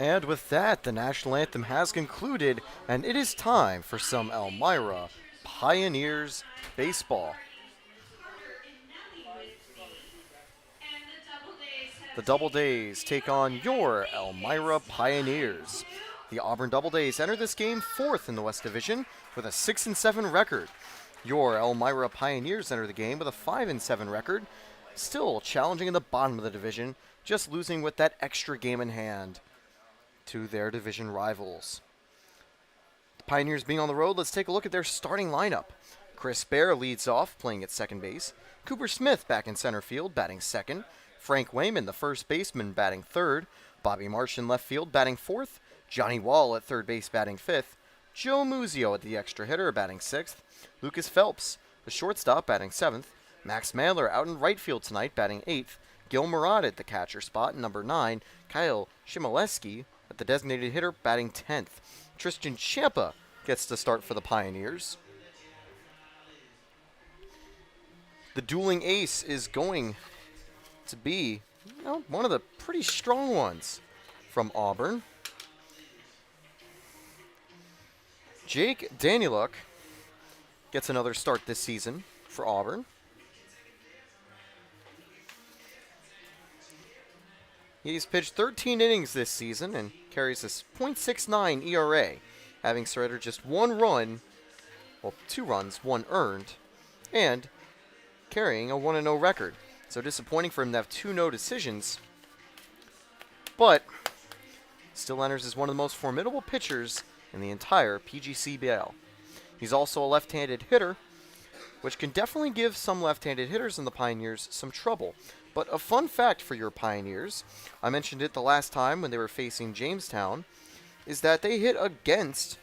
And with that, the national anthem has concluded, and it is time for some Elmira Pioneers baseball. The Doubledays take on your Elmira Pioneers. The Auburn Doubledays enter this game fourth in the West Division with a 6-7 record. Your Elmira Pioneers enter the game with a 5-7 record, still challenging in the bottom of the division, just losing with that extra game in hand to their division rivals. The Pioneers being on the road, let's take a look at their starting lineup. Chris Bear leads off, playing at second base. Cooper Smith back in center field, batting second. Frank Wayman, the first baseman, batting third. Bobby Marsh in left field, batting fourth. Johnny Wall at third base, batting fifth. Joe Muzio at the extra hitter, batting sixth. Lucas Phelps, the shortstop, batting seventh. Max Mandler out in right field tonight, batting eighth. Gil Murad at the catcher spot, number 9. Kyle Shimoleski at the designated hitter, batting 10th. Tristan Champa gets to start for the Pioneers. The dueling ace is going to be one of the pretty strong ones from Auburn. Jake Danieluk gets another start this season for Auburn. He's pitched 13 innings this season and carries a .69 ERA, having surrendered just 1 run, well, 2 runs, 1 earned, and carrying a 1-0 record. So disappointing for him to have 2 no decisions, but still enters as one of the most formidable pitchers in the entire PGCBL. He's also a left-handed hitter, which can definitely give some left-handed hitters in the Pioneers some trouble. But a fun fact for your Pioneers, I mentioned it the last time when they were facing Jamestown, is that they hit against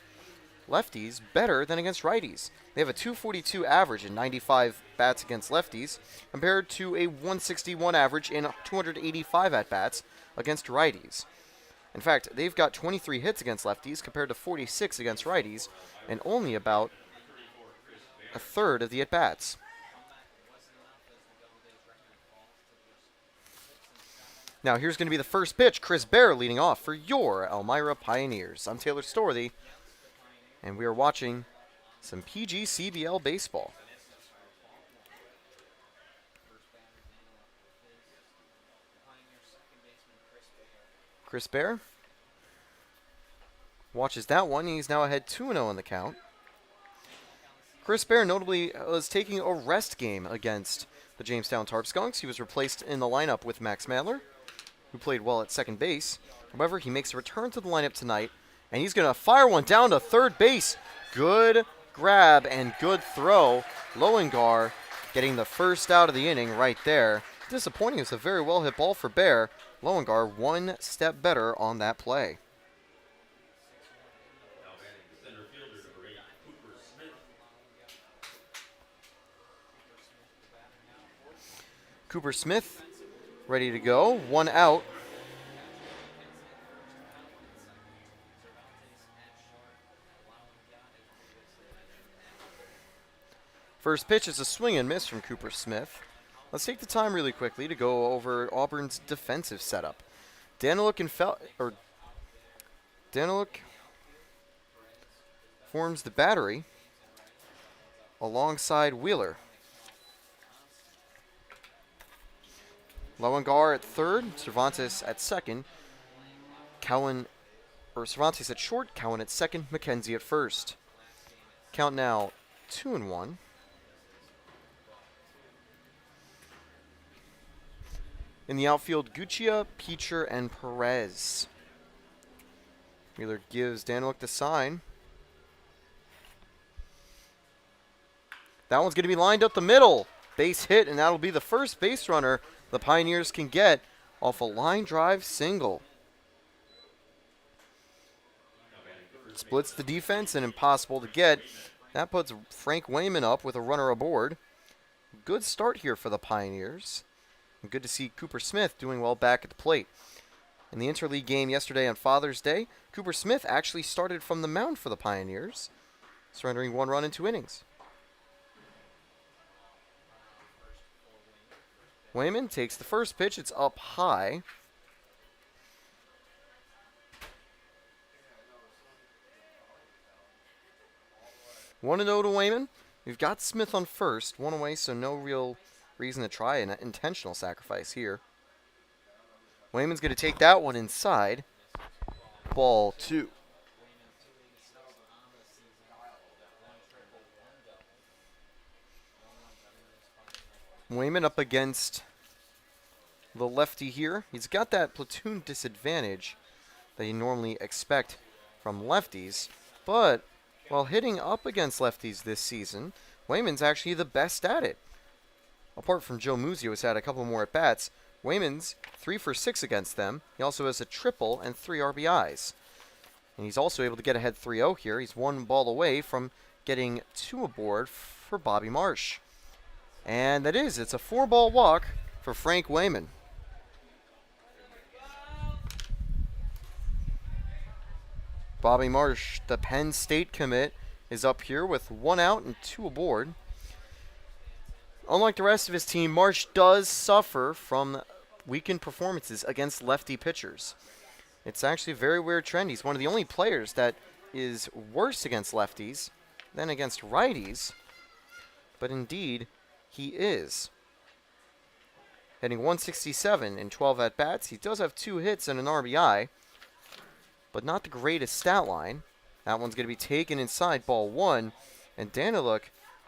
lefties better than against righties. They have a .242 average in 95 bats against lefties, compared to a .161 average in 285 at-bats against righties. In fact, they've got 23 hits against lefties compared to 46 against righties, and only about a third of the at-bats. Now here's going to be the first pitch. Chris Bear leading off for your Elmira Pioneers. I'm Taylor Storthy, and we are watching some PGCBL baseball. Chris Bear watches that one. He's now ahead 2-0 in the count. Chris Bear notably was taking a rest game against the Jamestown Tarp Skunks. He was replaced in the lineup with Max Mandler, who played well at second base. However, he makes a return to the lineup tonight, and he's going to fire one down to third base. Good grab and good throw. Lowengar getting the first out of the inning right there. Disappointing. It's a very well hit ball for Bear. Lowengar one step better on that play. Cooper Smith ready to go. 1 out. First pitch is a swing and miss from Cooper Smith. Let's take the time really quickly to go over Auburn's defensive setup. Danieluk forms the battery alongside Wheeler. Lowengar at third, Cervantes at second, Cervantes at short, Cowan at second, McKenzie at first. Count now 2-1. In the outfield, Guccia, Peacher, and Perez. Wheeler gives Danieluk the sign. That one's going to be lined up the middle. Base hit, and that'll be the first base runner the Pioneers can get off a line drive single. Splits the defense and impossible to get. That puts Frank Wayman up with a runner aboard. Good start here for the Pioneers. And good to see Cooper Smith doing well back at the plate. In the interleague game yesterday on Father's Day, Cooper Smith actually started from the mound for the Pioneers, surrendering 1 run in 2 innings. Wayman takes the first pitch. It's up high. 1-0 to Wayman. We've got Smith on first. One away, so no real reason to try an intentional sacrifice here. Wayman's going to take that one inside. Ball 2. Wayman up against the lefty here. He's got that platoon disadvantage that you normally expect from lefties, but while hitting up against lefties this season, Wayman's actually the best at it. Apart from Joe Muzio, who's had a couple more at-bats, Wayman's 3 for 6 against them. He also has a triple and 3 RBIs. And he's also able to get ahead 3-0 here. He's 1 ball away from getting 2 aboard for Bobby Marsh. And that is, it's a 4-ball walk for Frank Wayman. Bobby Marsh, the Penn State commit, is up here with 1 out and 2 aboard. Unlike the rest of his team, Marsh does suffer from weakened performances against lefty pitchers. It's actually a very weird trend. He's one of the only players that is worse against lefties than against righties. But indeed, he is. Hitting 167 in 12 at-bats. He does have 2 hits and an RBI, but not the greatest stat line. That one's going to be taken inside, ball 1. And Daniluk,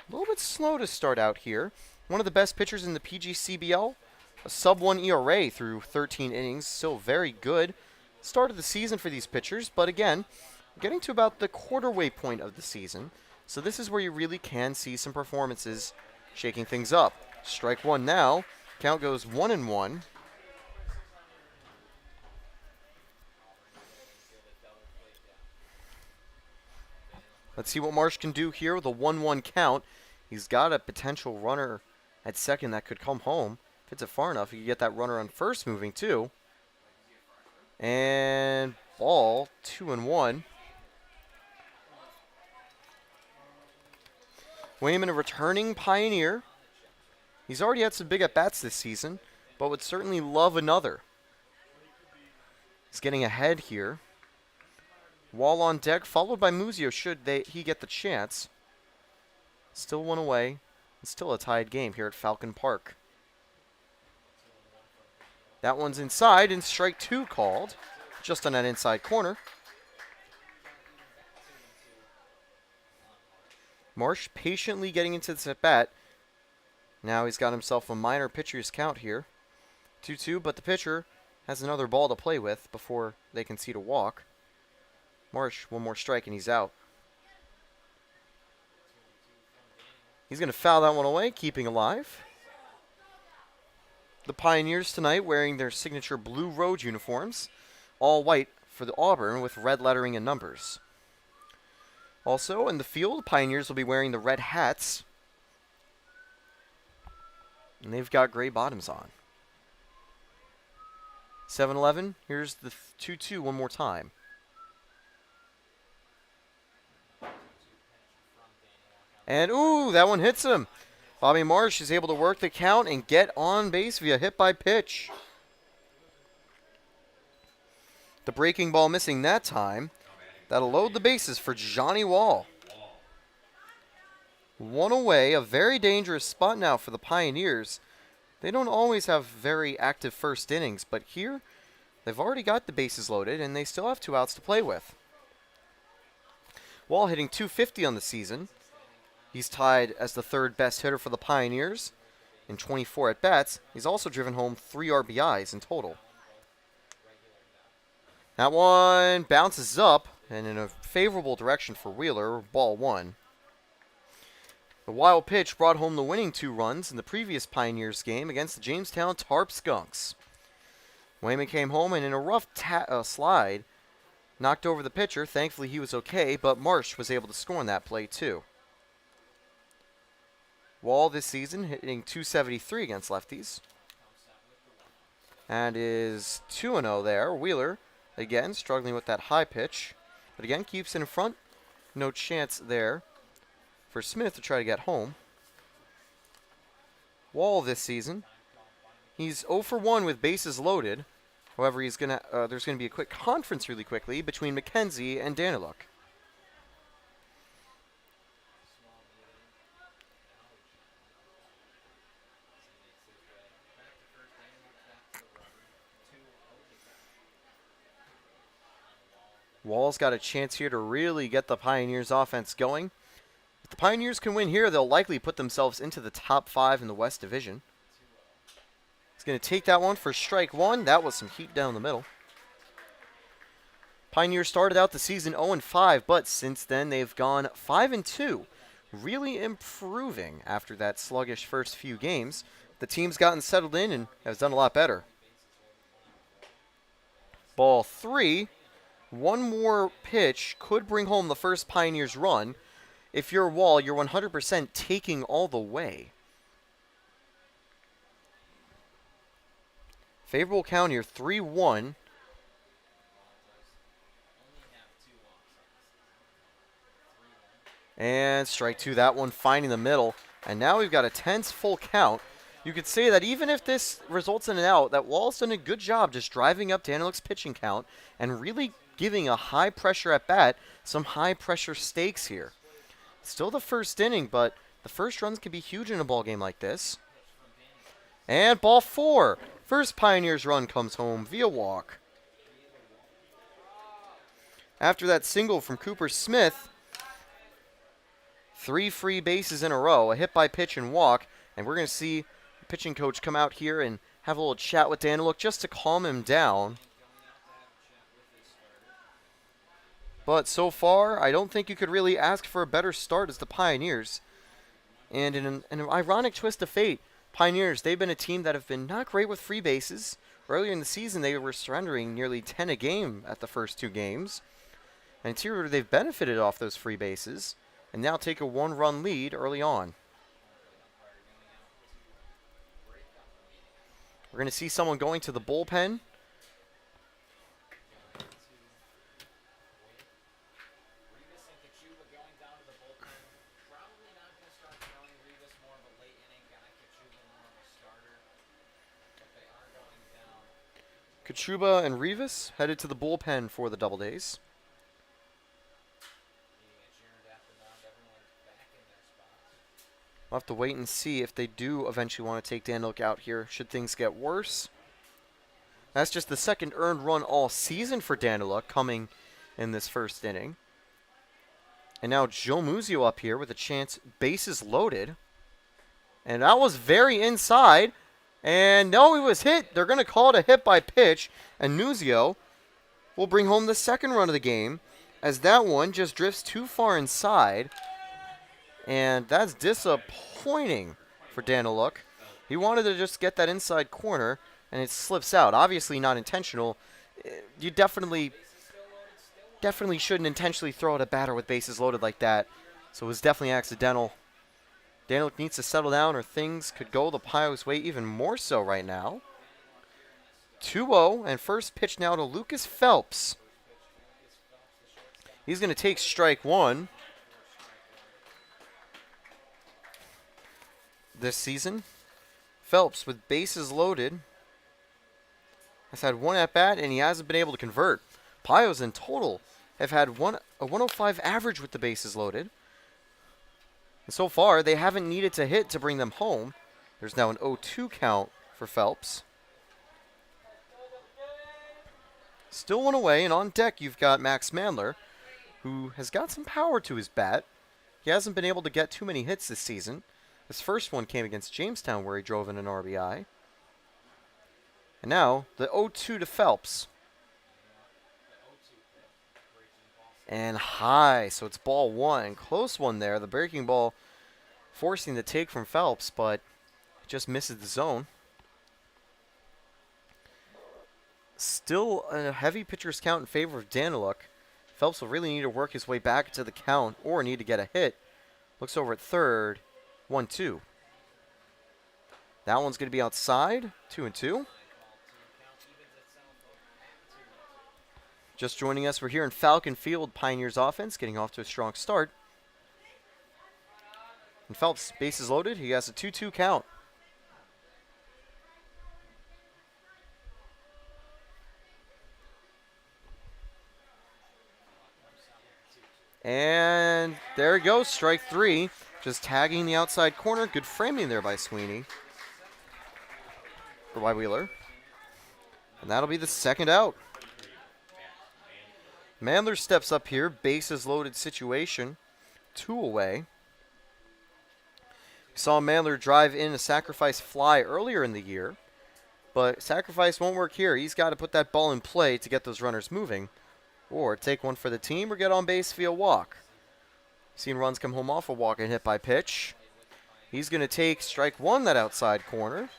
a little bit slow to start out here. One of the best pitchers in the PGCBL. A sub-1 ERA through 13 innings. Still very good start of the season for these pitchers. But again, getting to about the quarter-way point of the season. So this is where you really can see some performances shaking things up. Strike 1 now. Count goes 1-1. Let's see what Marsh can do here with a 1-1 count. He's got a potential runner at second that could come home. If it's far enough, he could get that runner on first moving too. And ball 2-1. Wayman, a returning Pioneer. He's already had some big at-bats this season, but would certainly love another. He's getting ahead here. Wall on deck, followed by Muzio should he get the chance. Still 1 away. It's still a tied game here at Falcon Park. That one's inside, and strike 2 called. Just on that inside corner. Marsh patiently getting into this at-bat. Now he's got himself a minor pitcher's count here. 2-2, but the pitcher has another ball to play with before they concede a walk. Marsh, 1 more strike and he's out. He's going to foul that one away, keeping alive. The Pioneers tonight wearing their signature blue road uniforms. All white for the Auburn with red lettering and numbers. Also in the field, Pioneers will be wearing the red hats. And they've got gray bottoms on. 7-11, here's the 2-2 one more time. And, ooh, that one hits him. Bobby Marsh is able to work the count and get on base via hit by pitch. The breaking ball missing that time. That'll load the bases for Johnny Wall. 1 away, a very dangerous spot now for the Pioneers. They don't always have very active first innings, but here they've already got the bases loaded and they still have 2 outs to play with. Wall hitting .250 on the season. He's tied as the 3rd best hitter for the Pioneers in 24 at-bats. He's also driven home 3 RBIs in total. That one bounces up and in a favorable direction for Wheeler, ball 1. The wild pitch brought home the winning 2 runs in the previous Pioneers game against the Jamestown Tarp Skunks. Wayman came home and in a rough slide, knocked over the pitcher. Thankfully he was okay, but Marsh was able to score on that play too. Wall this season hitting .273 against lefties. And is 2-0 there. Wheeler, again, struggling with that high pitch. But again, keeps it in front. No chance there for Smith to try to get home. Wall this season, he's 0 for 1 with bases loaded. However, there's going to be a quick conference really quickly between McKenzie and Daniluk. Wall's got a chance here to really get the Pioneers offense going. If the Pioneers can win here, they'll likely put themselves into the top 5 in the West Division. He's going to take that one for strike one. That was some heat down the middle. Pioneers started out the season 0-5, but since then they've gone 5-2. Really improving after that sluggish first few games. The team's gotten settled in and has done a lot better. Ball 3. One more pitch could bring home the first Pioneers run. If you're Wall, you're 100% taking all the way. Favorable count here, 3-1. And strike two, that one finding the middle. And now we've got a tense full count. You could say that even if this results in an out, that Wall's done a good job just driving up Daniluk's pitching count and really giving a high pressure at bat, some high pressure stakes here. Still the first inning, but the first runs can be huge in a ball game like this. And ball 4. First Pioneers run comes home via walk. After that single from Cooper Smith, 3 free bases in a row, a hit by pitch and walk, and we're going to see the pitching coach come out here and have a little chat with Daniluk just to calm him down. But so far, I don't think you could really ask for a better start as the Pioneers. And in an ironic twist of fate, Pioneers, they've been a team that have been not great with free bases. Earlier in the season, they were surrendering nearly 10 a game at the first 2 games. And here they've benefited off those free bases and now take a 1-run lead early on. We're going to see someone going to the bullpen. Kachuba and Rivas headed to the bullpen for the Doubledays. We'll have to wait and see if they do eventually want to take Daniluk out here should things get worse. That's just the second earned run all season for Daniluk coming in this first inning. And now Joe Muzio up here with a chance, bases loaded. And that was very inside. And no, he was hit. They're going to call it a hit by pitch. And Muzio will bring home the second run of the game as that one just drifts too far inside. And that's disappointing for Daniluk. He wanted to just get that inside corner, and it slips out. Obviously not intentional. You definitely shouldn't intentionally throw at a batter with bases loaded like that. So it was definitely accidental. Daniluk needs to settle down or things could go the Pios' way even more so right now. 2-0, and first pitch now to Lucas Phelps. He's going to take strike one. This season, Phelps with bases loaded has had one at bat and he hasn't been able to convert. Pios in total have had a 105 average with the bases loaded. And so far, they haven't needed to hit to bring them home. There's now an 0-2 count for Phelps. Still one away, and on deck you've got Max Mandler, who has got some power to his bat. He hasn't been able to get too many hits this season. His first one came against Jamestown where he drove in an RBI. And now, the 0-2 to Phelps. And high, so it's ball 1. Close one there. The breaking ball forcing the take from Phelps, but it just misses the zone. Still a heavy pitcher's count in favor of Daniluk. Phelps will really need to work his way back to the count or need to get a hit. Looks over at third. 1-2. That one's going to be outside. 2-2. Just joining us, we're here in Falcon Field. Pioneers offense getting off to a strong start. And Phelps, bases loaded. He has a 2-2 count. And there it goes, strike 3. Just tagging the outside corner. Good framing there by Sweeney. Or by Wheeler. And that'll be the second out. Mandler steps up here. Bases loaded situation. 2 away. We saw Mandler drive in a sacrifice fly earlier in the year. But sacrifice won't work here. He's got to put that ball in play to get those runners moving. Or take one for the team or get on base via walk. Seen runs come home off a walk and hit by pitch. He's going to take strike 1, that outside corner.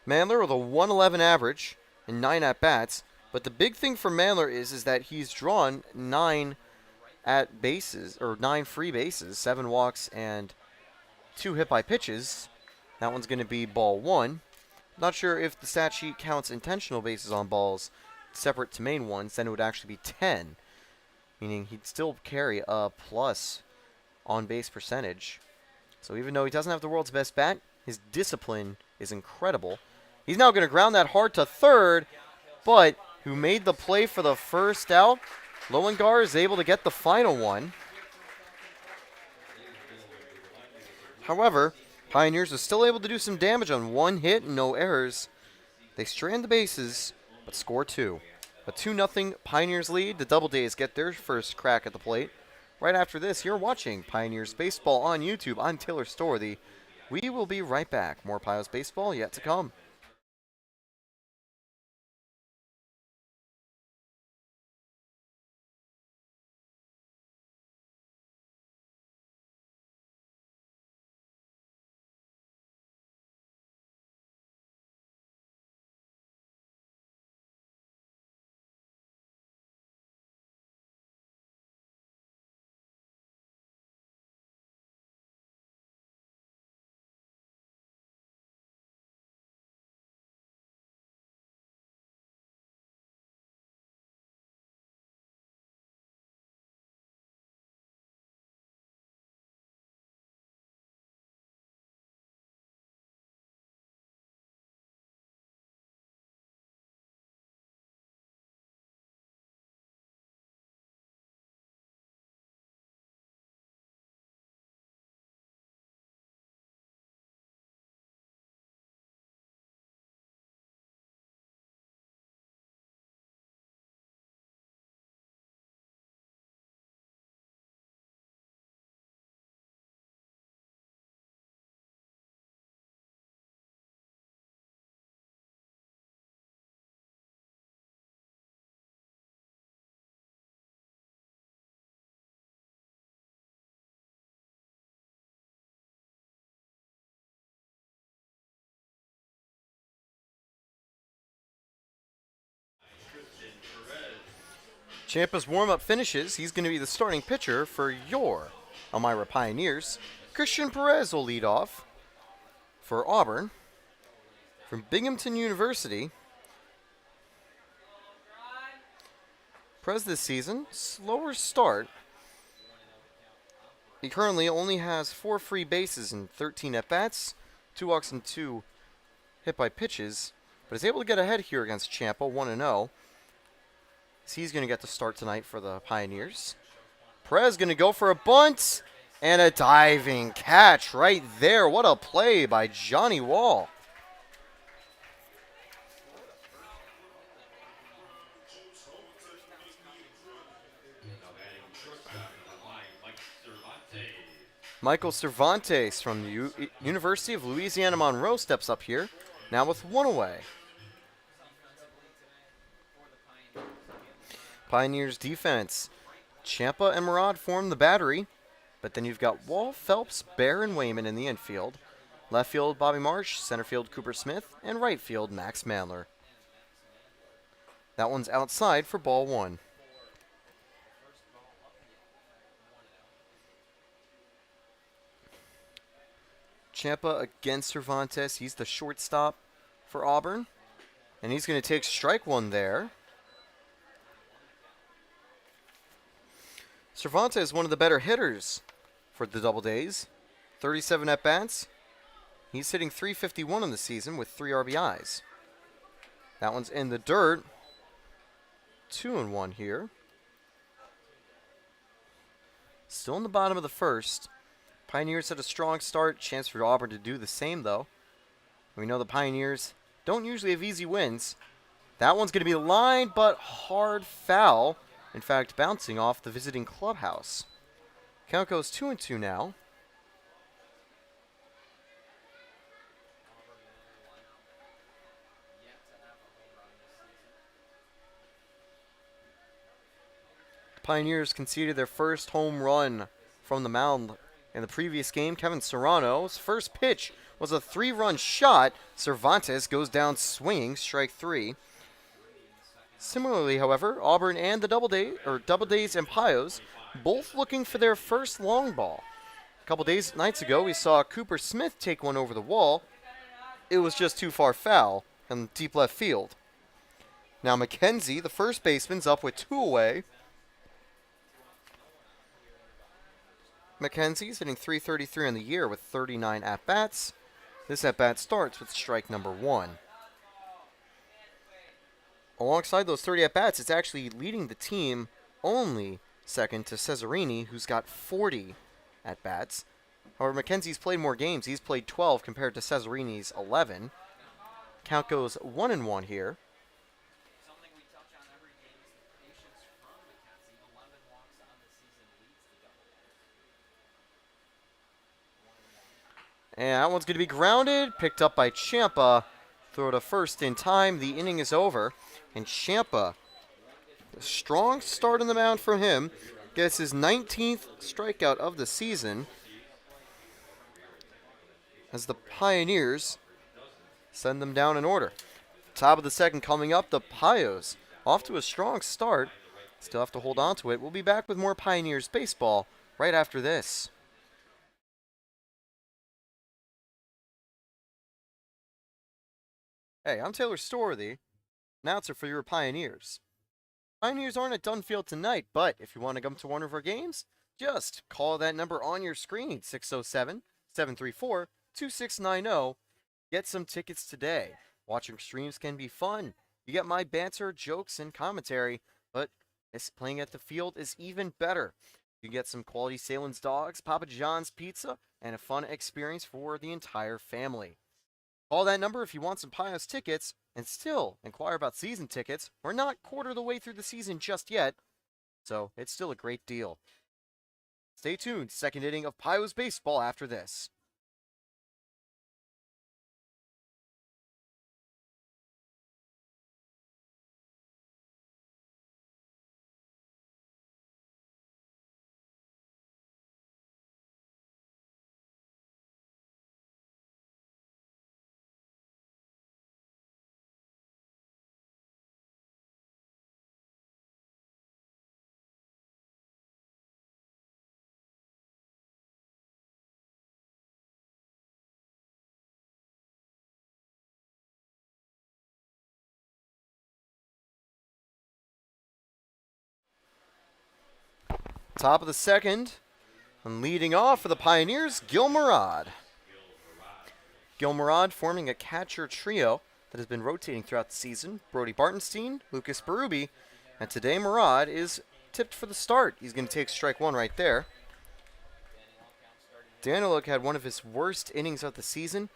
Mandler with a 111 average and 9 at-bats. But the big thing for Mandler is that he's drawn 9 at bases, or 9 free bases, 7 walks and 2 hit by pitches. That one's going to be ball 1. Not sure if the stat sheet counts intentional bases on balls separate to main ones, then it would actually be 10. Meaning he'd still carry a plus on base percentage. So even though he doesn't have the world's best bat, his discipline is incredible. He's now going to ground that hard to third, but who made the play for the first out? Lowengar is able to get the final one. However, Pioneers are still able to do some damage on 1 hit and no errors. They strand the bases, but score 2. A 2-0 Pioneers lead. The Doubledays get their first crack at the plate. Right after this, you're watching Pioneers Baseball on YouTube. I'm Taylor Storthy. We will be right back. More Pios Baseball yet to come. Ciampa's warm-up finishes. He's going to be the starting pitcher for your Elmira Pioneers. Christian Perez will lead off for Auburn. From Binghamton University, Perez this season, slower start. He currently only has 4 free bases and 13 at-bats, 2 walks and 2 hit by pitches, but is able to get ahead here against Ciampa, 1-0. He's going to get the start tonight for the Pioneers. Perez going to go for a bunt and a diving catch right there. What a play by Johnny Wall. Michael Cervantes from the University of Louisiana Monroe steps up here, now with 1 away. Pioneers defense. Ciampa and Murad form the battery, but then you've got Wall, Phelps, Bear, and Wayman in the infield. Left field, Bobby Marsh. Center field, Cooper Smith. And right field, Max Mandler. That one's outside for ball 1. Ciampa against Cervantes. He's the shortstop for Auburn. And he's going to take strike 1 there. Cervantes is one of the better hitters for the Doubledays. 37 at-bats. He's hitting .351 in the season with 3 RBIs. That one's in the dirt. 2-1 here. Still in the bottom of the first. Pioneers had a strong start. Chance for Auburn to do the same, though. We know the Pioneers don't usually have easy wins. That one's going to be lined, but hard foul. In fact, bouncing off the visiting clubhouse. Count goes 2-2 now. Pioneers conceded their first home run from the mound in the previous game. Kevin Serrano's first pitch was a 3-run shot. Cervantes goes down swinging, strike 3. Similarly, however, Auburn and the Doubledays and Pios both looking for their first long ball. A couple nights ago, we saw Cooper Smith take one over the wall. It was just too far foul in deep left field. Now McKenzie, the first baseman's up with 2 away. McKenzie's hitting .333 on the year with 39 at-bats. This at-bat starts with strike number 1. Alongside those 30 at-bats, it's actually leading the team only second to Cesarini, who's got 40 at-bats. However, McKenzie's played more games. He's played 12 compared to Cesarini's 11. Count goes 1-1 here. And that one's going to be grounded, picked up by Ciampa. Throw to first in time. The inning is over. And Ciampa, a strong start on the mound from him, gets his 19th strikeout of the season as the Pioneers send them down in order. Top of the second coming up, the Pios off to a strong start. Still have to hold on to it. We'll be back with more Pioneers baseball right after this. Hey, I'm Taylor Storworthy, announcer for your Pioneers. Pioneers aren't at Dunfield tonight, but if you want to come to one of our games, just call that number on your screen, 607-734-2690. Get some tickets today. Watching streams can be fun. You get my banter, jokes, and commentary, but playing at the field is even better. You get some quality Salem's dogs, Papa John's pizza, and a fun experience for the entire family. Call that number if you want some Pios tickets, and still inquire about season tickets. We're not quarter of the way through the season just yet, so it's still a great deal. Stay tuned, second inning of Pios baseball after this. Top of the second, and leading off for the Pioneers, Gil Murad. Gil Murad forming a catcher trio that has been rotating throughout the season. Brody Bartenstein, Lucas Berube, and today Murad is tipped for the start. He's going to take strike 1 right there. Daniluk had one of his worst innings of the season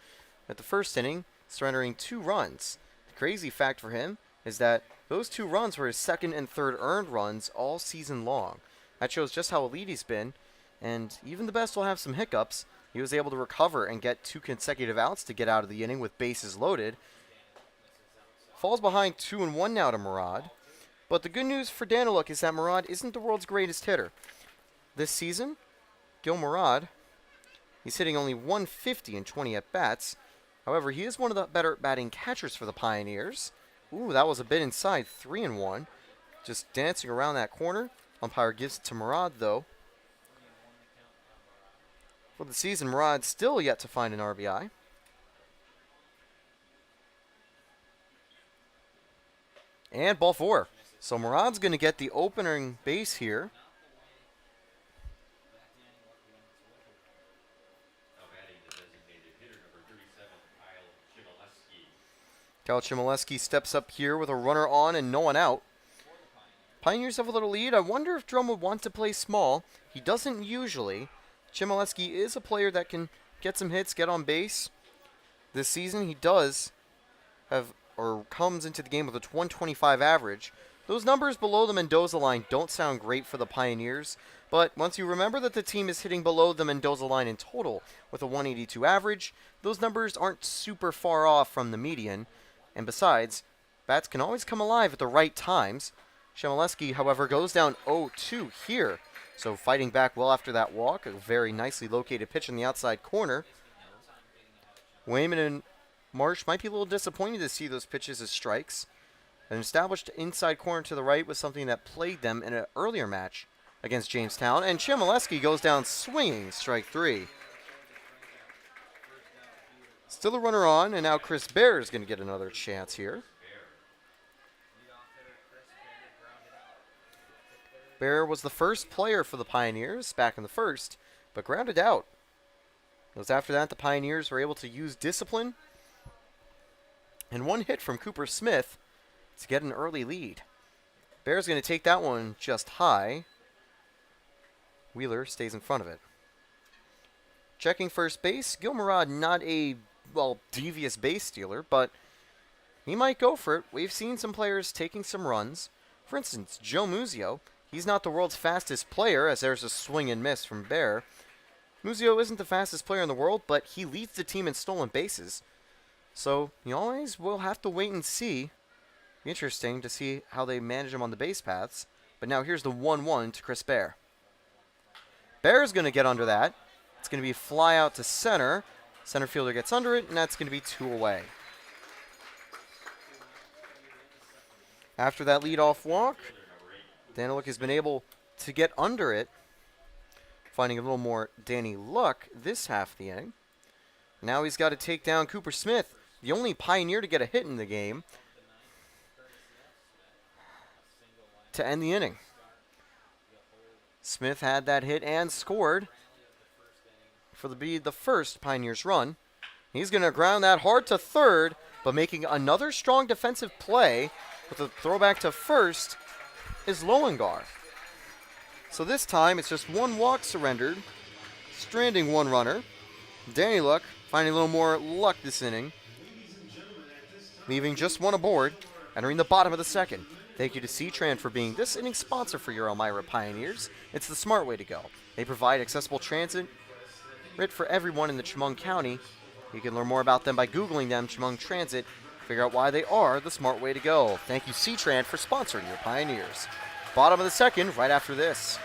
at the first inning, surrendering 2 runs. The crazy fact for him is that those 2 runs were his second and third earned runs all season long. That shows just how elite he's been, and even the best will have some hiccups. He was able to recover and get 2 consecutive outs to get out of the inning with bases loaded. Falls behind 2-1 now to Murad. But the good news for Daniluk is that Murad isn't the world's greatest hitter. This season, Gil Murad, he's hitting only .150 in 20 at-bats. However, he is one of the better batting catchers for the Pioneers. Ooh, that was a bit inside, 3-1. Just dancing around that corner. Umpire gives it to Murad, though. For the season, Murad's still yet to find an RBI. And ball 4. So Murad's going to get the opening base here. Kyle Chmielewski steps up here with a runner on and no one out. Pioneers have a little lead. I wonder if Drum would want to play small. He doesn't usually. Chmielewski is a player that can get some hits, get on base. This season he does have or comes into the game with a 125 average. Those numbers below the Mendoza line don't sound great for the Pioneers, but once you remember that the team is hitting below the Mendoza line in total with a 182 average, those numbers aren't super far off from the median. And besides, bats can always come alive at the right times. Chmielewski, however, goes down 0-2 here. So fighting back well after that walk, a very nicely located pitch in the outside corner. Wayman and Marsh might be a little disappointed to see those pitches as strikes. An established inside corner to the right was something that plagued them in an earlier match against Jamestown, and Chmielewski goes down swinging, strike 3. Still a runner on, and now Chris Bear is going to get another chance here. Bear was the first player for the Pioneers back in the first, but grounded out. It was after that the Pioneers were able to use discipline and one hit from Cooper Smith to get an early lead. Bear's going to take that one just high. Wheeler stays in front of it. Checking first base, Gilmarad, not a, devious base stealer, but he might go for it. We've seen some players taking some runs. For instance, Joe Muzio. He's not the world's fastest player, as there's a swing and miss from Bear. Muzio isn't the fastest player in the world, but he leads the team in stolen bases. So you always will have to wait and see. Interesting to see how they manage him on the base paths. But now here's the 1-1 to Chris Bear. Bear's going to get under that. It's going to be a fly out to center. Center fielder gets under it, and that's going to be 2 away. After that leadoff walk, Daniluk has been able to get under it, finding a little more Danny luck this half of the inning. Now he's got to take down Cooper Smith, the only Pioneer to get a hit in the game, to end the inning. Smith had that hit and scored for the first Pioneers run. He's going to ground that hard to third, but making another strong defensive play with a throwback to first is Lowengar. So this time it's just 1 walk surrendered, stranding 1 runner. Daniluk finding a little more luck this inning, leaving just 1 aboard, entering the bottom of the second. Thank you to C-Tran for being this inning's sponsor for your Elmira Pioneers. It's the smart way to go. They provide accessible transit for everyone in the Chemung County. You can learn more about them by Googling them, Chemung Transit. Figure out why they are the smart way to go. Thank you, C-Tran, for sponsoring your Pioneers. Bottom of the second, right after this.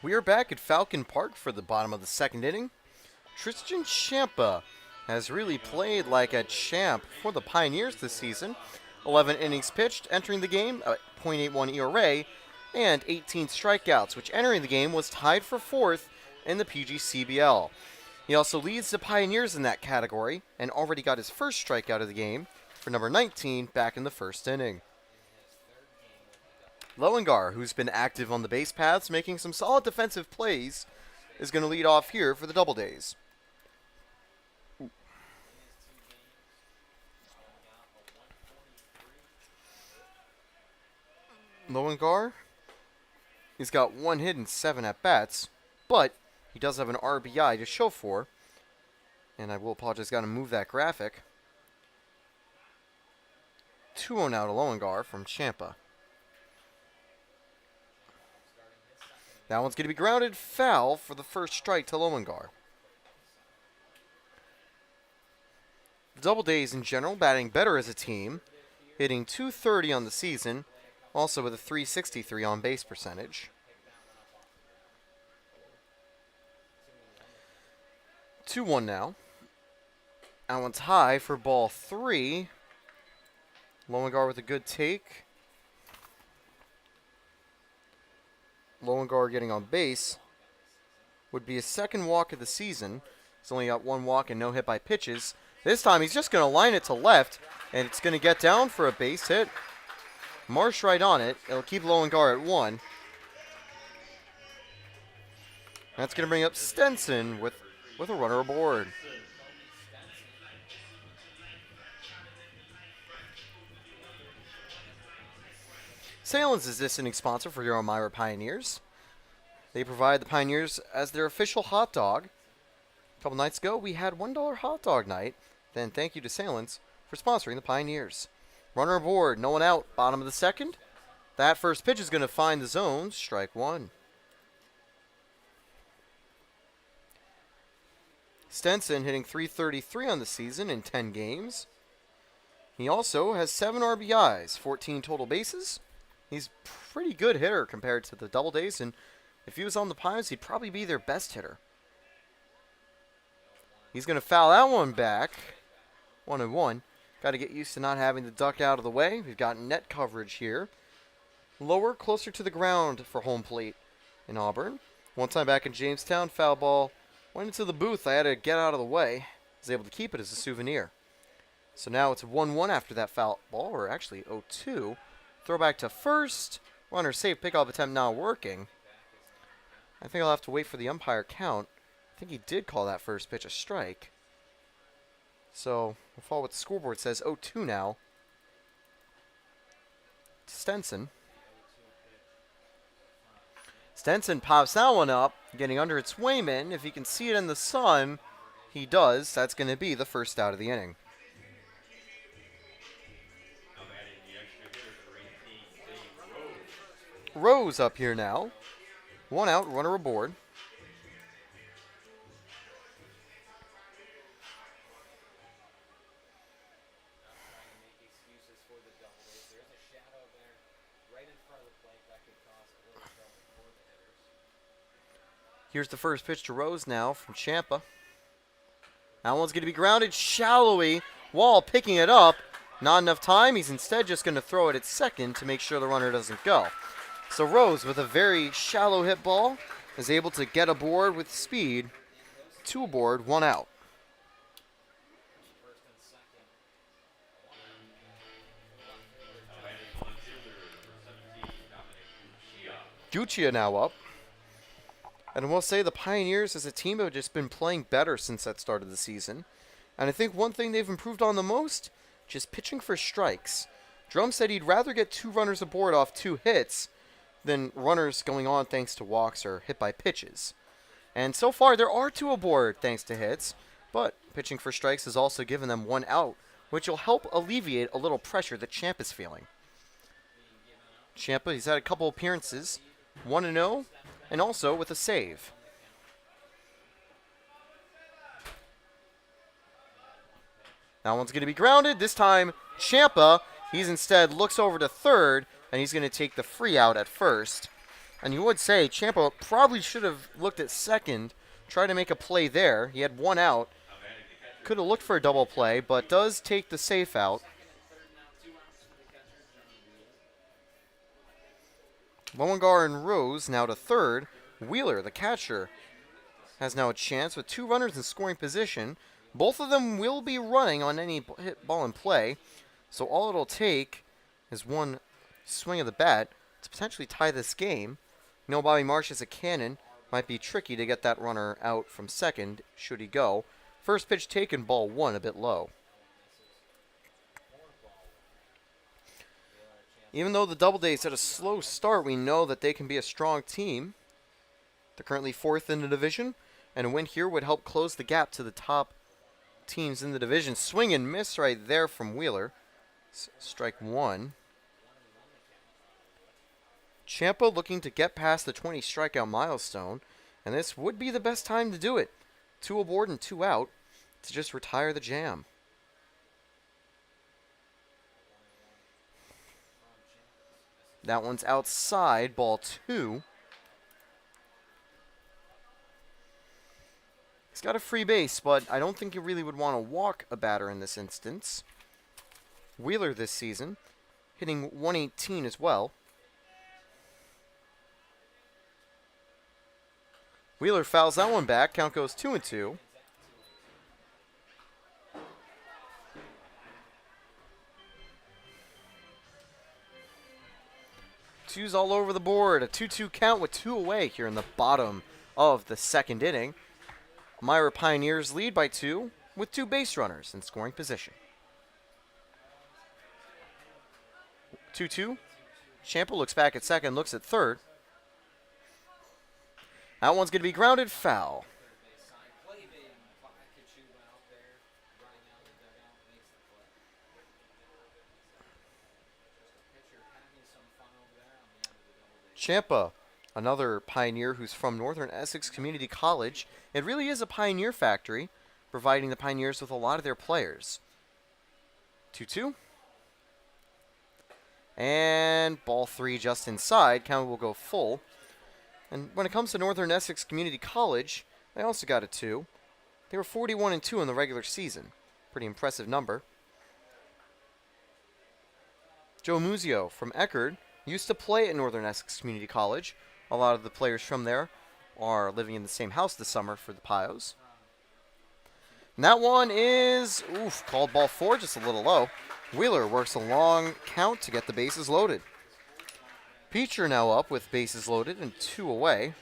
We are back at Falcon Park for the bottom of the second inning. Tristan Champa has really played like a champ for the Pioneers this season. 11 innings pitched, entering the game at .81 ERA and 18 strikeouts, which entering the game was tied for 4th in the PGCBL. He also leads the Pioneers in that category and already got his first strikeout of the game for number 19 back in the first inning. Lowengar, who's been active on the base paths, making some solid defensive plays, is going to lead off here for the Doubledays. Lowengar, he's got 1 hit and 7 at-bats, but he does have an RBI to show for. And I will apologize, got to move that graphic. 2-0 now to Lowengar from Champa. That one's going to be grounded. Foul for the first strike to Lowengar. The Doubledays in general batting better as a team, hitting .230 on the season, also with a .363 on base percentage. 2-1 now. That one's high for ball 3. Lowengar with a good take. Lowengar getting on base would be his second walk of the season. He's only got one walk and no hit by pitches. This time he's just going to line it to left, and it's going to get down for a base hit. Marsh right on it. It'll keep Lowengar at 1. That's going to bring up Stenson with a runner aboard. Salins is this inning sponsor for your Elmira Pioneers. They provide the Pioneers as their official hot dog. A couple nights ago, we had $1 hot dog night. Then thank you to Salins for sponsoring the Pioneers. Runner aboard, no one out, bottom of the second. That first pitch is going to find the zone, strike 1. Stenson hitting .333 on the season in 10 games. He also has 7 RBIs, 14 total bases. He's a pretty good hitter compared to the Doubledays, and if he was on the Pios, he'd probably be their best hitter. He's going to foul that one back. 1-1. Got to get used to not having the duck out of the way. We've got net coverage here. Lower, closer to the ground for home plate in Auburn. One time back in Jamestown, foul ball went into the booth. I had to get out of the way. Was able to keep it as a souvenir. So now it's 1-1 after that foul ball, or actually 0-2. Throw back to first. Runner safe. Pickoff attempt not working. I think I'll have to wait for the umpire count. I think he did call that first pitch a strike. So we'll follow what the scoreboard says. 0-2 now. Stenson. Stenson pops that one up, getting under its Wayman. If he can see it in the sun, he does. That's going to be the first out of the inning. Rose up here now. 1 out, runner aboard. Here's the first pitch to Rose now from Champa. That one's going to be grounded shallowy. Wall picking it up. Not enough time. He's instead just going to throw it at second to make sure the runner doesn't go. So Rose, with a very shallow hit ball, is able to get aboard with speed. 2 aboard, 1 out. Guccia now up. And I will say the Pioneers as a team have just been playing better since that start of the season. And I think one thing they've improved on the most, just pitching for strikes. Drum said he'd rather get 2 runners aboard off 2 hits than runners going on thanks to walks or hit by pitches. And so far there are 2 aboard thanks to hits, but pitching for strikes has also given them 1 out, which will help alleviate a little pressure that Champ is feeling. Champa, he's had a couple appearances, 1-0, and also with a save. That one's going to be grounded. This time, Champa, he's instead looks over to third, and he's going to take the free out at first. And you would say Champa probably should have looked at second, try to make a play there. He had 1 out. Could have looked for a double play, but does take the safe out. Lowengar and Rose now to third. Wheeler, the catcher, has now a chance with 2 runners in scoring position. Both of them will be running on any hit ball in play. So all it'll take is 1 swing of the bat to potentially tie this game. You know, Bobby Marsh is a cannon. Might be tricky to get that runner out from second, should he go. First pitch taken, ball 1, a bit low. Even though the Doubledays had a slow start, we know that they can be a strong team. They're currently 4th in the division, and a win here would help close the gap to the top teams in the division. Swing and miss right there from Wheeler. Strike 1. Champa looking to get past the 20 strikeout milestone, and this would be the best time to do it. 2 aboard and 2 out to just retire the jam. That one's outside, ball 2. He's got a free base, but I don't think you really would want to walk a batter in this instance. Wheeler this season, hitting 118 as well. Wheeler fouls that one back. Count goes 2-2. Twos all over the board. A 2-2 count with 2 away here in the bottom of the second inning. Elmira Pioneers lead by 2 with 2 base runners in scoring position. 2-2. Champa looks back at second, looks at third. That one's going to be grounded foul. Champa, another Pioneer who's from Northern Essex Community College. It really is a Pioneer factory, providing the Pioneers with a lot of their players. 2-2. And ball 3 just inside. Count will go full. And when it comes to Northern Essex Community College, they also got a 2. They were 41-2 in the regular season. Pretty impressive number. Joe Muzio from Eckerd used to play at Northern Essex Community College. A lot of the players from there are living in the same house this summer for the Pios. And that one is, called ball 4, just a little low. Wheeler works a long count to get the bases loaded. Peacher now up with bases loaded and 2 away.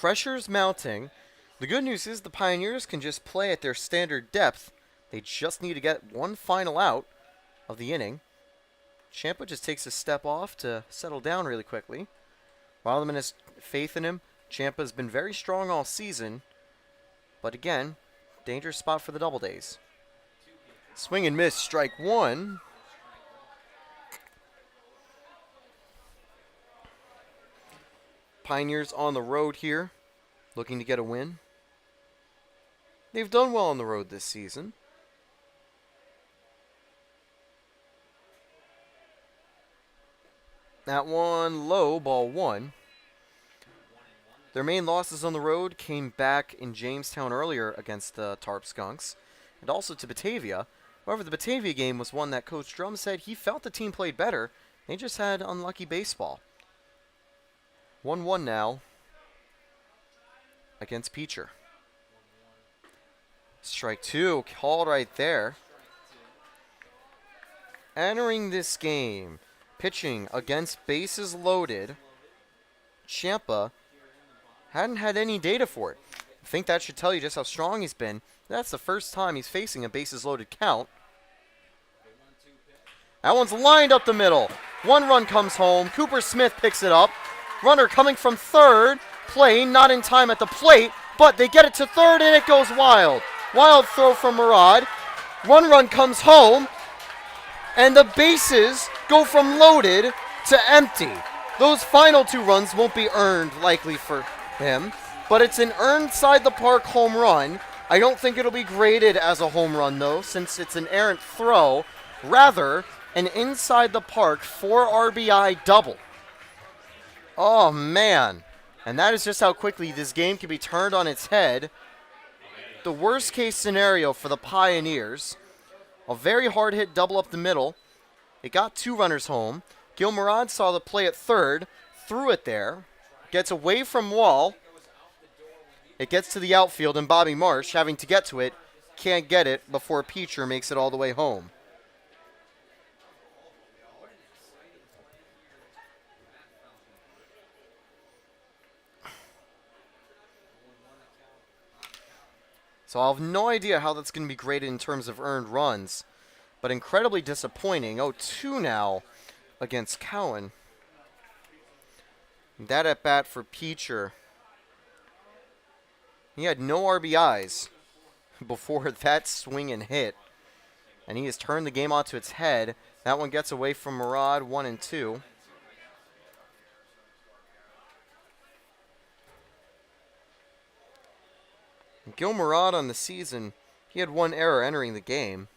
Pressure's mounting. The good news is the Pioneers can just play at their standard depth. They just need to get one final out of the inning. Champa just takes a step off to settle down really quickly. Wildman has faith in him. Champa's been very strong all season. But again, dangerous spot for the Doubledays. Swing and miss, strike 1. Pioneers on the road here, looking to get a win. They've done well on the road this season. That one low, ball 1. Their main losses on the road came back in Jamestown earlier against the Tarp Skunks, and also to Batavia. However, the Batavia game was one that Coach Drum said he felt the team played better. They just had unlucky baseball. 1-1 now against Peacher. Strike 2, called right there. Entering this game, pitching against bases loaded, Champa hadn't had any data for it. I think that should tell you just how strong he's been. That's the first time he's facing a bases loaded count. That one's lined up the middle. 1 run comes home. Cooper Smith picks it up. Runner coming from third. Play not in time at the plate, but they get it to third and it goes wild. Wild throw from Murad. 1 run comes home. And the bases go from loaded to empty. Those final 2 runs won't be earned likely for him, but it's an earned side the park home run. I don't think it'll be graded as a home run though, since it's an errant throw. Rather, an inside the park 4 RBI double. Oh man, and that is just how quickly this game can be turned on its head. The worst case scenario for the Pioneers, a very hard hit double up the middle. It got 2 runners home. Gil Murad saw the play at third, threw it there, gets away from Wall. It gets to the outfield, and Bobby Marsh, having to get to it, can't get it before Peacher makes it all the way home. So I'll have no idea how that's going to be graded in terms of earned runs, but incredibly disappointing. 0-2 now against Cowan. That at bat for Peacher He had no RBIs before that swing and hit. And he has turned the game onto its head. That one gets away from Murad, 1-2. Gil Murad on the season, he had one error entering the game.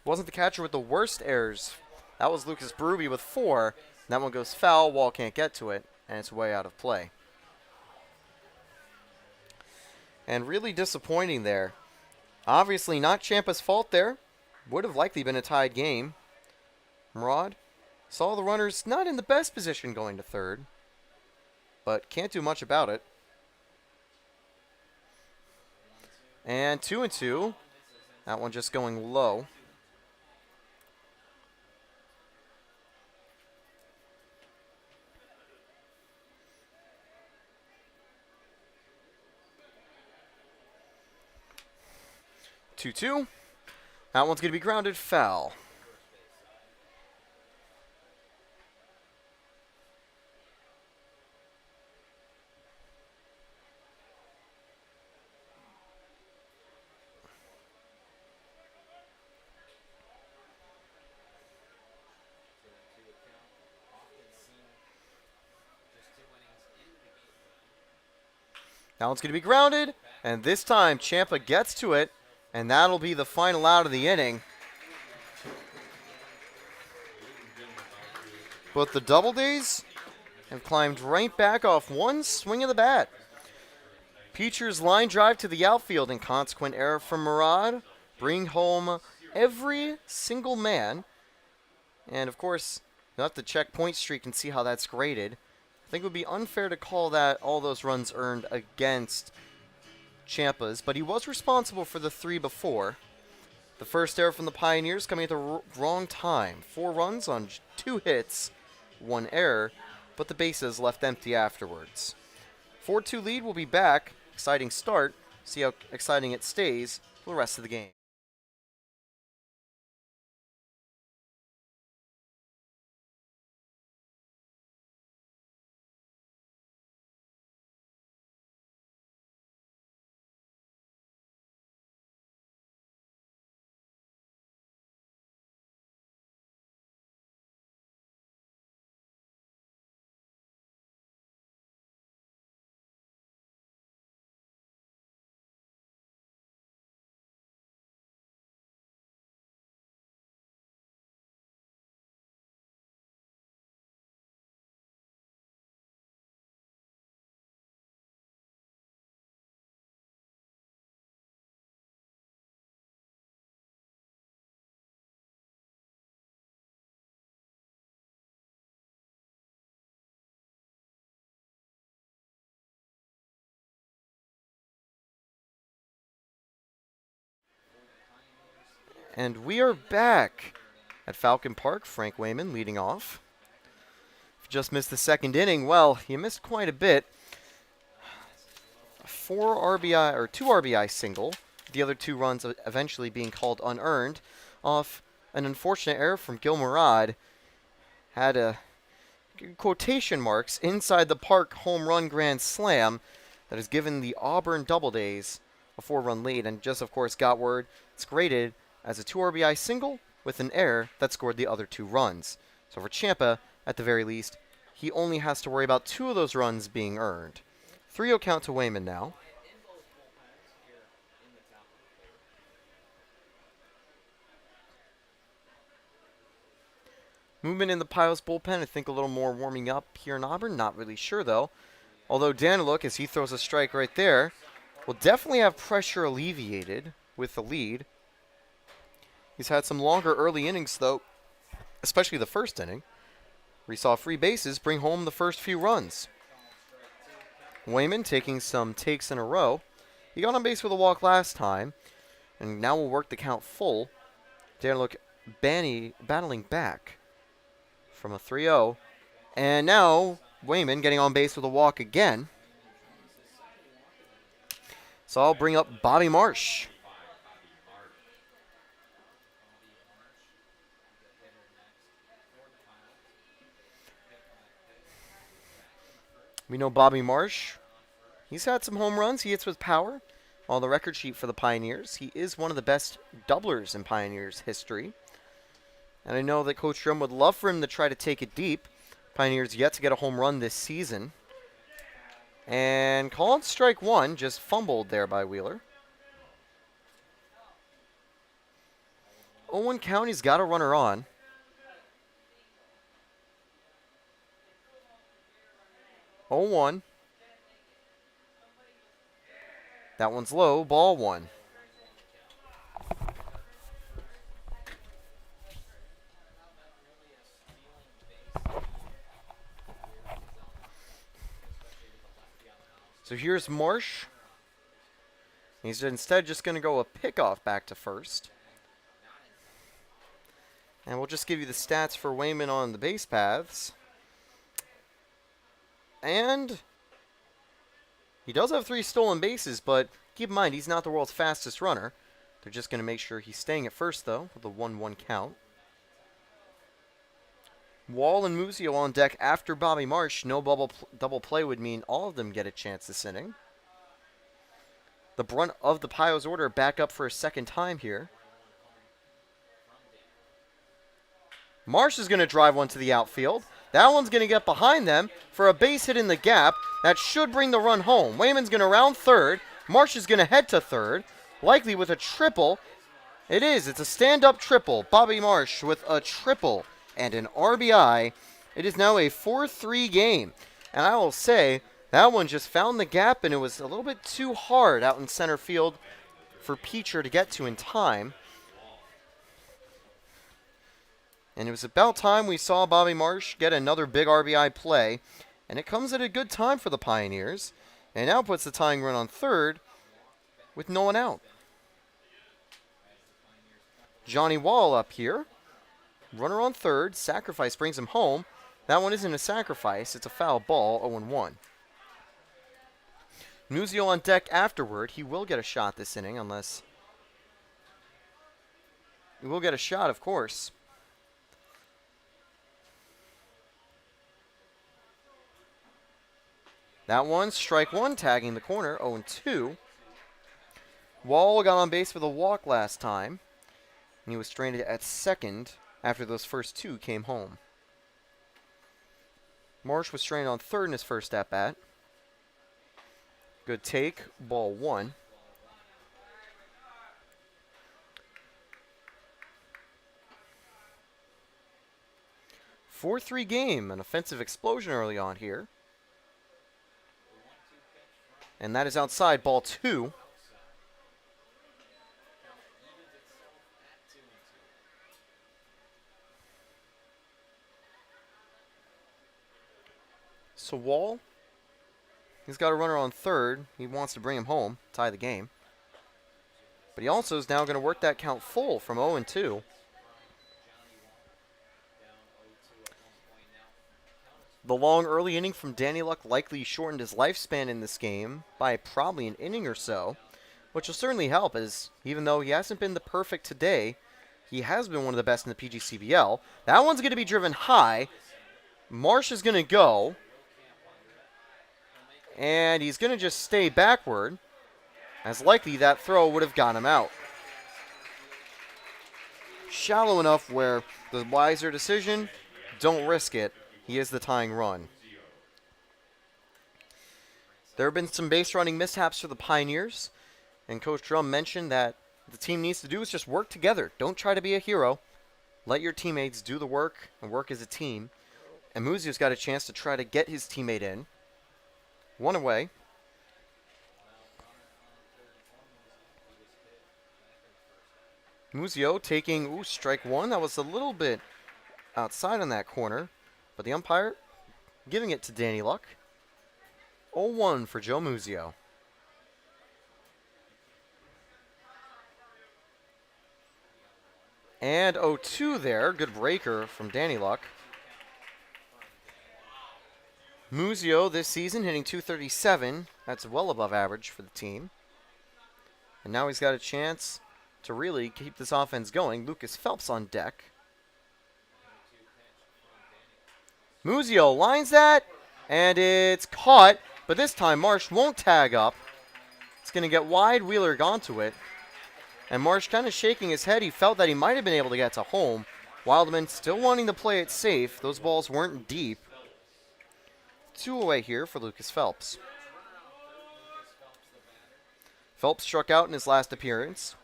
Wasn't the catcher with the worst errors. That was Lucas Berube with 4. That one goes foul. Wall can't get to it, and it's way out of play. And really disappointing there. Obviously not Ciampa's fault there. Would have likely been a tied game. Murad saw the runners not in the best position going to third, but can't do much about it. And 2-2. That one just going low. Two. That one's going to be grounded foul. That one's going to be grounded, and this time Ciampa gets to it, and that'll be the final out of the inning. But the Doubledays have climbed right back off one swing of the bat. Peacher's line drive to the outfield and consequent error from Murad bring home every single man. And, of course, you'll have to check point streak and see how that's graded. I think it would be unfair to call that all those runs earned against Ciampa's, but he was responsible for the 3 before. The first error from the Pioneers coming at the wrong time. 4 runs on 2 hits, 1 error, but the bases left empty afterwards. 4-2 lead will be back. Exciting start. See how exciting it stays for the rest of the game. And we are back at Falcon Park. Frank Wayman leading off. If you just missed the second inning, well, you missed quite a bit. 4 RBI or 2 RBI single. The other 2 runs eventually being called unearned off an unfortunate error from Gil Murad. Had a quotation marks inside the park home run grand slam that has given the Auburn Doubledays a 4-run lead, and just of course got word it's graded as a 2 RBI single with an error that scored the other 2 runs. So for Ciampa, at the very least, he only has to worry about 2 of those runs being earned. 3-0 count to Wayman now. Movement in the Pios bullpen, I think a little more warming up here in Auburn. Not really sure, though. Although Daniluk, as he throws a strike right there, will definitely have pressure alleviated with the lead. He's had some longer early innings, though, especially the first inning, where he saw free bases bring home the first few runs. Wayman taking some takes in a row. He got on base with a walk last time, and now will work the count full. Daniluk battling back from a 3-0. And now Wayman getting on base with a walk again. So I'll bring up Bobby Marsh. We know Bobby Marsh He's had some home runs. He hits with power. On the record sheet for the Pioneers, he is one of the best doublers in Pioneers history. And I know that Coach Drum would love for him to try to take it deep. Pioneers yet to get a home run this season. And called strike one, just fumbled there by Wheeler. Owen County's got a runner on. Oh, 1. That one's low, ball 1. So here's Marsh. He's instead just going to go a pickoff back to first. And we'll just give you the stats for Wayman on the base paths. And he does have 3 stolen bases, but keep in mind, he's not the world's fastest runner. They're just going to make sure he's staying at first, though, with a 1-1 count. Wall and Muzio on deck after Bobby Marsh. No double play would mean all of them get a chance this inning. The brunt of the Pios order back up for a second time here. Marsh is going to drive one to the outfield. That one's going to get behind them for a base hit in the gap. That should bring the run home. Wayman's going to round third. Marsh is going to head to third, likely with a triple. It is. It's a stand-up triple. Bobby Marsh with a triple and an RBI. It is now a 4-3 game. And I will say, that one just found the gap, and it was a little bit too hard out in center field for Peacher to get to in time. And it was about time we saw Bobby Marsh get another big RBI play. And it comes at a good time for the Pioneers. And now puts the tying run on third with no one out. Johnny Wall up here. Runner on third. Sacrifice brings him home. That one isn't a sacrifice. It's a foul ball, 0-1. Muzio on deck afterward. He will get a shot this inning unless... He will get a shot, of course. That one, strike one, tagging the corner, 0-2. Wall got on base with a walk last time, and he was stranded at second after those first 2 came home. Marsh was stranded on third in his first at-bat. Good take, ball 1. A 4-3 game, an offensive explosion early on here. And that is outside, ball 2. So Wall, he's got a runner on third. He wants to bring him home, tie the game. But he also is now going to work that count full from 0-2. The long early inning from Danny Luck likely shortened his lifespan in this game by probably an inning or so, which will certainly help, as even though he hasn't been the perfect today, he has been one of the best in the PGCBL. That one's going to be driven high. Marsh is going to go, and he's going to just stay backward, as likely that throw would have got him out. Shallow enough where the wiser decision, don't risk it. He is the tying run. There have been some base running mishaps for the Pioneers, and Coach Drum mentioned that the team needs to do is just work together. Don't try to be a hero. Let your teammates do the work and work as a team. And Muzio's got a chance to try to get his teammate in. One away. Muzio taking strike one. That was a little bit outside on that corner. But the umpire giving it to Danny Luck. 0-1 for Joe Muzio. And 0-2 there. Good breaker from Danny Luck. Muzio this season hitting .237. That's well above average for the team. And now he's got a chance to really keep this offense going. Lucas Phelps on deck. Muzio lines that, and it's caught. But this time, Marsh won't tag up. It's going to get wide. Wheeler onto it. And Marsh kind of shaking his head. He felt that he might have been able to get to home. Wildman still wanting to play it safe. Those balls weren't deep. 2 away here for Lucas Phelps. Phelps struck out in his last appearance.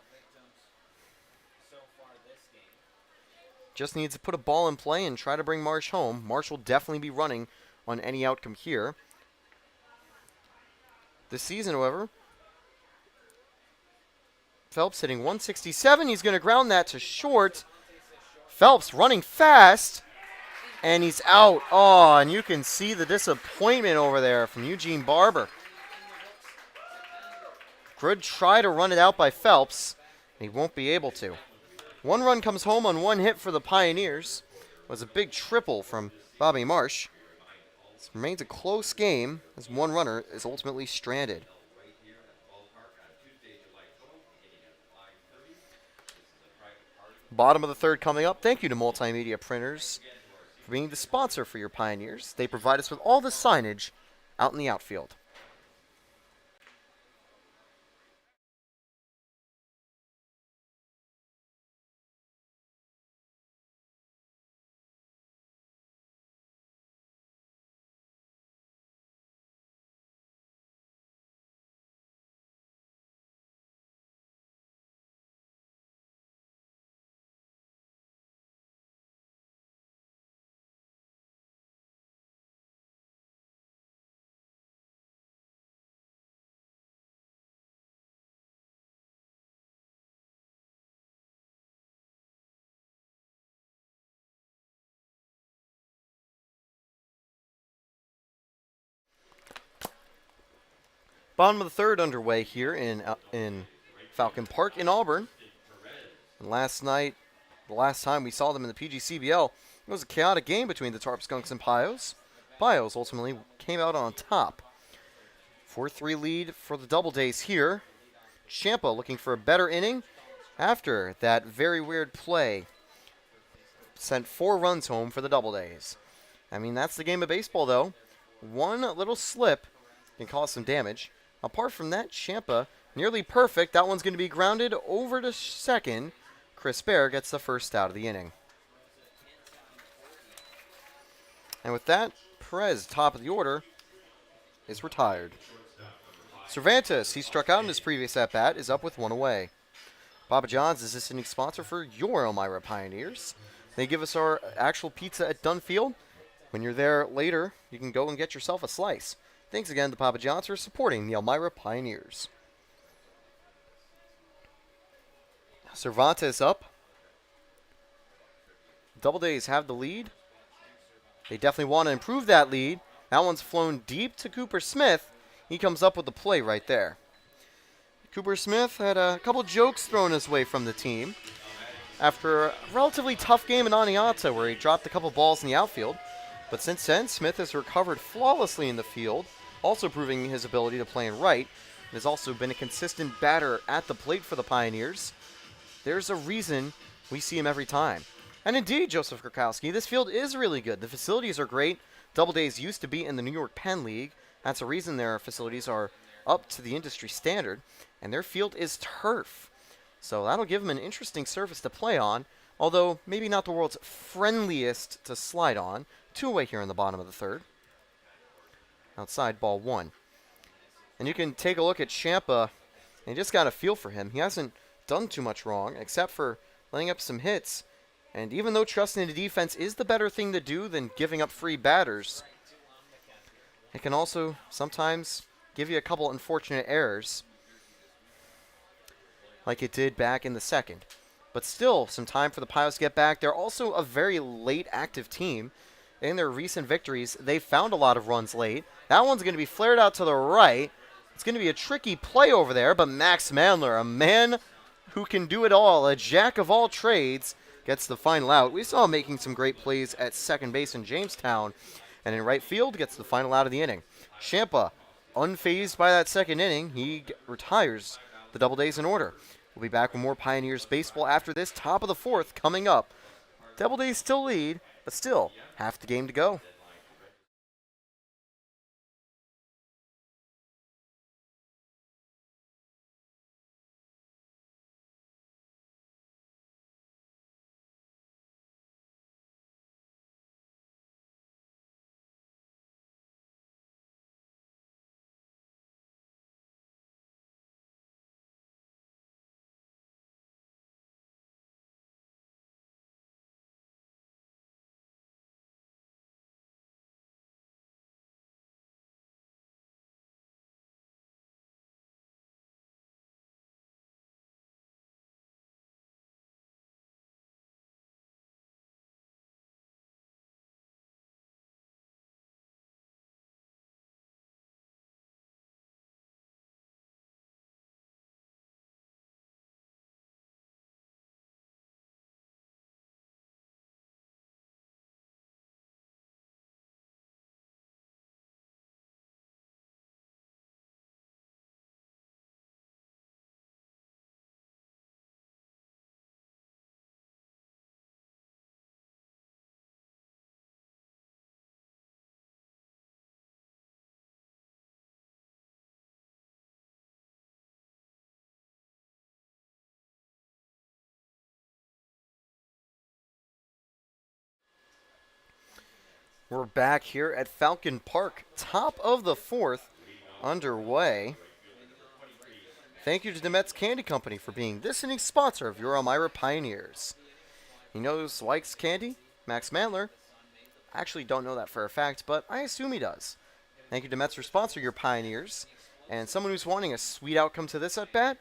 Just needs to put a ball in play and try to bring Marsh home. Marsh will definitely be running on any outcome here. This season, however, Phelps hitting 167. He's going to ground that to short. Phelps running fast. And he's out. Oh, and you can see the disappointment over there from Eugene Barber. Good try to run it out by Phelps. He won't be able to. 1 run comes home on 1 hit for the Pioneers. It was a big triple from Bobby Marsh. This remains a close game as 1 runner is ultimately stranded. Bottom of the 3rd coming up. Thank you to Multimedia Printers for being the sponsor for your Pioneers. They provide us with all the signage out in the outfield. Bottom of the 3rd underway here in Falcon Park in Auburn. And last night, the last time we saw them in the PGCBL, it was a chaotic game between the Tarp Skunks and Pios. Pios ultimately came out on top. 4-3 lead for the Doubledays here. Champa looking for a better inning after that very weird play. Sent 4 runs home for the Doubledays. I mean, that's the game of baseball, though. 1 little slip can cause some damage. Apart from that, Champa nearly perfect. That one's going to be grounded over to second. Chris Bear gets the first out of the inning. And with that, Perez, top of the order, is retired. Cervantes, he struck out in his previous at-bat, is up with 1 away. Papa John's is this inning sponsor for your Elmira Pioneers. They give us our actual pizza at Dunfield. When you're there later, you can go and get yourself a slice. Thanks again to Papa John's for supporting the Elmira Pioneers. Cervantes up. Doubledays have the lead. They definitely want to improve that lead. That one's flown deep to Cooper Smith. He comes up with the play right there. Cooper Smith had a couple jokes thrown his way from the team after a relatively tough game in Aniata where he dropped a couple balls in the outfield. But since then, Smith has recovered flawlessly in the field, also proving his ability to play in right. And has also been a consistent batter at the plate for the Pioneers. There's a reason we see him every time. And indeed, Joseph Krakowski, this field is really good. The facilities are great. Doubledays used to be in the New York Penn League. That's the reason their facilities are up to the industry standard. And their field is turf. So that'll give them an interesting surface to play on, although maybe not the world's friendliest to slide on. 2 away here in the bottom of the 3rd. Outside, ball 1. And you can take a look at Champa, and you just got a feel for him. He hasn't done too much wrong, except for laying up some hits. And even though trusting the defense is the better thing to do than giving up free batters, it can also sometimes give you a couple unfortunate errors, like it did back in the 2nd. But still, some time for the Pios to get back. They're also a very late active team. In their recent victories, they found a lot of runs late. That one's going to be flared out to the right. It's going to be a tricky play over there, but Max Mandler, a man who can do it all, a jack of all trades, gets the final out. We saw him making some great plays at second base in Jamestown, and in right field gets the final out of the inning. Champa, unfazed by that 2nd inning, he retires the Doubledays in order. We'll be back with more Pioneers baseball after this. Top of the 4th coming up. Doubledays still lead, but still half the game to go. We're back here at Falcon Park, top of the fourth, underway. Thank you to Demet's Candy Company for being this inning's sponsor of your Elmira Pioneers. He knows, likes candy, Max Mandler. I actually don't know that for a fact, but I assume he does. Thank you to Mets for sponsoring your Pioneers. And someone who's wanting a sweet outcome to this at-bat?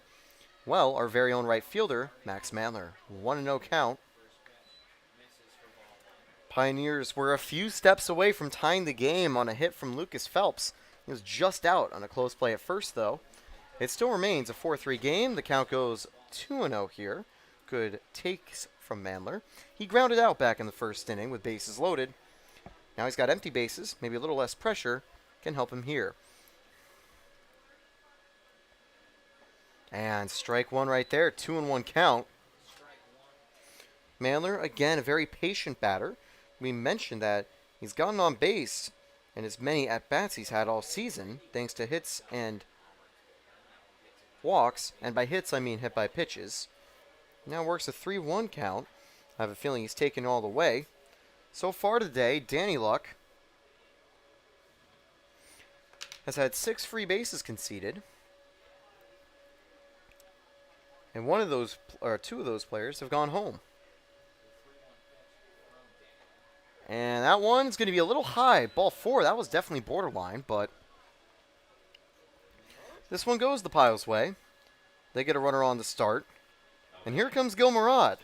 Well, our very own right fielder, Max Mandler. 1-0 count. Pioneers were a few steps away from tying the game on a hit from Lucas Phelps. He was just out on a close play at first, though. It still remains a 4-3 game. The count goes 2-0 here. Good takes from Mandler. He grounded out back in the first inning with bases loaded. Now he's got empty bases, maybe a little less pressure, can help him here. And strike one right there, 2-1 count. Mandler, again, a very patient batter. We mentioned that he's gotten on base in as many at-bats he's had all season, thanks to hits and walks. And by hits, I mean hit by pitches. Now works a 3-1 count. I have a feeling he's taken all the way. So far today, Danny Luck has had 6 free bases conceded. And two of those players have gone home. And that one's going to be a little high. Ball 4, that was definitely borderline, but this one goes the Pios' way. They get a runner on the start. And here comes Gil Murad.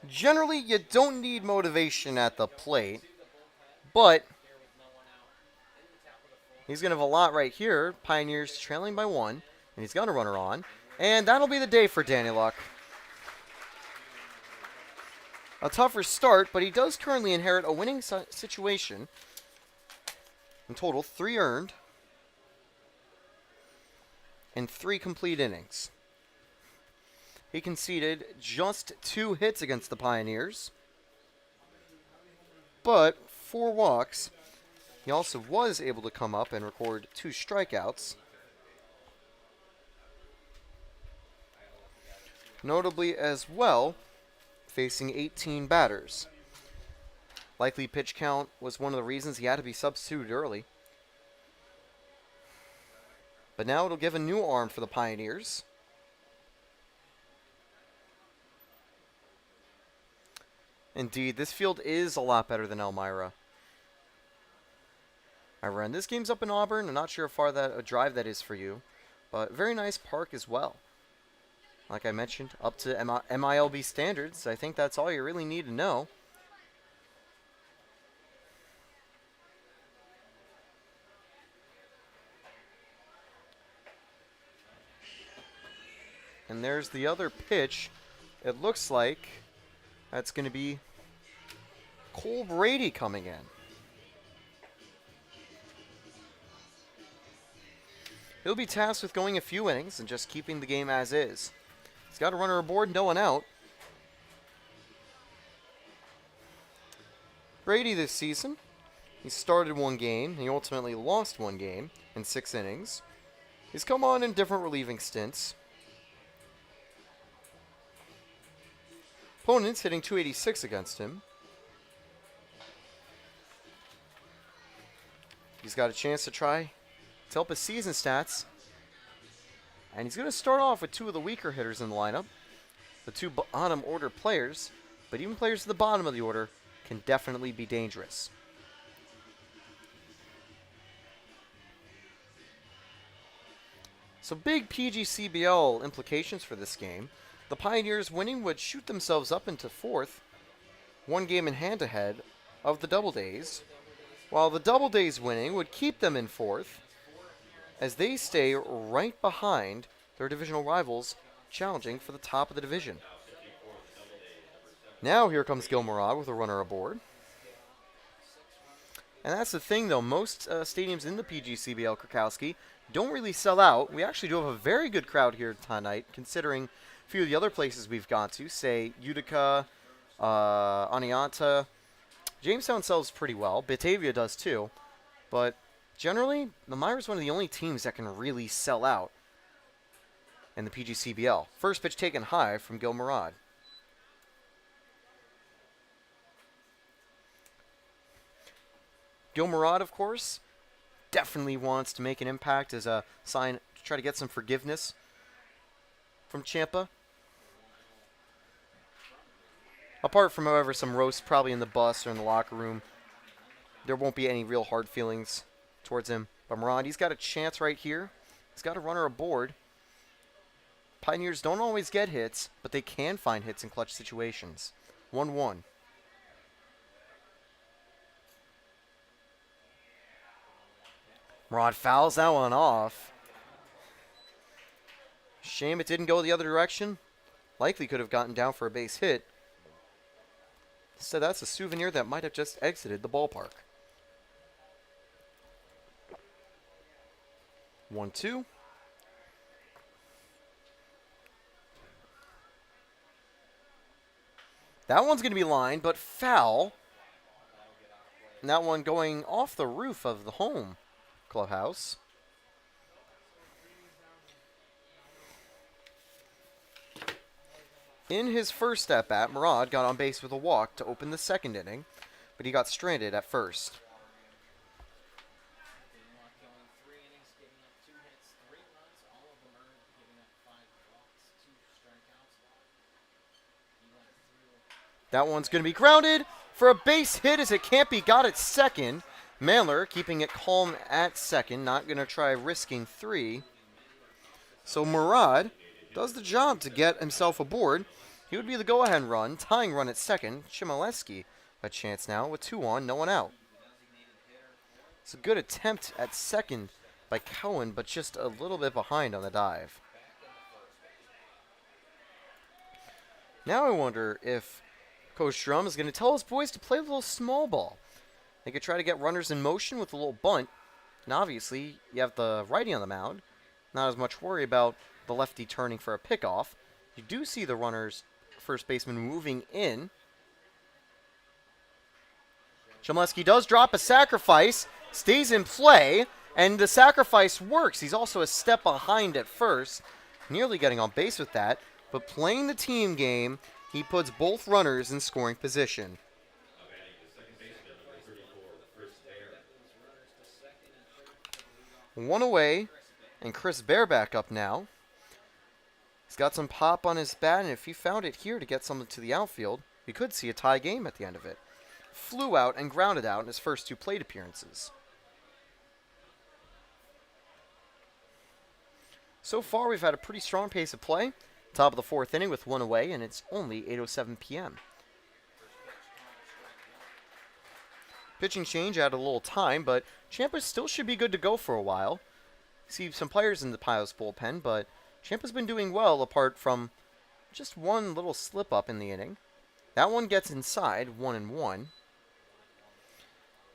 Generally, you don't need motivation at the plate, but he's going to have a lot right here. Pioneers trailing by 1, and he's got a runner on. And that'll be the day for Danny Luck. A tougher start, but he does currently inherit a winning situation. In total, 3 earned and 3 complete innings. He conceded just 2 hits against the Pioneers, but 4 walks. He also was able to come up and record 2 strikeouts. Notably as well, facing 18 batters. Likely pitch count was one of the reasons he had to be substituted early. But now it'll give a new arm for the Pioneers. Indeed, this field is a lot better than Elmira. I ran this game's up in Auburn. I'm not sure how far a drive that is for you, but very nice park as well. Like I mentioned, up to MILB standards. I think that's all you really need to know. And there's the other pitch. It looks like that's going to be Cole Brady coming in. He'll be tasked with going a few innings and just keeping the game as is. He's got a runner aboard, no one out. Brady this season, he started 1 game, and he ultimately lost 1 game in 6 innings. He's come on in different relieving stints. Opponents hitting .286 against him. He's got a chance to try to help his season stats. And he's going to start off with 2 of the weaker hitters in the lineup. The 2 bottom order players. But even players at the bottom of the order can definitely be dangerous. So big PGCBL implications for this game. The Pioneers winning would shoot themselves up into 4th. 1 game in hand ahead of the Doubledays. While the Doubledays winning would keep them in 4th, as they stay right behind their divisional rivals challenging for the top of the division. Now here comes Gil Murad with a runner aboard. And that's the thing, though. Most stadiums in the PGCBL, Krakowski, don't really sell out. We actually do have a very good crowd here tonight, considering a few of the other places we've gone to, say Utica, Oneonta. Jamestown sells pretty well. Batavia does too. But generally, Elmira's one of the only teams that can really sell out in the PGCBL. First pitch taken high from Gil Murad. Gil Murad, of course, definitely wants to make an impact as a sign to try to get some forgiveness from Ciampa. Apart from, however, some roasts probably in the bus or in the locker room, there won't be any real hard feelings towards him. But Murad, he's got a chance right here. He's got a runner aboard. Pioneers don't always get hits, but they can find hits in clutch situations. 1-1. Murad fouls that one off. Shame it didn't go the other direction. Likely could have gotten down for a base hit. So that's a souvenir that might have just exited the ballpark. 1-2. That one's going to be lined, but foul. And that one going off the roof of the home clubhouse. In his first at-bat, Murad got on base with a walk to open the second inning, but he got stranded at first. That one's going to be grounded for a base hit as it can't be got at second. Mandler keeping it calm at second, not going to try risking three. So Murad does the job to get himself aboard. He would be the go-ahead run, tying run at second. Chmielewski a chance now with 2 on, no one out. It's a good attempt at second by Cohen, but just a little bit behind on the dive. Now I wonder if Coach Drum is going to tell his boys to play a little small ball. They could try to get runners in motion with a little bunt. And obviously, you have the righty on the mound. Not as much worry about the lefty turning for a pickoff. You do see the runners, first baseman, moving in. Chmielewski does drop a sacrifice, stays in play, and the sacrifice works. He's also a step behind at first, nearly getting on base with that. But playing the team game, he puts both runners in scoring position. One away, and Chris Bear back up now. He's got some pop on his bat, and if he found it here to get something to the outfield, you could see a tie game at the end of it. Flew out and grounded out in his first 2 plate appearances. So far, we've had a pretty strong pace of play. Top of the 4th inning with 1 away, and it's only 8:07 p.m. Pitching change added a little time, but Ciampa still should be good to go for a while. See some players in the Pios bullpen, but Ciampa's been doing well apart from just one little slip-up in the inning. That one gets inside, 1-1.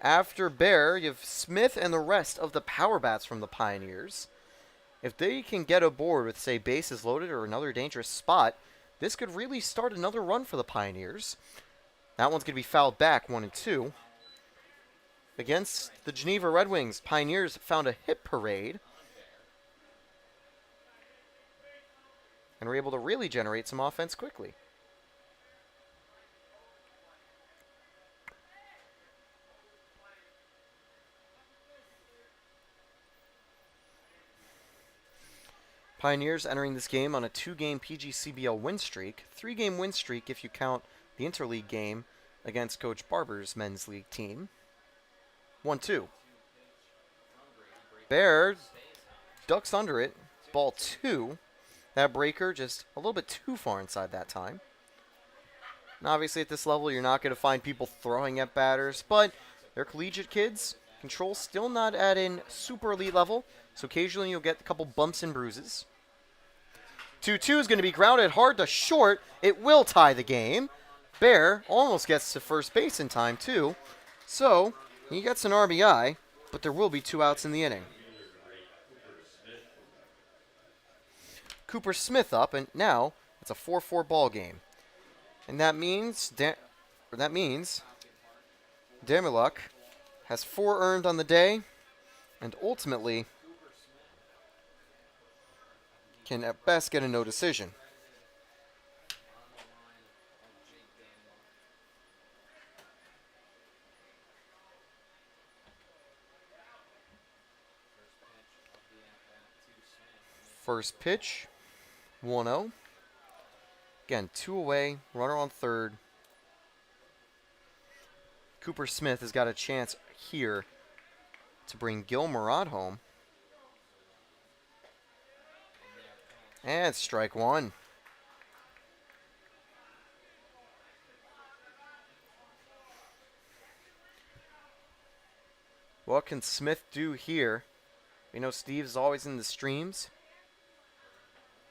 After Bear, you have Smith and the rest of the power bats from the Pioneers. If they can get aboard with, say, bases loaded or another dangerous spot, this could really start another run for the Pioneers. That one's going to be fouled back, 1-2. Against the Geneva Red Wings, Pioneers found a hit parade and were able to really generate some offense quickly. Pioneers entering this game on a 2-game PGCBL win streak, 3-game win streak if you count the interleague game against Coach Barber's men's league team. 1-2. Bear ducks under it, ball 2. That breaker just a little bit too far inside that time. And obviously at this level you're not going to find people throwing at batters, but they're collegiate kids. Control still not at an super elite level, so occasionally you'll get a couple bumps and bruises. 2-2 is going to be grounded hard to short. It will tie the game. Bear almost gets to first base in time too, so he gets an RBI, but there will be 2 outs in the inning. Cooper Smith up, and now it's a 4-4 ball game. And that means Damiluk has 4 earned on the day, and ultimately can at best get a no decision. First pitch, 1-0. Again, 2 away, runner on third. Cooper Smith has got a chance here to bring Gil Murad home. And strike one. What can Smith do here? We know Steve's always in the streams.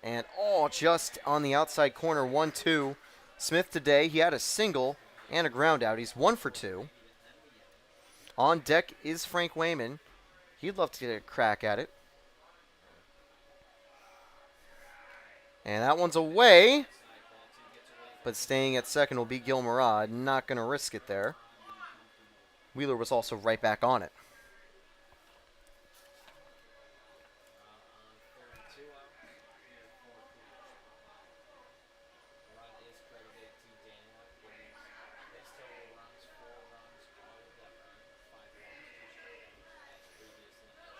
And, just on the outside corner, 1-2. Smith today, he had a single and a ground out. He's 1 for 2. On deck is Frank Wayman. He'd love to get a crack at it. And that one's away. But staying at second will be Gil Murad. Not going to risk it there. Wheeler was also right back on it.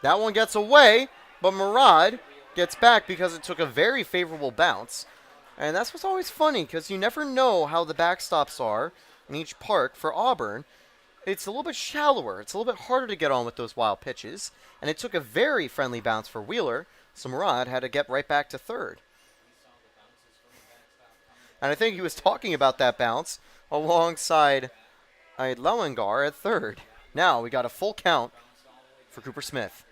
That one gets away, but Murad gets back because it took a very favorable bounce. And that's what's always funny, because you never know how the backstops are in each park. For Auburn, it's a little bit shallower. It's a little bit harder to get on with those wild pitches. And it took a very friendly bounce for Wheeler, so Murad had to get right back to third. And I think he was talking about that bounce alongside Lowengar at third. Now we got a full count for Cooper Smith.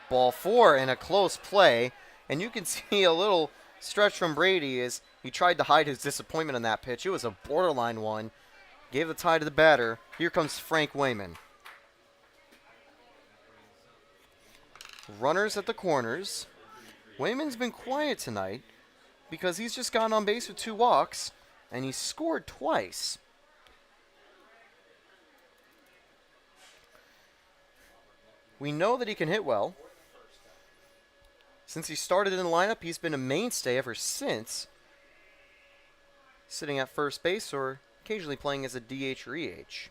Ball 4 in a close play, and you can see a little stretch from Brady as he tried to hide his disappointment on that pitch. It was a borderline one. Gave the tie to the batter. Here comes Frank Wayman. Runners at the corners. Wayman's been quiet tonight because he's just gotten on base with 2 walks, and he scored twice. We know that he can hit well. Since he started in the lineup, he's been a mainstay ever since, sitting at first base or occasionally playing as a DH or EH.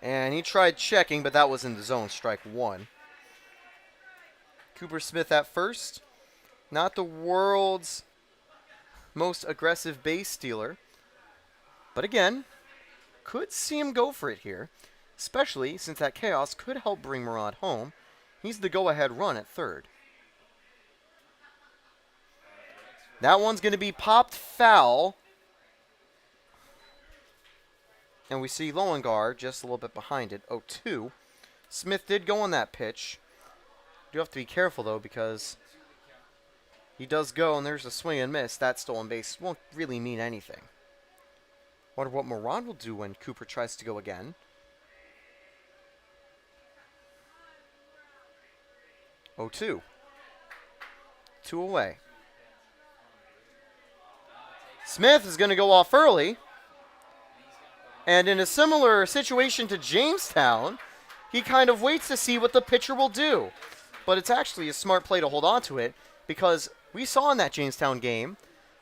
And he tried checking, but that was in the zone, strike 1. Cooper Smith at first. Not the world's most aggressive base stealer, but again, could see him go for it here. Especially since that chaos could help bring Murad home. He's the go-ahead run at third. That one's going to be popped foul. And we see Lowengar just a little bit behind it, 0-2. Smith did go on that pitch. You have to be careful, though, because he does go, and there's a swing and miss. That stolen base won't really mean anything. Wonder what Murad will do when Cooper tries to go again. 0-2. 2 away. Smith is going to go off early. And in a similar situation to Jamestown, he kind of waits to see what the pitcher will do. But it's actually a smart play to hold on to it, because we saw in that Jamestown game,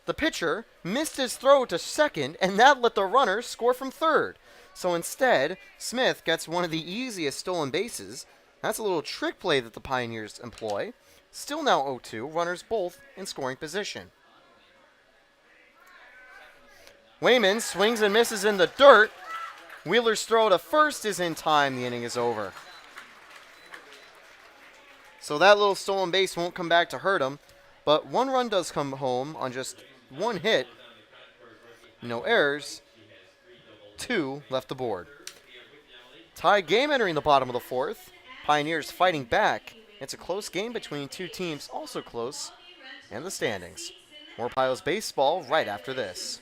the pitcher missed his throw to second, and that let the runner score from third. So instead, Smith gets one of the easiest stolen bases. That's a little trick play that the Pioneers employ. Still now 0-2, runners both in scoring position. Wayman swings and misses in the dirt. Wheeler's throw to first is in time. The inning is over. So that little stolen base won't come back to hurt him. But 1 run does come home on just 1 hit. No errors. 2 left the board. Tie game entering the bottom of the 4th. Pioneers fighting back. It's a close game between 2 teams, also close, and the standings. More Pios baseball right after this.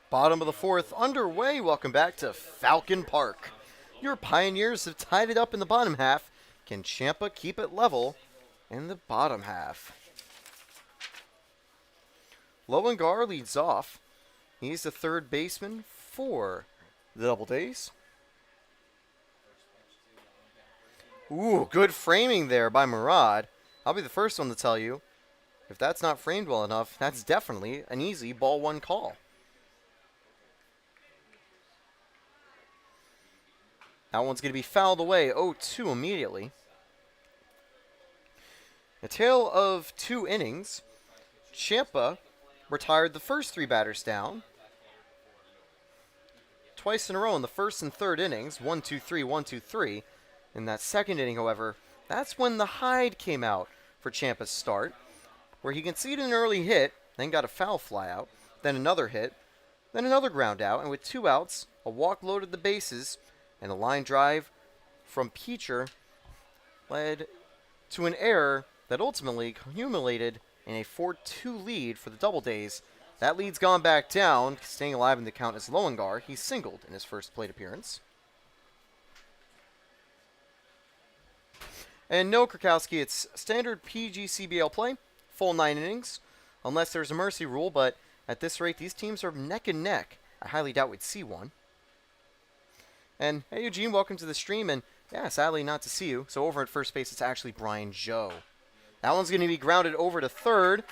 Bottom of the fourth underway. Welcome back to Falcon Park. Your Pioneers have tied it up in the bottom half. Can Champa keep it level in the bottom half? Lowengar leads off. He's the third baseman for the Doubledays. Ooh, good framing there by Murad. I'll be the first one to tell you, if that's not framed well enough, that's definitely an easy ball one call. That one's going to be fouled away, 0-2 immediately. A tale of 2 innings. Champa retired the first 3 batters down. Twice in a row in the first and third innings, 1-2-3, 1-2-3. In that second inning, however, that's when the Hyde came out for Champa's start, where he conceded an early hit, then got a foul fly out, then another hit, then another ground out, and with 2 outs, a walk loaded the bases, and a line drive from Peacher led to an error that ultimately accumulated in a 4-2 lead for the Doubledays. That lead's gone back down, staying alive in the count as Lowengar. He singled in his first plate appearance. And no, Krakowski, it's standard PGCBL play, full 9 innings, unless there's a mercy rule, but at this rate, these teams are neck and neck. I highly doubt we'd see one. And hey, Eugene, welcome to the stream, and yeah, sadly not to see you. So over at first base, it's actually Brian Joe. That one's going to be grounded over to third.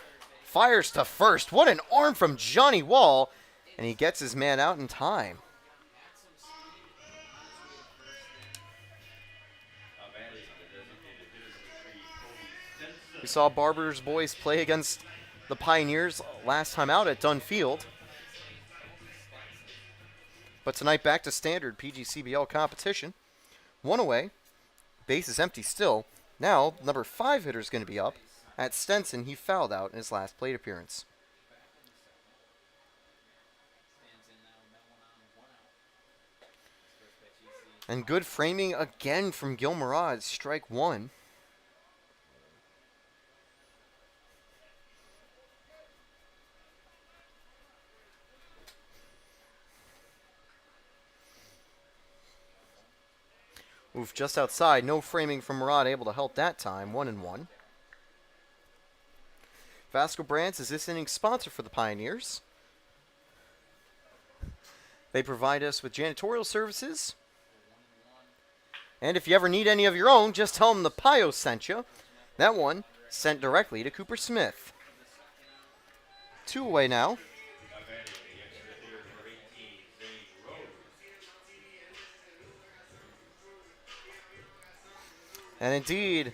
Fires to first. What an arm from Johnny Wall, and he gets his man out in time. We saw Barber's boys play against the Pioneers last time out at Dunn Field. But tonight back to standard PGCBL competition. 1 away. Base is empty still. Now, number 5 hitter is going to be up. At Stenson, he fouled out in his last plate appearance. And good framing again from Gil Murad. Strike 1. Oof, just outside. No framing from Murad, able to help that time. 1-1. Vasco Brands is this inning's sponsor for the Pioneers. They provide us with janitorial services. And if you ever need any of your own, just tell them the Pios sent you. That one sent directly to Cooper Smith. 2 away now. And indeed,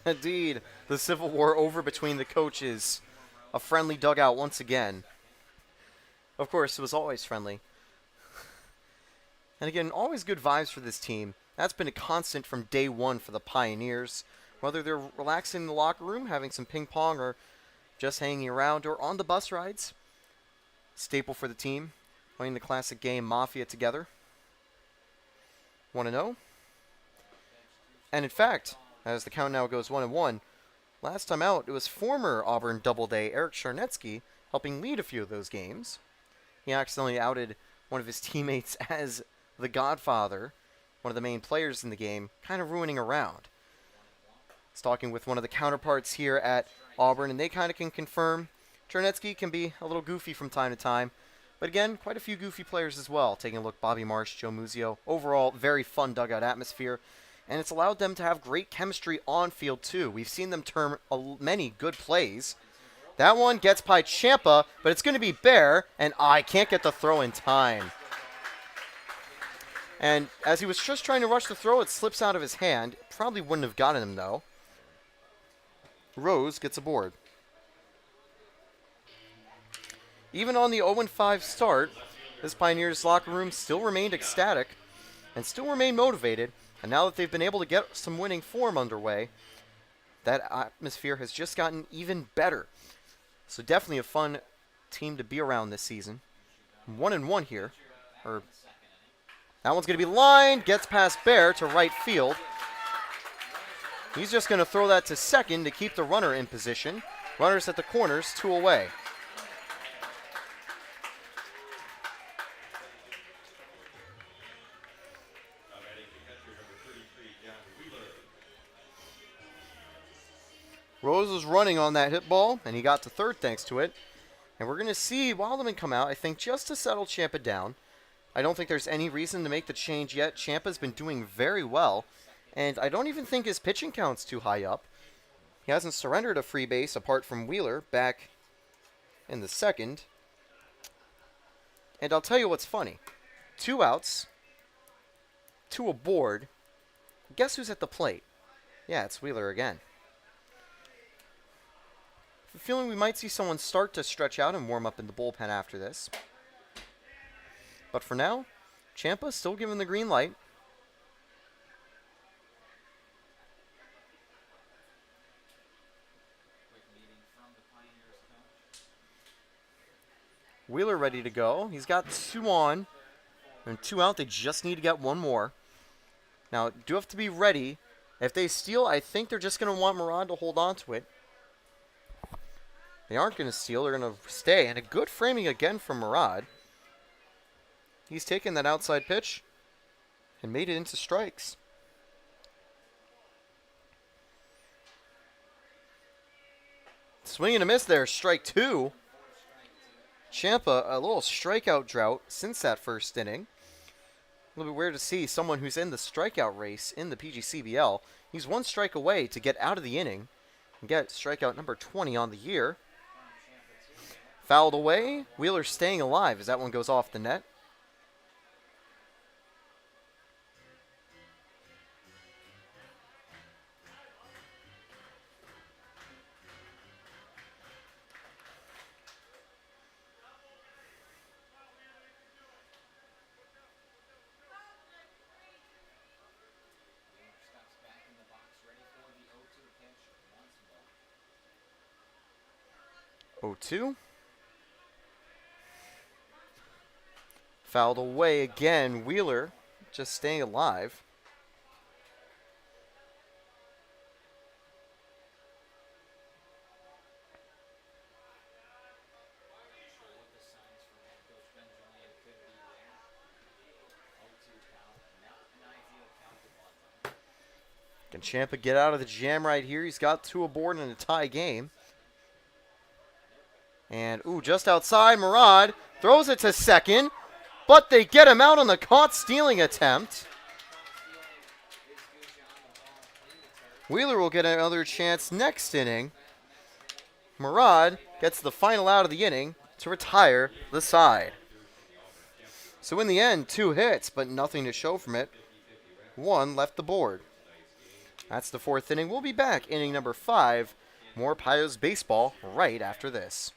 the Civil War over between the coaches. A friendly dugout once again. Of course, it was always friendly. And again, always good vibes for this team. That's been a constant from day one for the Pioneers. Whether they're relaxing in the locker room, having some ping pong, or just hanging around, or on the bus rides. Staple for the team. Playing the classic game Mafia together. 1-0. And in fact, as the count now goes 1-1, last time out, it was former Auburn Doubleday Eric Charnetsky helping lead a few of those games. He accidentally outed one of his teammates as the Godfather, one of the main players in the game, kind of ruining a round. I was talking with one of the counterparts here at Auburn, and they kind of can confirm Charnetsky can be a little goofy from time to time. But again, quite a few goofy players as well. Taking a look, Bobby Marsh, Joe Muzio. Overall, very fun dugout atmosphere. And it's allowed them to have great chemistry on field, too. We've seen them turn many good plays. That one gets by Champa, but it's going to be Bear, and I can't get the throw in time. And as he was just trying to rush the throw, it slips out of his hand. Probably wouldn't have gotten him, though. Rose gets aboard. Even on the 0-5 start, this Pioneers locker room still remained ecstatic and still remained motivated. And now that they've been able to get some winning form underway, that atmosphere has just gotten even better. So definitely a fun team to be around this season. 1-1 here. That one's going to be lined. Gets past Bear to right field. He's just going to throw that to second to keep the runner in position. Runners at the corners, 2 away. Pios was running on that hit ball, and he got to third thanks to it. And we're going to see Wilderman come out, I think, just to settle Ciampa down. I don't think there's any reason to make the change yet. Ciampa's been doing very well, and I don't even think his pitching count's too high up. He hasn't surrendered a free base apart from Wheeler back in the second. And I'll tell you what's funny. 2 outs, 2 aboard. Guess who's at the plate? Yeah, it's Wheeler again. I have a feeling we might see someone start to stretch out and warm up in the bullpen after this. But for now, Ciampa's still given the green light. Wheeler ready to go. He's got 2 on and 2 out. They just need to get 1 more. Now, do have to be ready. If they steal, I think they're just going to want Murad to hold on to it. They aren't going to steal. They're going to stay. And a good framing again from Murad. He's taken that outside pitch and made it into strikes. Swing and a miss there. Strike 2. Ciampa, a little strikeout drought since that first inning. A little bit weird to see someone who's in the strikeout race in the PGCBL. He's 1 strike away to get out of the inning and get strikeout number 20 on the year. Fouled away. Wheeler staying alive as that one goes off the net. Oh, 2. Fouled away again. Wheeler just staying alive. Can Ciampa get out of the jam right here? He's got 2 aboard in a tie game. And, ooh, just outside, Murad throws it to second, but they get him out on the caught stealing attempt. Wheeler will get another chance next inning. Murad gets the final out of the inning to retire the side. So in the end, 2 hits, but nothing to show from it. 1 left the board. That's the 4th inning. We'll be back, inning number 5. More Pios baseball right after this.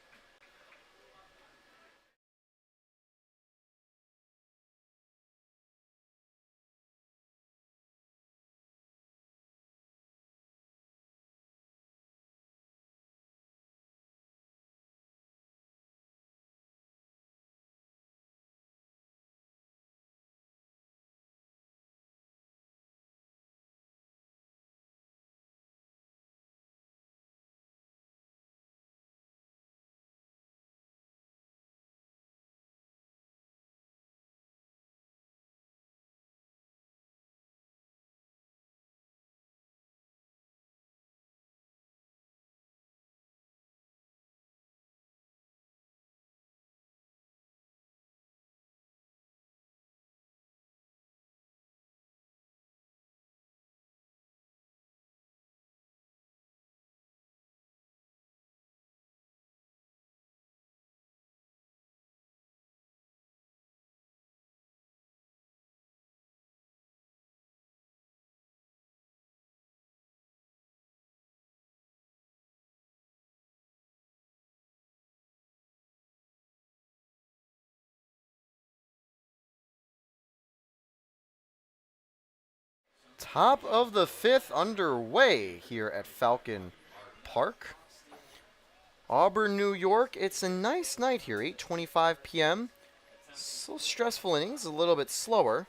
Top of the 5th underway here at Falcon Park. Auburn, New York. It's a nice night here, 8:25 p.m. So stressful innings, a little bit slower.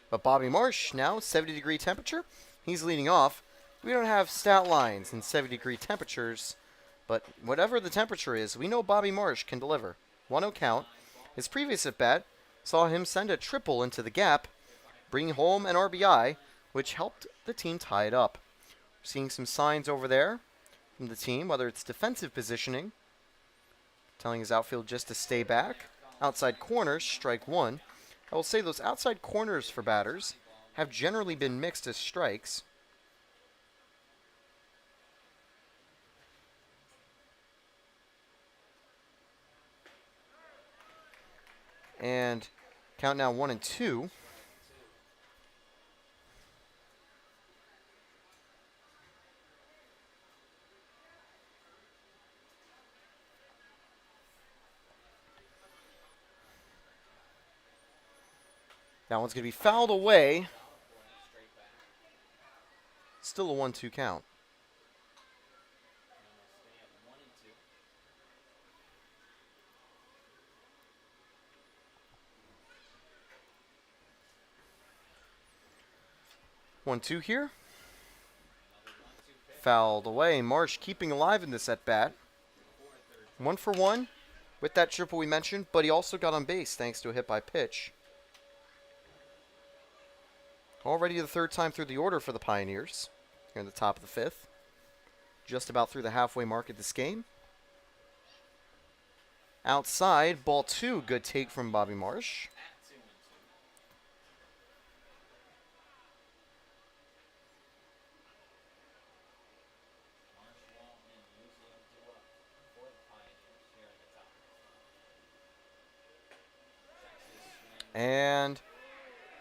But Bobby Marsh now, 70-degree temperature. He's leading off. We don't have stat lines in 70-degree temperatures, but whatever the temperature is, we know Bobby Marsh can deliver. 1-0 count. His previous at-bat saw him send a triple into the gap, bringing home an RBI, which helped the team tie it up. Seeing some signs over there from the team, whether it's defensive positioning, telling his outfield just to stay back. Outside corners, strike one. I will say those outside corners for batters have generally been mixed as strikes. And count now 1 and 2. That one's going to be fouled away. Still a 1-2 count. One, two here. Fouled away. Marsh keeping alive in this at bat. 1 for 1 with that triple we mentioned, but he also got on base thanks to a hit by pitch. Already the third time through the order for the Pioneers. Here in the top of the fifth. Just about through the halfway mark of this game. Outside, ball 2. Good take from Bobby Marsh. And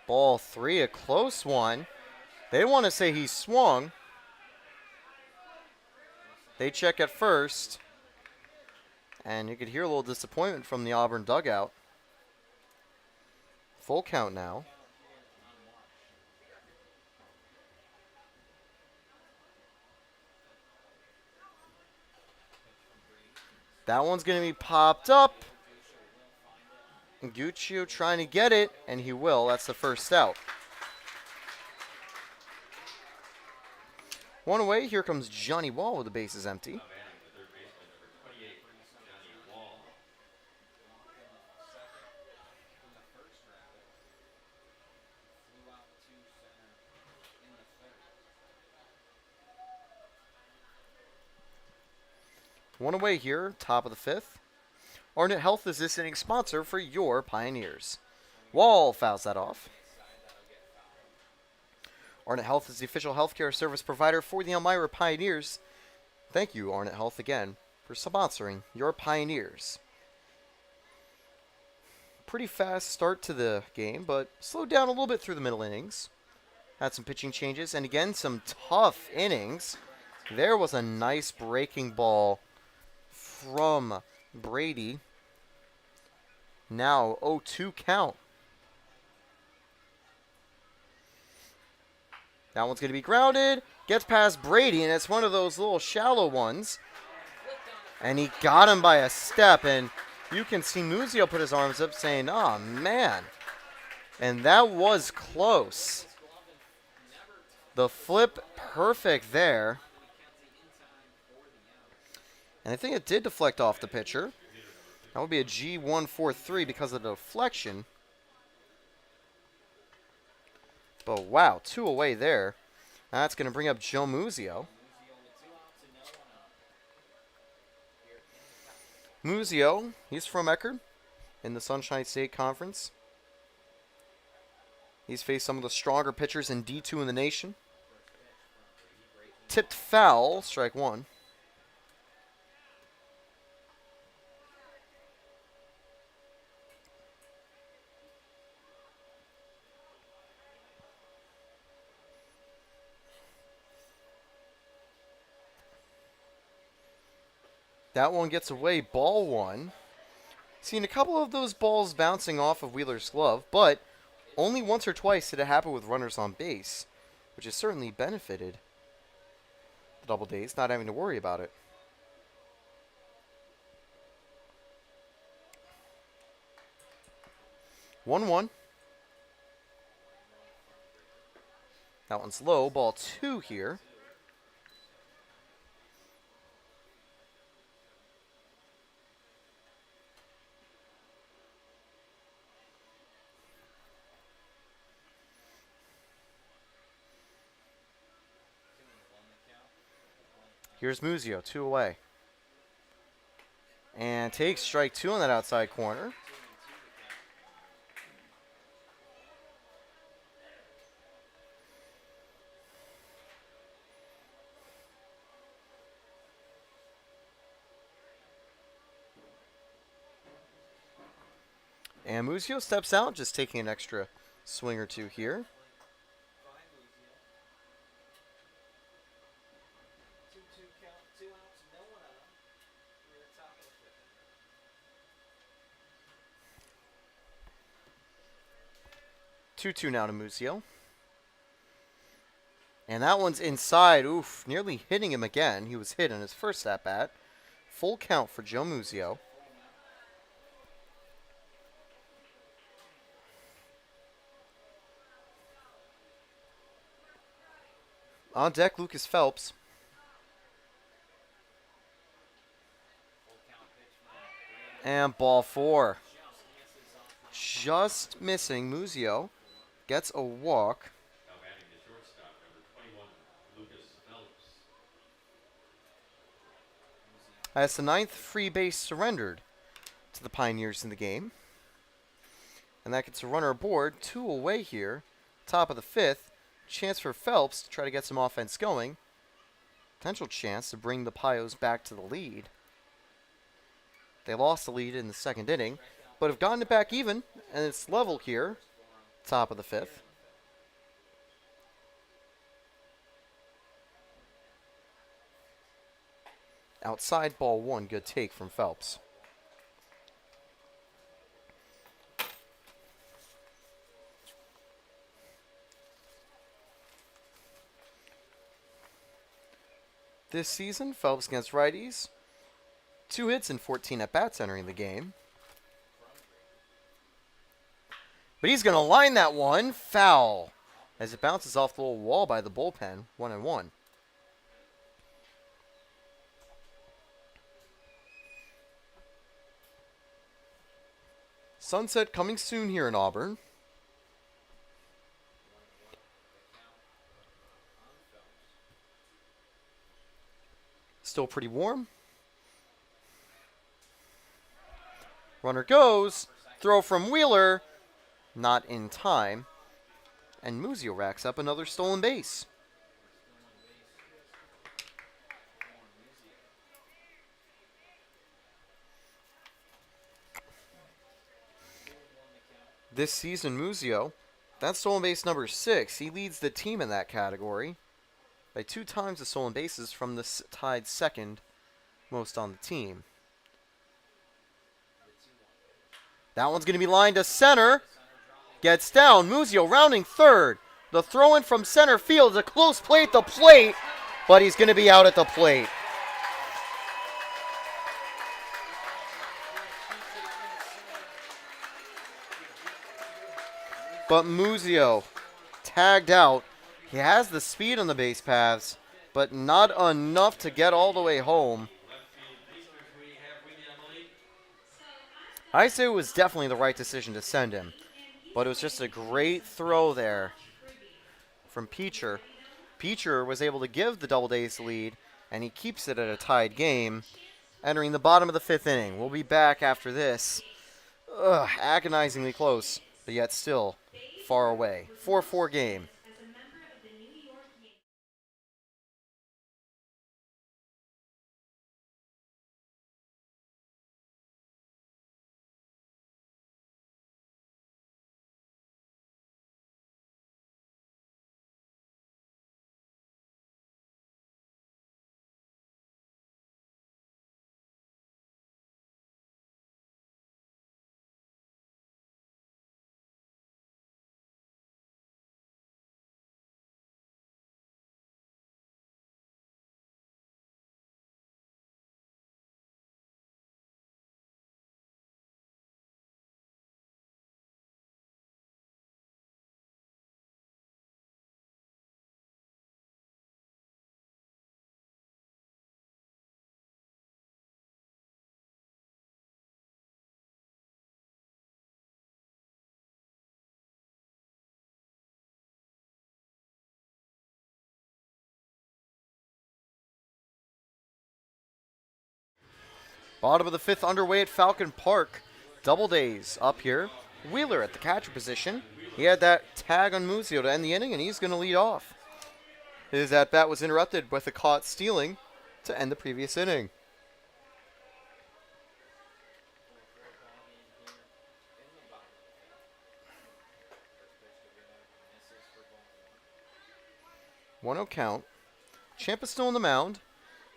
ball 3, a close one. They want to say he swung. They check at first. And you could hear a little disappointment from the Auburn dugout. Full count now. That one's going to be popped up. Guccio trying to get it, and he will. That's the first out. One away. Here comes Johnny Wall with the bases empty. One away here, top of the fifth. Arnett Health is this inning's sponsor for your Pioneers. Wall fouls that off. Arnett Health is the official healthcare service provider for the Elmira Pioneers. Thank you, Arnett Health, again, for sponsoring your Pioneers. Pretty fast start to the game, but slowed down a little bit through the middle innings. Had some pitching changes, and again, some tough innings. There was a nice breaking ball from Brady. Now 0-2 count. That one's going to be grounded. Gets past Brady, and it's one of those little shallow ones. And he got him by a step, and you can see Muzio put his arms up saying, oh, man. And that was close. The flip perfect there. And I think it did deflect off the pitcher. That would be a G143 because of the deflection. But wow, 2 away there. That's going to bring up Joe Muzio. Muzio, he's from Eckerd in the Sunshine State Conference. He's faced some of the stronger pitchers in D2 in the nation. Tipped foul, strike 1. That one gets away, ball 1. Seen a couple of those balls bouncing off of Wheeler's glove, but only once or twice did it happen with runners on base, which has certainly benefited the Doubledays, not having to worry about it. One. That one's low, ball 2 here. Here's Muzio, 2 away. And takes strike 2 on that outside corner. And Muzio steps out, just taking an extra swing or two here. Two now to Muzio. And that one's inside. Oof, nearly hitting him again. He was hit in his first at-bat. Full count for Joe Muzio. On deck, Lucas Phelps. And ball 4. Just missing. Muzio gets a walk. That's the 9th free base surrendered to the Pioneers in the game. And that gets a runner aboard. 2 away here. Top of the 5th. Chance for Phelps to try to get some offense going. Potential chance to bring the Pios back to the lead. They lost the lead in the 2nd inning, but have gotten it back even, and it's level here. Top of the 5th. Outside ball 1, good take from Phelps. This season, Phelps against righties. 2 hits and 14 at-bats entering the game. But he's going to line that one foul as it bounces off the little wall by the bullpen. 1-1. Sunset coming soon here in Auburn. Still pretty warm. Runner goes. Throw from Wheeler. Not in time. And Muzio racks up another stolen base. This season, Muzio, that's stolen base number 6. He leads the team in that category by 2 times the stolen bases from the tied 2nd most on the team. That one's going to be lined to center. Gets down. Muzio rounding 3rd. The throw in from center field is a close play at the plate, but he's going to be out at the plate. But Muzio tagged out. He has the speed on the base paths, but not enough to get all the way home. I say it was definitely the right decision to send him, but it was just a great throw there from Peacher. Peacher was able to give the Doubledays the lead, and he keeps it at a tied game, entering the bottom of the 5th inning. We'll be back after this. Agonizingly close, but yet still far away. 4-4 game. Bottom of the 5th underway at Falcon Park. Doubledays up here. Wheeler at the catcher position. He had that tag on Muzio to end the inning, and he's going to lead off. His at-bat was interrupted with a caught stealing to end the previous inning. One 0 count. Ciampa's still on the mound.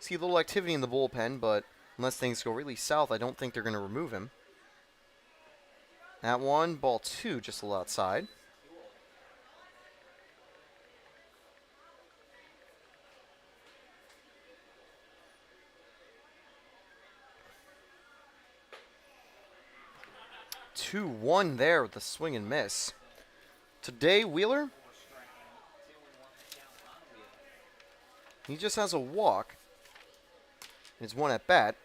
See a little activity in the bullpen, but unless things go really south, I don't think they're going to remove him. That one, ball 2, just a little outside. Two, 1 there with the swing and miss. Today, Wheeler, he just has a walk. It's 1 at bat.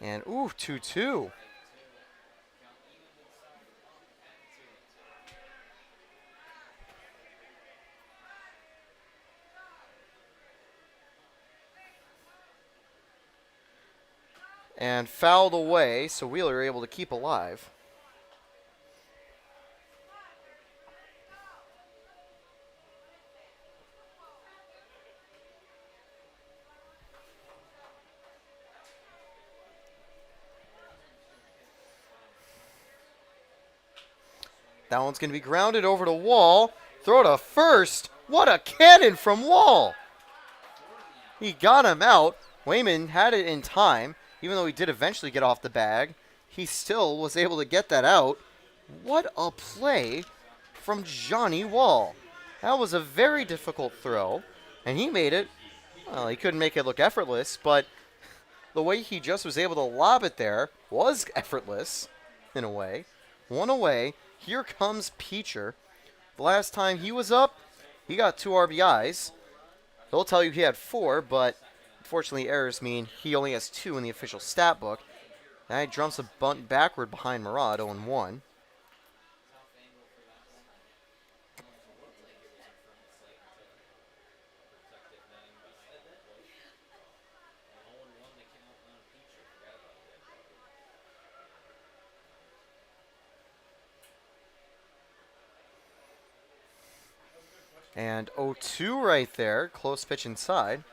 And, 2-2. And fouled away, so Wheeler able to keep alive. That one's going to be grounded over to Wall. Throw to first. What a cannon from Wall. He got him out. Wayman had it in time. Even though he did eventually get off the bag, he still was able to get that out. What a play from Johnny Wall. That was a very difficult throw, and he made it. Well, he couldn't make it look effortless, but the way he just was able to lob it there was effortless, in a way. 1 away. Here comes Peacher. The last time he was up, he got 2 RBIs. He'll tell you he had 4, but unfortunately errors mean he only has 2 in the official stat book. Now he jumps a bunt backward behind Murad, 0-1. And 0-2 right there. Close pitch inside.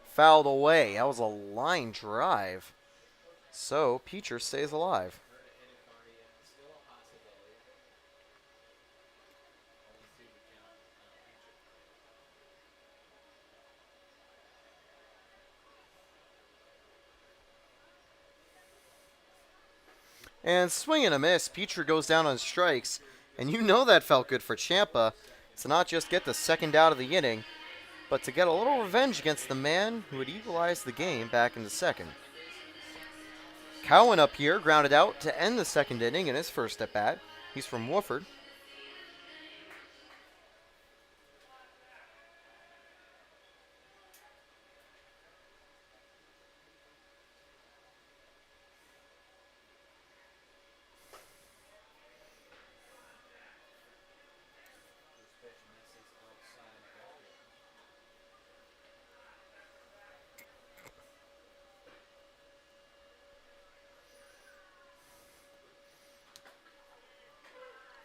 Fouled away. That was a line drive. So, Peacher stays alive. And swing and a miss. Peacher goes down on strikes. And you know that felt good for Ciampa to not just get the second out of the inning, but to get a little revenge against the man who had equalized the game back in the second. Cowan up here, grounded out to end the second inning in his first at-bat. He's from Wofford.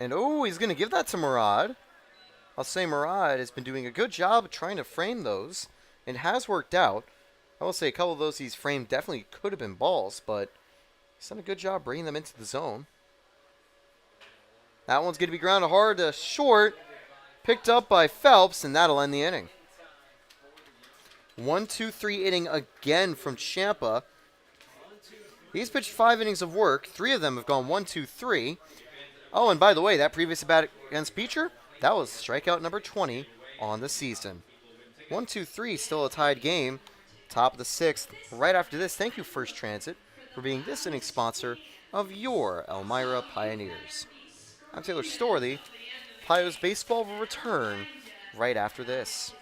And he's going to give that to Murad. I'll say Murad has been doing a good job of trying to frame those, and has worked out. I will say a couple of those he's framed definitely could have been balls, but he's done a good job bringing them into the zone. That one's going to be grounded hard to short. Picked up by Phelps, and that'll end the inning. 1-2-3 inning again from Ciampa. He's pitched 5 innings of work. 3 of them have gone 1-2-3. Oh, and by the way, that previous at-bat against Peacher, that was strikeout number 20 on the season. 1-2-3, still a tied game. Top of the 6th. Right after this, thank you, First Transit, for being this inning sponsor of your Elmira Pioneers. I'm Taylor Storley. Pios baseball will return right after this.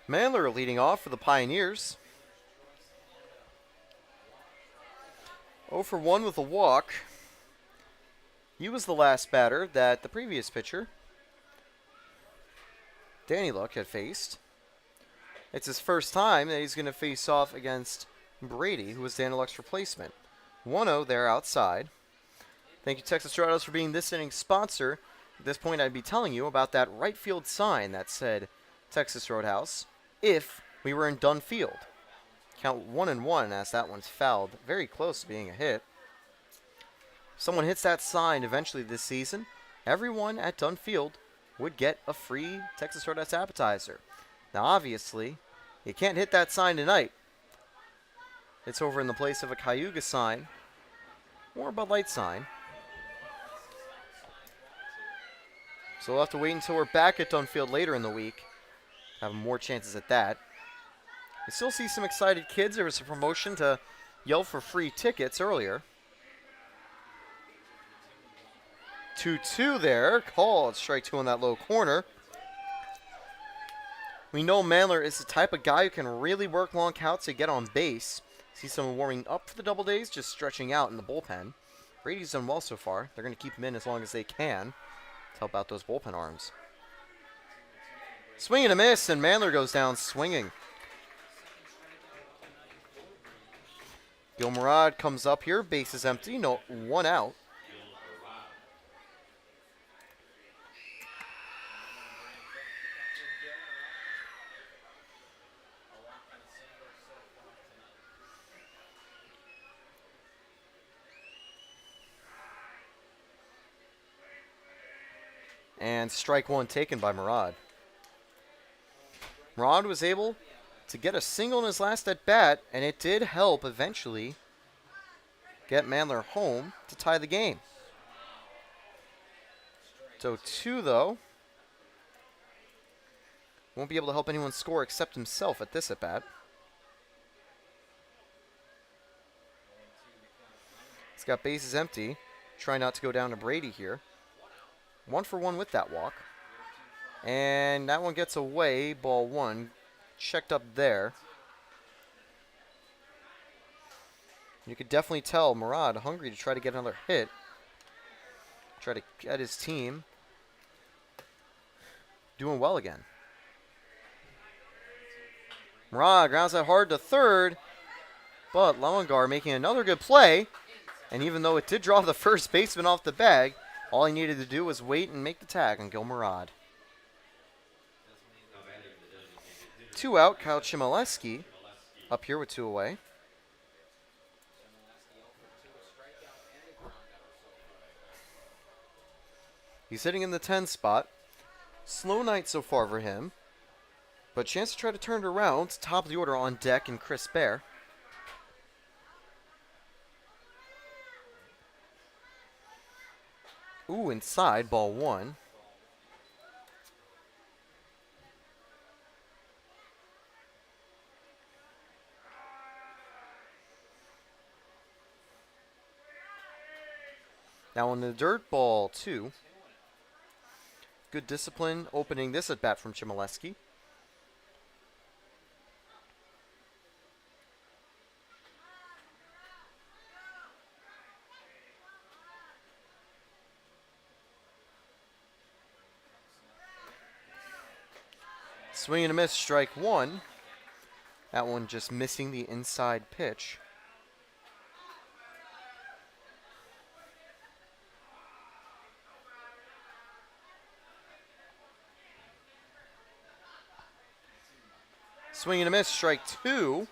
Mandler leading off for the Pioneers. 0 for 1 with a walk. He was the last batter that the previous pitcher, Danny Luck, had faced. It's his first time that he's going to face off against Brady, who was Danny Luck's replacement. 1-0 there outside. Thank you, Texas Roadhouse, for being this inning's sponsor. At this point, I'd be telling you about that right field sign that said Texas Roadhouse if we were in Dunn Field. Count 1-1 as that one's fouled. Very close to being a hit. If someone hits that sign eventually this season, everyone at Dunn Field would get a free Texas Roadhouse appetizer. Now, obviously, you can't hit that sign tonight. It's over in the place of a Cayuga sign or a Bud Light sign. So we'll have to wait until we're back at Dunn Field later in the week. Have more chances at that. You still see some excited kids. There was a promotion to yell for free tickets earlier. 2-2 there. Called strike 2 on that low corner. We know Mandler is the type of guy who can really work long counts to get on base. See someone warming up for the Doubledays, just stretching out in the bullpen. Brady's done well so far. They're going to keep him in as long as they can to help out those bullpen arms. Swing and a miss, and Mandler goes down swinging. Gilmarad comes up here, base is empty, no, 1 out. And strike 1 taken by Murad. Murad was able to get a single in his last at-bat, and it did help eventually get Mandler home to tie the game. So 2, though. Won't be able to help anyone score except himself at this at-bat. He's got bases empty. Try not to go down to Brady here. 1 for 1 with that walk. And that one gets away. Ball 1. Checked up there. You could definitely tell Murad hungry to try to get another hit. Try to get his team doing well again. Murad grounds that hard to third. But Lowengar making another good play. And even though it did draw the first baseman off the bag, all he needed to do was wait and make the tag on Gil Murad. 2 out, Kyle Chmielewski up here with 2 away. He's sitting in the 10 spot. Slow night so far for him, but chance to try to turn it around. Top of the order on deck and Chris Bear. Ooh, inside, ball 1. Now on the dirt, ball 2. Good discipline opening this at bat from Chmielewski. Swing and a miss, strike 1. That one just missing the inside pitch. Swing and a miss, strike 2.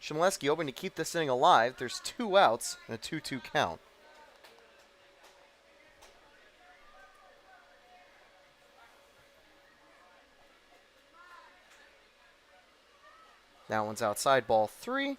Chmielewski hoping to keep this inning alive. There's 2 outs and a 2-2 count. That one's outside, ball 3.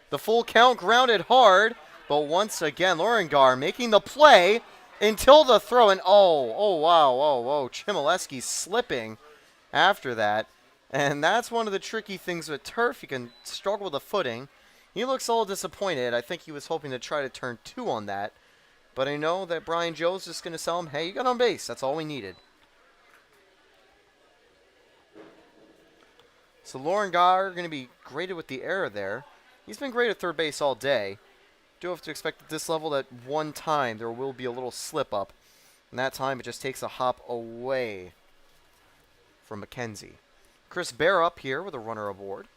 The full count grounded hard, but once again, Lorengar making the play until the throw. And wow, Chmielewski slipping after that. And that's one of the tricky things with turf. You can struggle with the footing. He looks a little disappointed. I think he was hoping to try to turn 2 on that. But I know that Brian Joe's just going to tell him, hey, you got on base. That's all we needed. So Lorengar going to be graded with the error there. He's been great at third base all day. Do have to expect at this level that one time there will be a little slip up. And that time it just takes a hop away from McKenzie. Chris Bear up here with a runner aboard.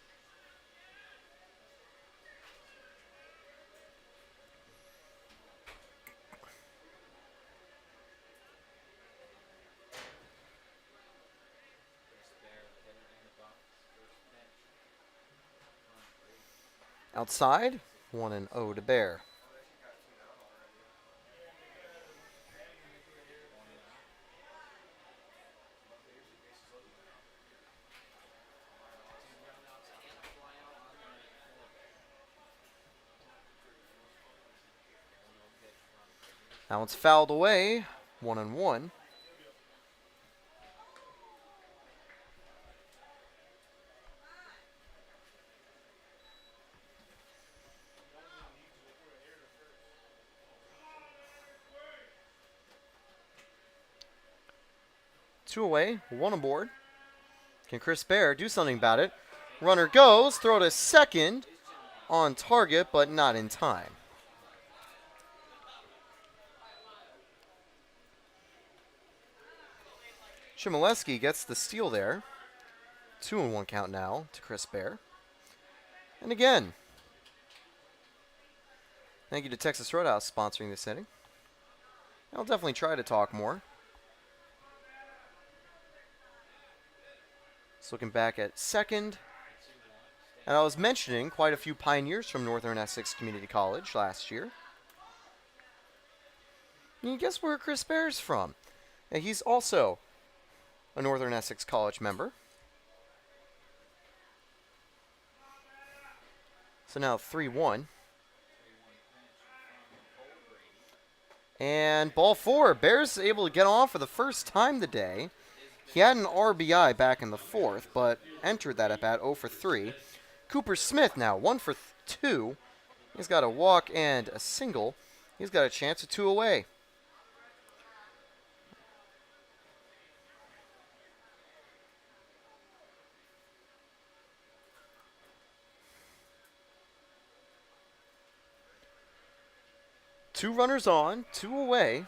Outside, 1-0 to Bear. Now it's fouled away, 1-1. Two away, 1 aboard. Can Chris Bear do something about it? Runner goes, throw to second, on target, but not in time. Chmielewski gets the steal there. 2-1 count now to Chris Bear. And again, thank you to Texas Roadhouse sponsoring this inning. I'll definitely try to talk more. Just looking back at second. And I was mentioning quite a few pioneers from Northern Essex Community College last year. And you guess where Chris Bear's from? And he's also a Northern Essex College member. So now 3-1. And ball 4. Bears able to get on for the first time today. He had an RBI back in the 4th, but entered that at bat 0 for 3. Cooper Smith now 1 for 2. He's got a walk and a single. He's got a chance of 2 away. Two runners on, 2 away.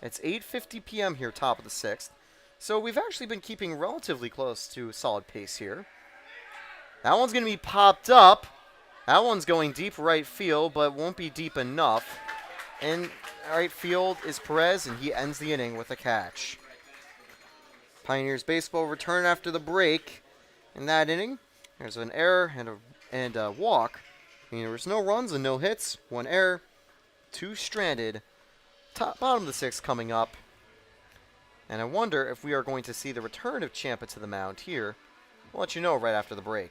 It's 8:50 p.m. here, top of the 6th. So we've actually been keeping relatively close to a solid pace here. That one's going to be popped up. That one's going deep right field, but won't be deep enough. In right field is Perez, and he ends the inning with a catch. Pioneers baseball return after the break. In that inning, there's an error and a walk. There was no runs and no hits. 1 error, 2 stranded. Bottom of the 6th coming up. And I wonder if we are going to see the return of Ciampa to the mound here. We'll let you know right after the break.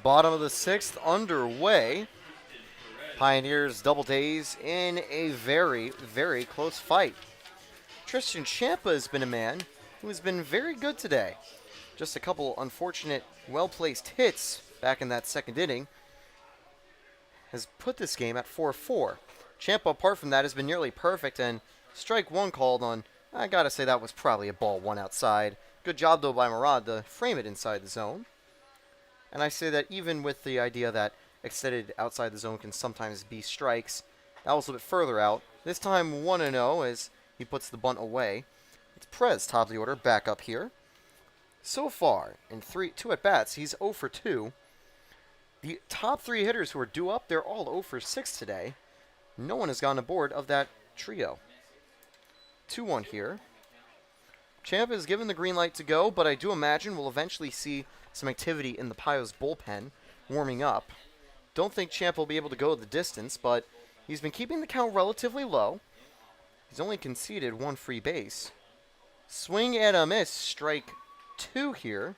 Bottom of the 6th underway. Pioneers Doubledays in a very, very close fight. Tristan Champa has been a man who has been very good today. Just a couple unfortunate, well-placed hits back in that second inning has put this game at 4-4. Champa, apart from that, has been nearly perfect, and strike one called on, I gotta say that was probably a ball one outside. Good job, though, by Murad to frame it inside the zone. And I say that even with the idea that extended outside the zone can sometimes be strikes, that was a bit further out. This time 1-0 as he puts the bunt away. It's Perez, top of the order, back up here. So far, in 2 at-bats, he's 0 for 2. The top 3 hitters who are due up, they're all 0 for 6 today. No one has gotten aboard of that trio. 2-1 here. Champa is given the green light to go, but I do imagine we'll eventually see some activity in the Pios bullpen warming up. Don't think Champa will be able to go the distance, but he's been keeping the count relatively low. He's only conceded 1 free base. Swing and a miss, strike 2 here.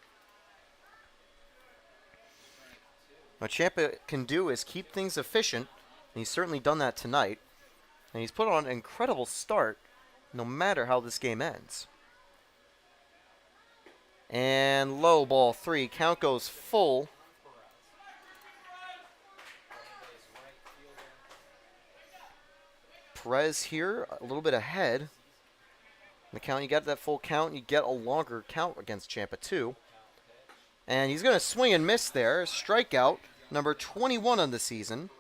What Champa can do is keep things efficient, and he's certainly done that tonight. And he's put on an incredible start, no matter how this game ends. And low, ball 3. Count goes full. Perez here, a little bit ahead. The count, you get that full count, you get a longer count against Champa too. And he's going to swing and miss there. Strikeout, number 21 on the season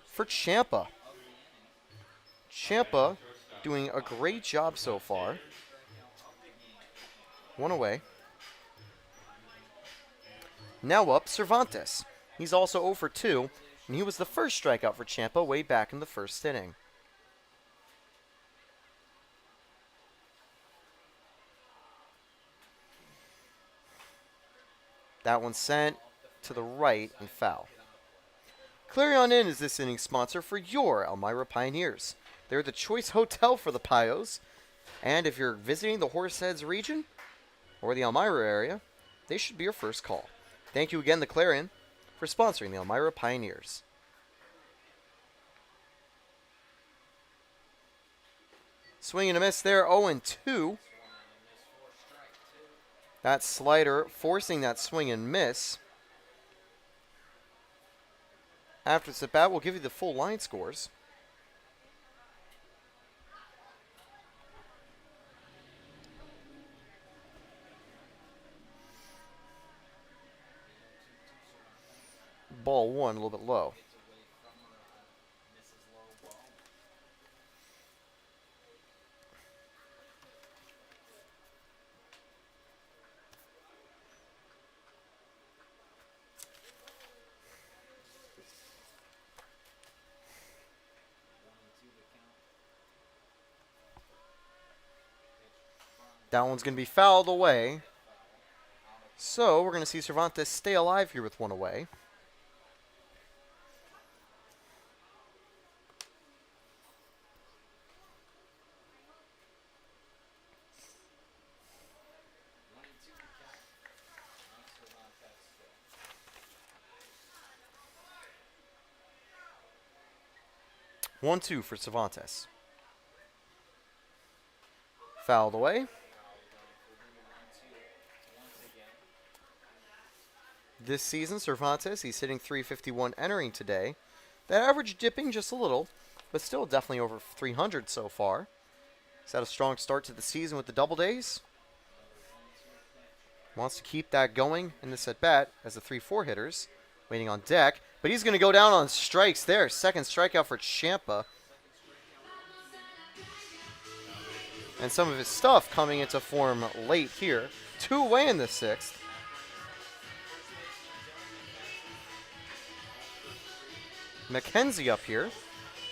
for Champa. Champa doing a great job so far. 1 away. Now up, Cervantes. He's also 0 for 2, and he was the first strikeout for Champa way back in the first inning. That one sent to the right and foul. Clarion Inn is this inning's sponsor for your Elmira Pioneers. They're the choice hotel for the Pios, and if you're visiting the Horseheads region or the Elmira area, they should be your first call. Thank you again to Clarion for sponsoring the Elmira Pioneers. Swing and a miss there, 0-2. That slider forcing that swing and miss. After this at bat, we'll give you the full line scores. Ball 1, a little bit low. That one's going to be fouled away. So we're going to see Cervantes stay alive here with 1 away. One, 2 for Cervantes. Fouled away. This season, Cervantes, he's hitting .351 entering today. That average dipping just a little, but still definitely over 300 so far. He's had a strong start to the season with the Doubledays. Wants to keep that going in this at-bat as the 3-4 hitters waiting on deck. But he's going to go down on strikes there. Second strikeout for Champa. And some of his stuff coming into form late here. 2 away in the 6th. McKenzie up here.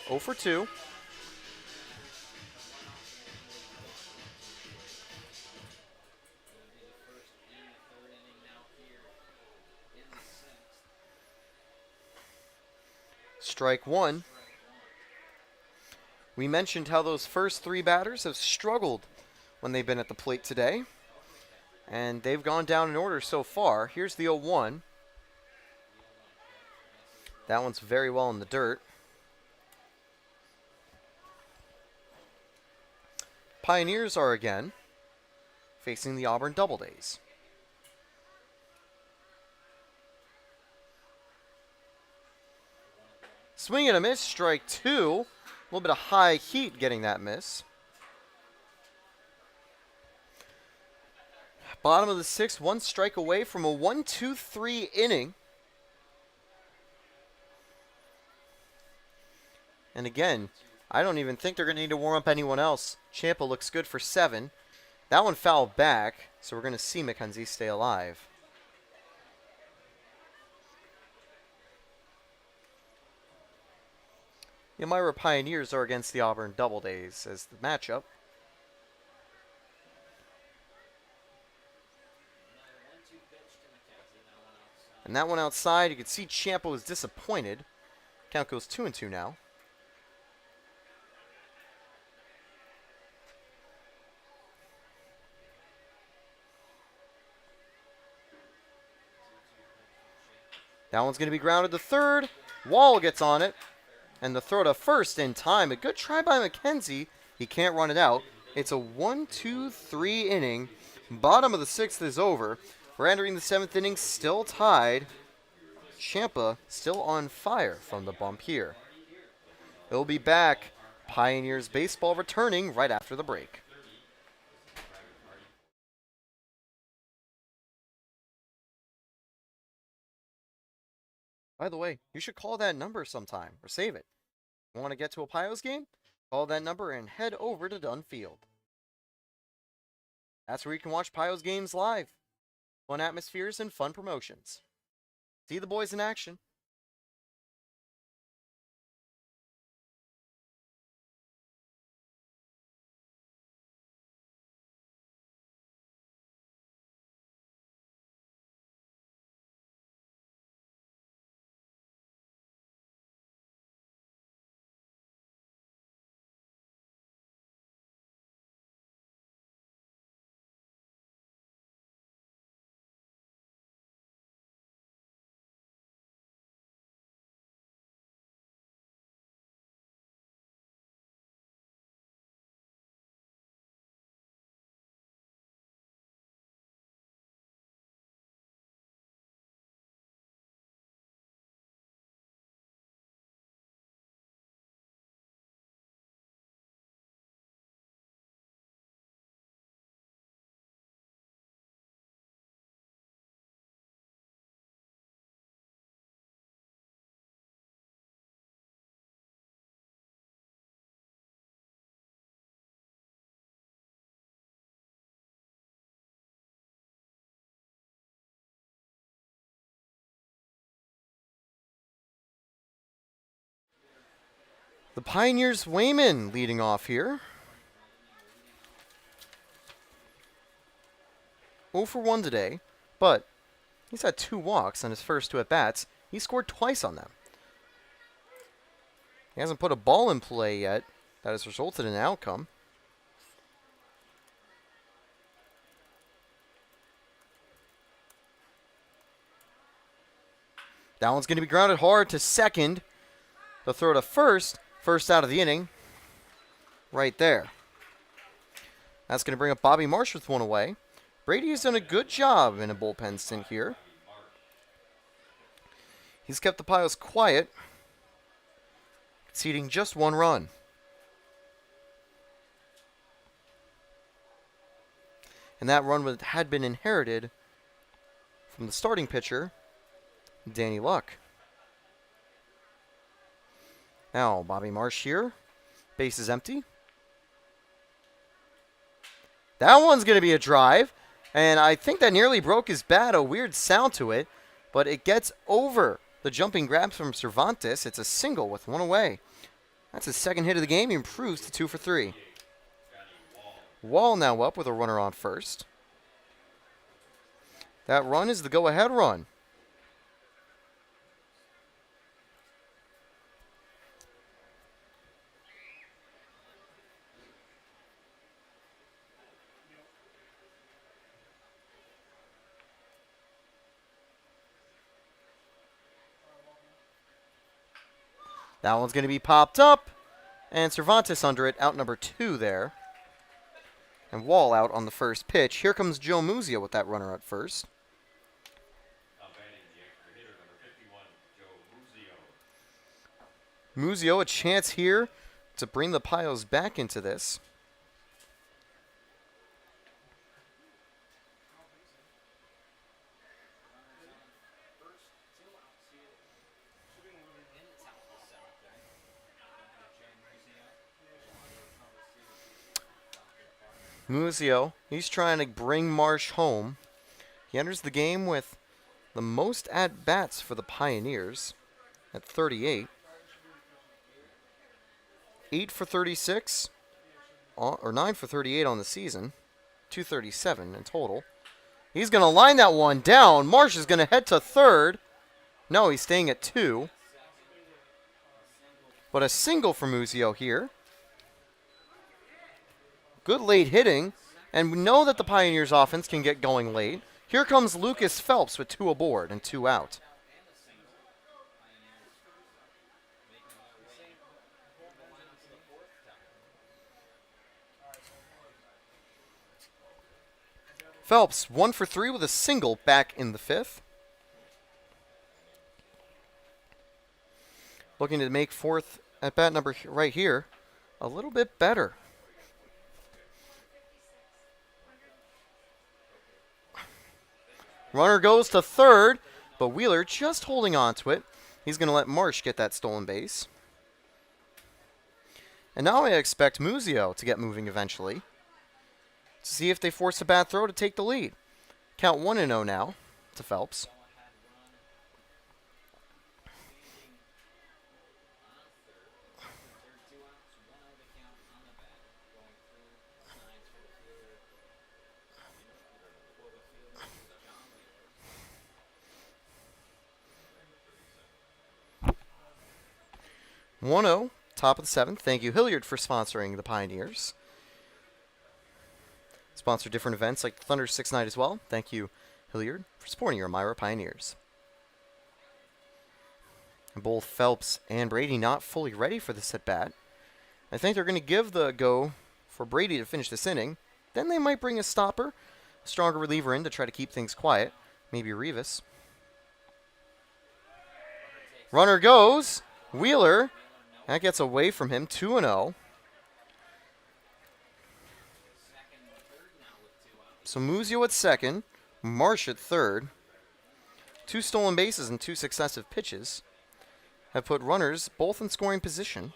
0 for 2. Strike 1. We mentioned how those first 3 batters have struggled when they've been at the plate today. And they've gone down in order so far. Here's the 0-1. That one's very well in the dirt. Pioneers are again facing the Auburn Doubledays. Swing and a miss, strike 2. A little bit of high heat getting that miss. Bottom of the 6th, 1 strike away from a 1-2-3 inning. And again, I don't even think they're going to need to warm up anyone else. Ciampa looks good for 7. That one fouled back, so we're going to see McKenzie stay alive. The Elmira Pioneers are against the Auburn Doubledays as the matchup. And that one outside, you can see Ciampa was disappointed. Count goes 2-2 now. That one's going to be grounded to third. Wall gets on it. And the throw to first in time. A good try by McKenzie. He can't run it out. It's a 1-2-3 inning. Bottom of the 6th is over. We're entering the 7th inning, still tied. Ciampa still on fire from the bump here. He'll be back. Pioneers baseball returning right after the break. By the way, you should call that number sometime or save it. You want to get to a Pios game? Call that number and head over to Dunn Field. That's where you can watch Pios games live. Fun atmospheres and fun promotions. See the boys in action. The Pioneers' Wayman leading off here. 0 for 1 today, but he's had 2 walks on his first 2 at-bats. He scored twice on them. He hasn't put a ball in play yet. That has resulted in an outcome. That one's going to be grounded hard to second. The throw to first. First out of the inning. Right there. That's going to bring up Bobby Marsh with 1 away. Brady has done a good job in a bullpen stint here. He's kept the Pios quiet, conceding just 1 run. And that run had been inherited from the starting pitcher, Danny Luck. Now, Bobby Marsh here. Base is empty. That one's going to be a drive. And I think that nearly broke his bat. A weird sound to it. But it gets over the jumping grabs from Cervantes. It's a single with 1 away. That's his second hit of the game. He improves to 2 for 3. Wall now up with a runner on first. That run is the go-ahead run. That one's going to be popped up. And Cervantes under it, out number 2 there. And Wall out on the first pitch. Here comes Joe Muzio with that runner at first. Muzio, a chance here to bring the Pios back into this. Muzio, he's trying to bring Marsh home. He enters the game with the most at-bats for the Pioneers at 38. 8 for 36, or 9 for 38 on the season. 237 in total. He's going to line that one down. Marsh is going to head to third. No, he's staying at 2. But a single for Muzio here. Good late hitting. And we know that the Pioneers offense can get going late. Here comes Lucas Phelps with 2 aboard and 2 out. Phelps, 1 for 3 with a single back in the 5th. Looking to make 4th at bat number right here a little bit better. Runner goes to third, but Wheeler just holding on to it. He's going to let Marsh get that stolen base. And now I expect Muzio to get moving eventually, to see if they force a bad throw to take the lead. Count 1-0 now to Phelps. Top of the 7th. Thank you, Hilliard, for sponsoring the Pioneers. Sponsor different events like the Thunder 6 Night as well. Thank you, Hilliard, for supporting your Elmira Pioneers. And both Phelps and Brady not fully ready for this at-bat. I think they're going to give the go for Brady to finish this inning. Then they might bring a stopper, a stronger reliever in to try to keep things quiet. Maybe Rivas. Runner goes. Wheeler. That gets away from him. 2-0. So Muzio at second, Marsh at third. 2 stolen bases and 2 successive pitches have put runners both in scoring position.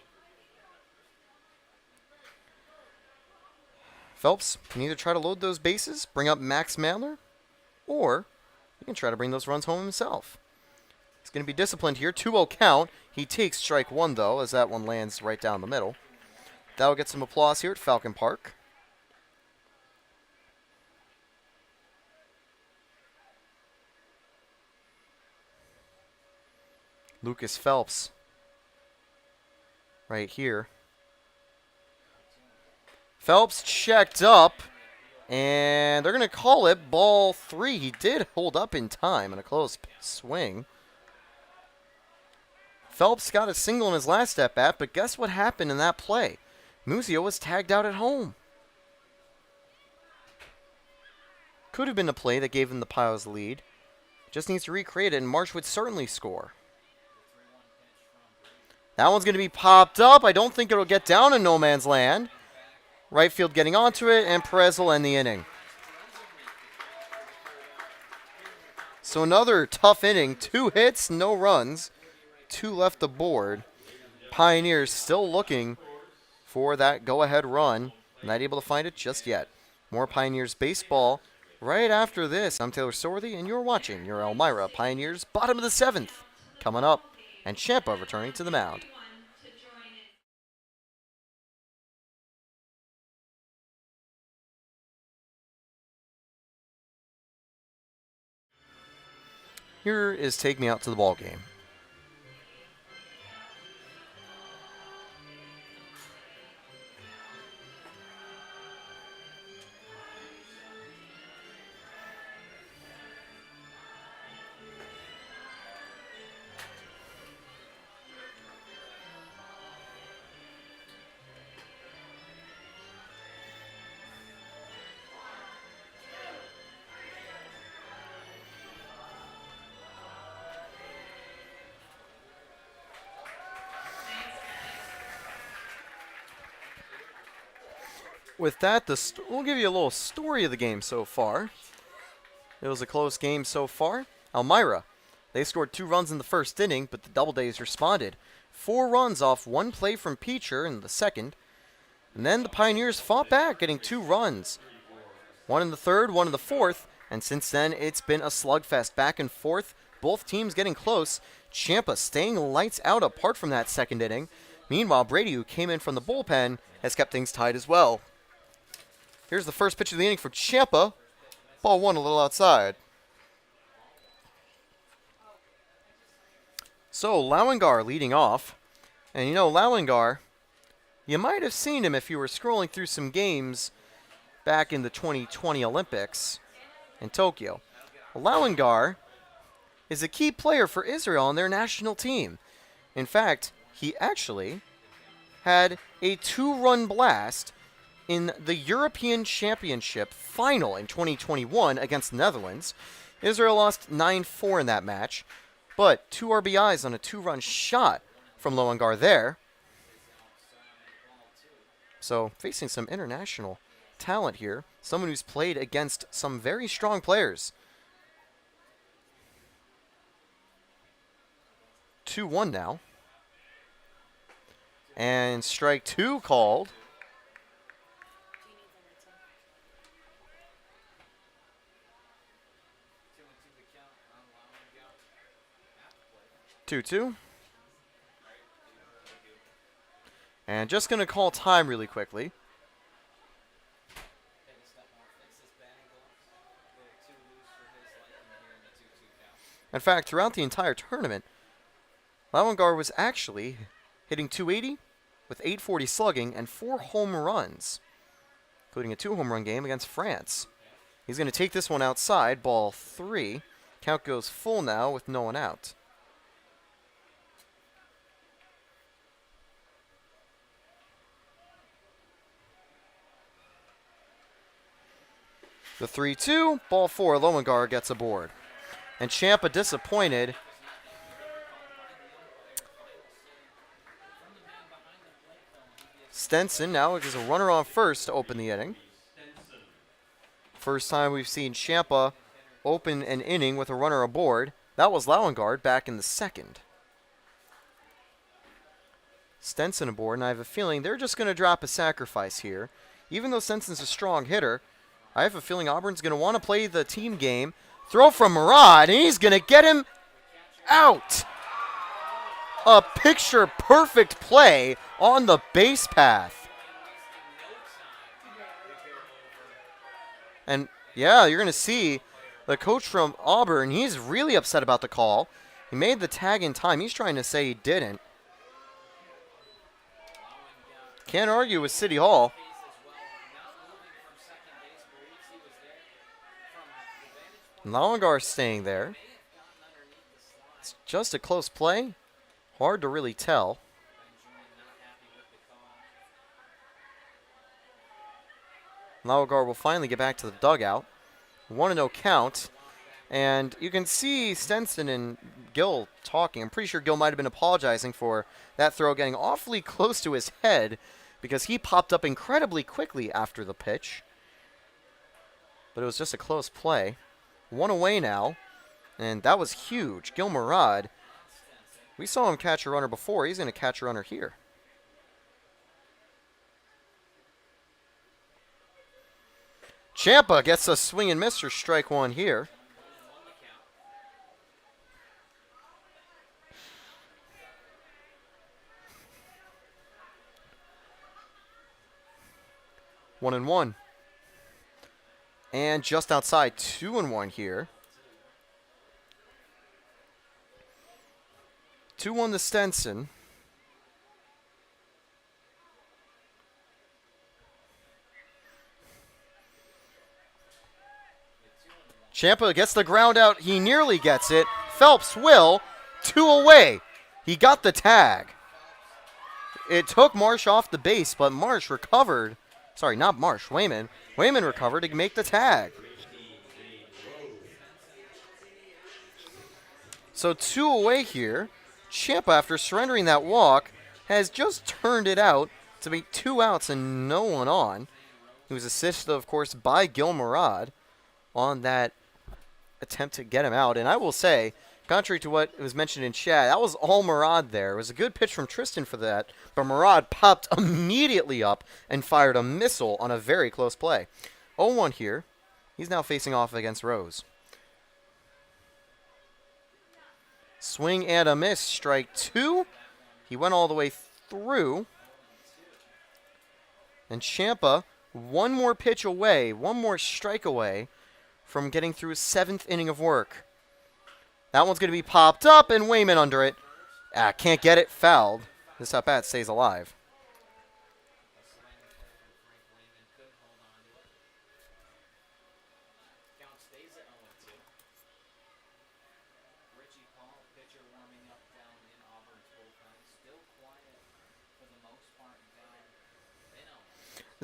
Phelps can either try to load those bases, bring up Max Mandler, or he can try to bring those runs home himself. He's going to be disciplined here. 2-0 count. He takes strike 1, though, as that one lands right down the middle. That will get some applause here at Falcon Park. Lucas Phelps right here. Phelps checked up, and they're going to call it ball 3. He did hold up in time in a close swing. Phelps got a single in his last at-bat, but guess what happened in that play? Muzio was tagged out at home. Could have been a play that gave him the Pios lead. Just needs to recreate it, and Marsh would certainly score. That one's going to be popped up. I don't think it'll get down in no man's land. Right field getting onto it, and Perez will end the inning. So another tough inning. 2 hits, no runs. 2 left aboard. Pioneers still looking for that go-ahead run. Not able to find it just yet. More Pioneers baseball right after this. I'm Taylor Sorthy, and you're watching your Elmira Pioneers bottom of the 7th. Coming up, and Champa returning to the mound. Here is Take Me Out to the Ball Game. with that, we'll give you a little story of the game so far. It was a close game so far. Elmira, they scored 2 runs in the first inning, but the Doubledays responded. 4 runs off 1 play from Peacher in the second. And then the Pioneers fought back, getting 2 runs. 1 in the third, 1 in the fourth. And since then, it's been a slugfest back and forth. Both teams getting close. Ciampa staying lights out apart from that second inning. Meanwhile, Brady, who came in from the bullpen, has kept things tied as well. Here's the first pitch of the inning for Ciampa. Ball 1 a little outside. So, Lowengar leading off. And you know, Lowengar, you might have seen him if you were scrolling through some games back in the 2020 Olympics in Tokyo. Lowengar is a key player for Israel on their national team. In fact, he actually had a 2-run blast in the European Championship final in 2021 against the Netherlands. Israel lost 9-4 in that match, but 2 RBIs on a 2-run shot from Lowengar there. So facing some international talent here, someone who's played against some very strong players. 2-1 now. And strike 2 called. Two. And just going to call time really quickly. In fact, throughout the entire tournament, Lowengar was actually hitting .280 with .840 slugging and 4 home runs, including a 2-home run game against France. He's going to take this one outside, ball 3. Count goes full now with no one out. The 3-2, ball 4, Lowengar gets aboard. And Ciampa disappointed. Stenson now is a runner on first to open the inning. First time we've seen Ciampa open an inning with a runner aboard. That was Lowengar back in the second. Stenson aboard, and I have a feeling they're just going to drop a sacrifice here. Even though Stenson's a strong hitter, I have a feeling Auburn's going to want to play the team game. Throw from Murad, and he's going to get him out. A picture-perfect play on the base path. And, yeah, you're going to see the coach from Auburn, he's really upset about the call. He made the tag in time. He's trying to say he didn't. Can't argue with City Hall. Lowengar staying there. It's just a close play. Hard to really tell. Lowengar will finally get back to the dugout. 1-0 count. And you can see Stenson and Gill talking. I'm pretty sure Gill might have been apologizing for that throw getting awfully close to his head because he popped up incredibly quickly after the pitch. But it was just a close play. 1 away now, and that was huge. Gil Murad, we saw him catch a runner before. He's going to catch a runner here. Ciampa gets a swing and miss for strike 1 here. One and one. And just outside, 2-1 here. 2-1 to Stenson. Ciampa gets the ground out. He nearly gets it. Phelps will. 2 away. He got the tag. It took Marsh off the base, but Marsh recovered. Sorry, not Marsh. Wayman. Wayman recovered to make the tag. So 2 away here. Ciampa, after surrendering that walk, has just turned it out to be 2 outs and no one on. He was assisted, of course, by Gil Murad on that attempt to get him out. And I will say, contrary to what was mentioned in chat, that was all Murad there. It was a good pitch from Tristan for that, but Murad popped immediately up and fired a missile on a very close play. 0-1 here. He's now facing off against Rose. Swing and a miss, strike 2. He went all the way through. And Ciampa, one more pitch away, one more strike away from getting through his 7th inning of work. That one's going to be popped up, and Wayman under it. Can't get it, fouled. This at-bat stays alive.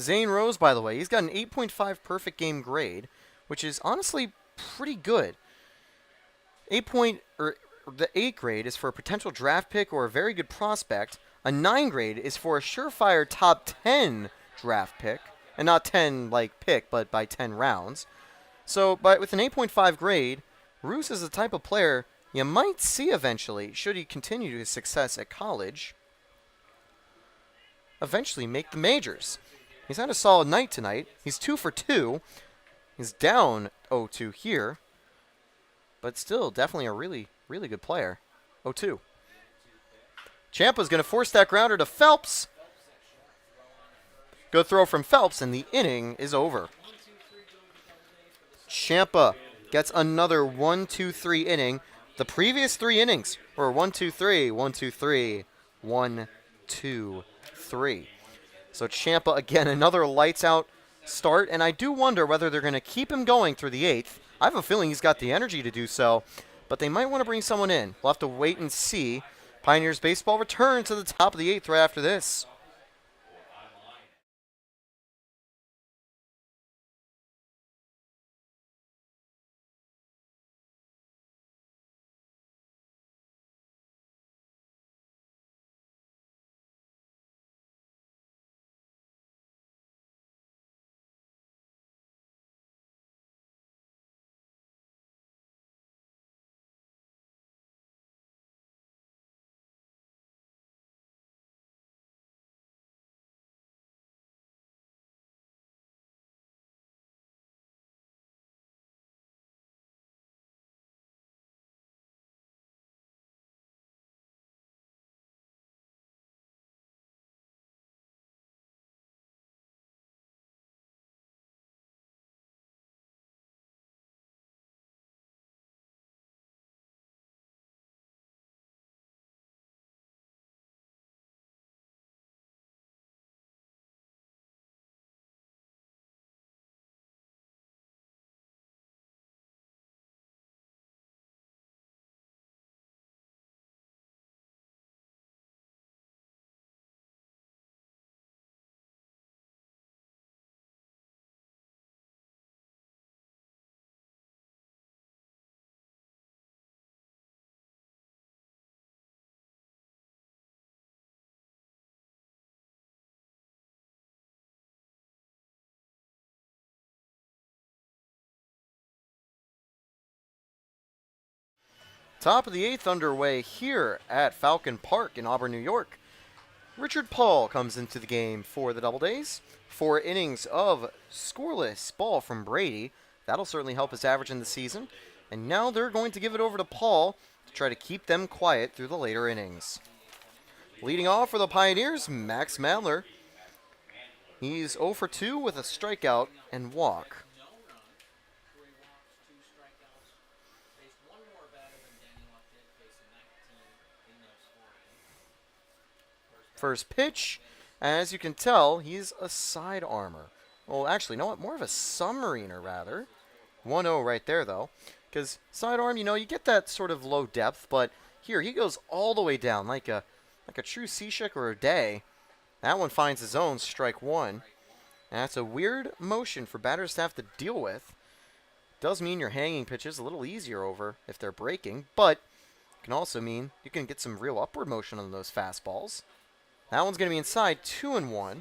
Zane Rose, by the way, he's got an 8.5 perfect game grade, which is honestly pretty good. The 8 grade is for a potential draft pick or a very good prospect. A 9 grade is for a surefire top 10 draft pick, and not 10 like pick, but by 10 rounds. So, but with an 8.5 grade, Roos is the type of player you might see eventually, should he continue his success at college, eventually make the majors. He's had a solid night tonight. He's 2 for 2. He's down 0-2 here, but still definitely a really, really good player. 0-2. Ciampa's going to force that grounder to Phelps. Good throw from Phelps, and the inning is over. Ciampa gets another 1-2-3 inning. The previous 3 innings were 1-2-3, 1-2-3, 1-2-3. So Ciampa, again, another lights-out start, and I do wonder whether they're going to keep him going through the 8th. I have a feeling he's got the energy to do so, but they might want to bring someone in. We'll have to wait and see. Pioneers baseball returns to the top of the 8th right after this. Top of the 8th underway here at Falcon Park in Auburn, New York. Richard Paul comes into the game for the Doubledays. 4 innings of scoreless ball from Brady. That'll certainly help his average in the season. And now they're going to give it over to Paul to try to keep them quiet through the later innings. Leading off for the Pioneers, Max Madler. He's 0 for 2 with a strikeout and walk. First pitch, as you can tell, he's a side armor. Well, actually, you know what? More of a submariner, rather. 1-0 right there, though. Because sidearm, you know, you get that sort of low depth, but here, he goes all the way down, like a true Seashick or a Day. That one finds his own, strike 1. And that's a weird motion for batters to have to deal with. Does mean your hanging pitches a little easier over if they're breaking, but it can also mean you can get some real upward motion on those fastballs. That one's going to be inside, 2-1.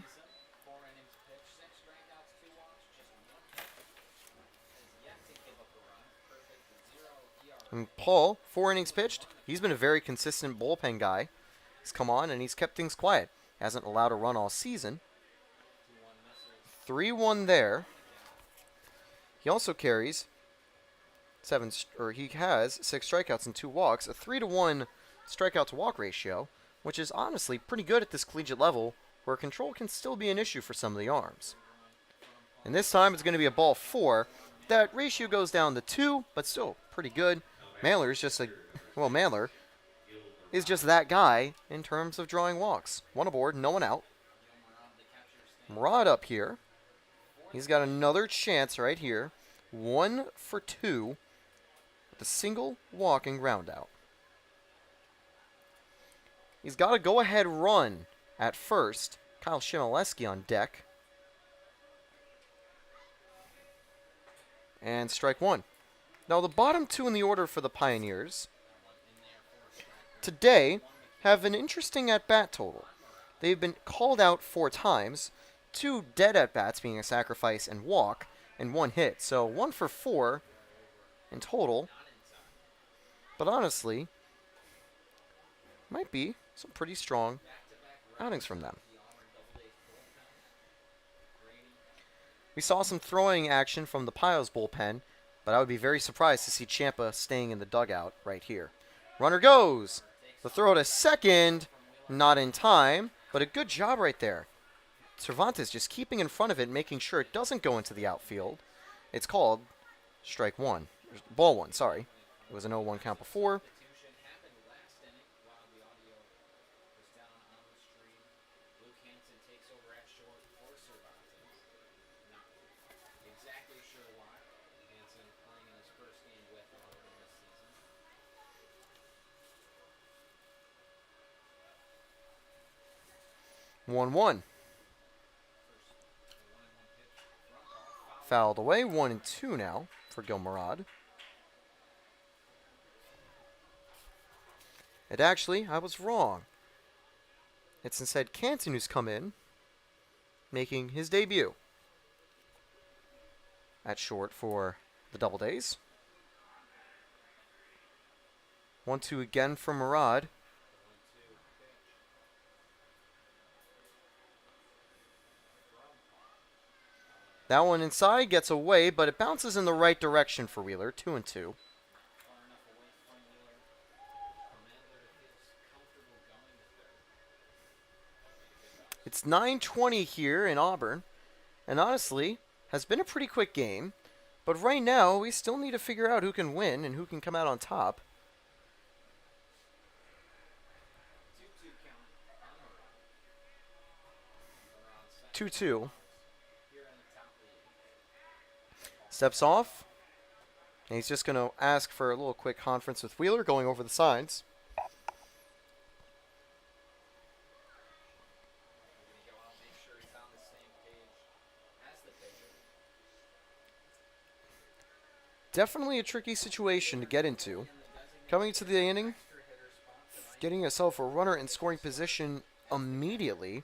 And Paul, 4 innings pitched. He's been a very consistent bullpen guy. He's come on and he's kept things quiet. Hasn't allowed a run all season. 3-1 there. He also carries he has 6 strikeouts and 2 walks, a 3-to-1 strikeout to walk ratio, which is honestly pretty good at this collegiate level, where control can still be an issue for some of the arms. And this time it's going to be a ball 4. That ratio goes down to 2, but still pretty good. Mailer is just Mailer is just that guy in terms of drawing walks. 1 aboard, no one out. Murad up here. He's got another chance right here. 1 for 2 with a single walking ground out. He's got a go-ahead run at first. Kyle Shimoleski on deck. And strike 1. Now the bottom 2 in the order for the Pioneers today have an interesting at-bat total. They've been called out 4 times, 2 dead at-bats being a sacrifice and walk, and 1 hit. So 1 for 4 in total. But honestly, might be some pretty strong outings from them. We saw some throwing action from the Pios bullpen, but I would be very surprised to see Ciampa staying in the dugout right here. Runner goes. The throw to second, not in time, but a good job right there. Cervantes just keeping in front of it, making sure it doesn't go into the outfield. It's called strike 1. Ball 1, sorry. It was an 0-1 count before. One, 1. Fouled away. 1-2 now for Gil Murad. And actually, I was wrong. It's instead Canton who's come in, making his debut at short for the Doubledays. 1-2 again for Murad. That one inside gets away, but it bounces in the right direction for Wheeler. 2-2. It's 9:20 here in Auburn, and honestly, has been a pretty quick game. But right now, we still need to figure out who can win and who can come out on top. 2-2. Steps off. And he's just going to ask for a little quick conference with Wheeler, going over the signs. Definitely a tricky situation to get into. Coming into the inning, getting yourself a runner in scoring position immediately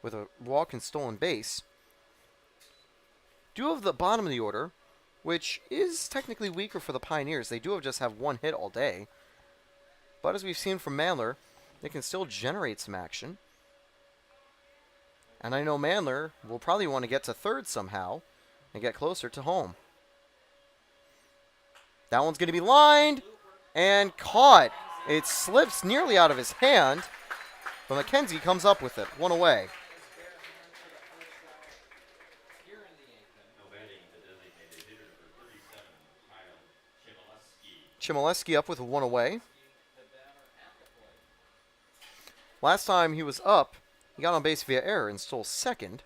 with a walk and stolen base. Do have the bottom of the order, which is technically weaker for the Pioneers. They do just have 1 hit all day. But as we've seen from Mandler, they can still generate some action. And I know Mandler will probably want to get to third somehow and get closer to home. That one's going to be lined and caught. It slips nearly out of his hand, but McKenzie comes up with it. 1 away. Chmielewski up with a 1 away. Last time he was up, he got on base via error and stole second.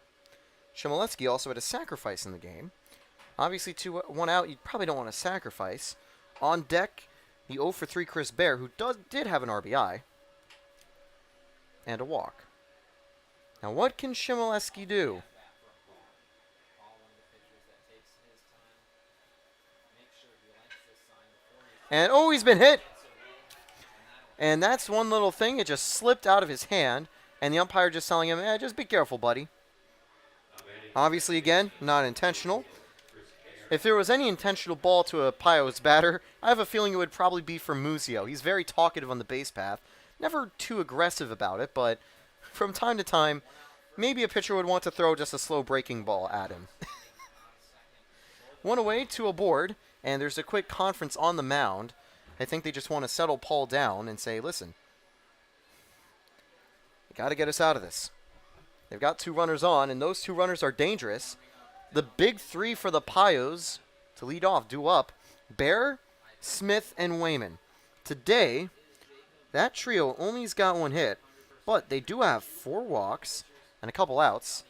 Chmielewski also had a sacrifice in the game. Obviously, 1 out, you probably don't want to sacrifice. On deck, the 0 for 3 Chris Bear, who did have an RBI. And a walk. Now, what can Chmielewski do? And, oh, he's been hit. And that's one little thing. It just slipped out of his hand. And the umpire just telling him, just be careful, buddy. Obviously, again, not intentional. If there was any intentional ball to a Pios batter, I have a feeling it would probably be for Muzio. He's very talkative on the base path. Never too aggressive about it, but from time to time, maybe a pitcher would want to throw just a slow breaking ball at him. One away, two aboard, and there's a quick conference on the mound. I think they just want to settle Paul down and say, listen, you got to get us out of this. They've got 2 runners on, and those 2 runners are dangerous. The big 3 for the Pios to lead off, due up, Bear, Smith, and Wayman. Today, that trio only's got 1 hit, but they do have 4 walks and a couple outs.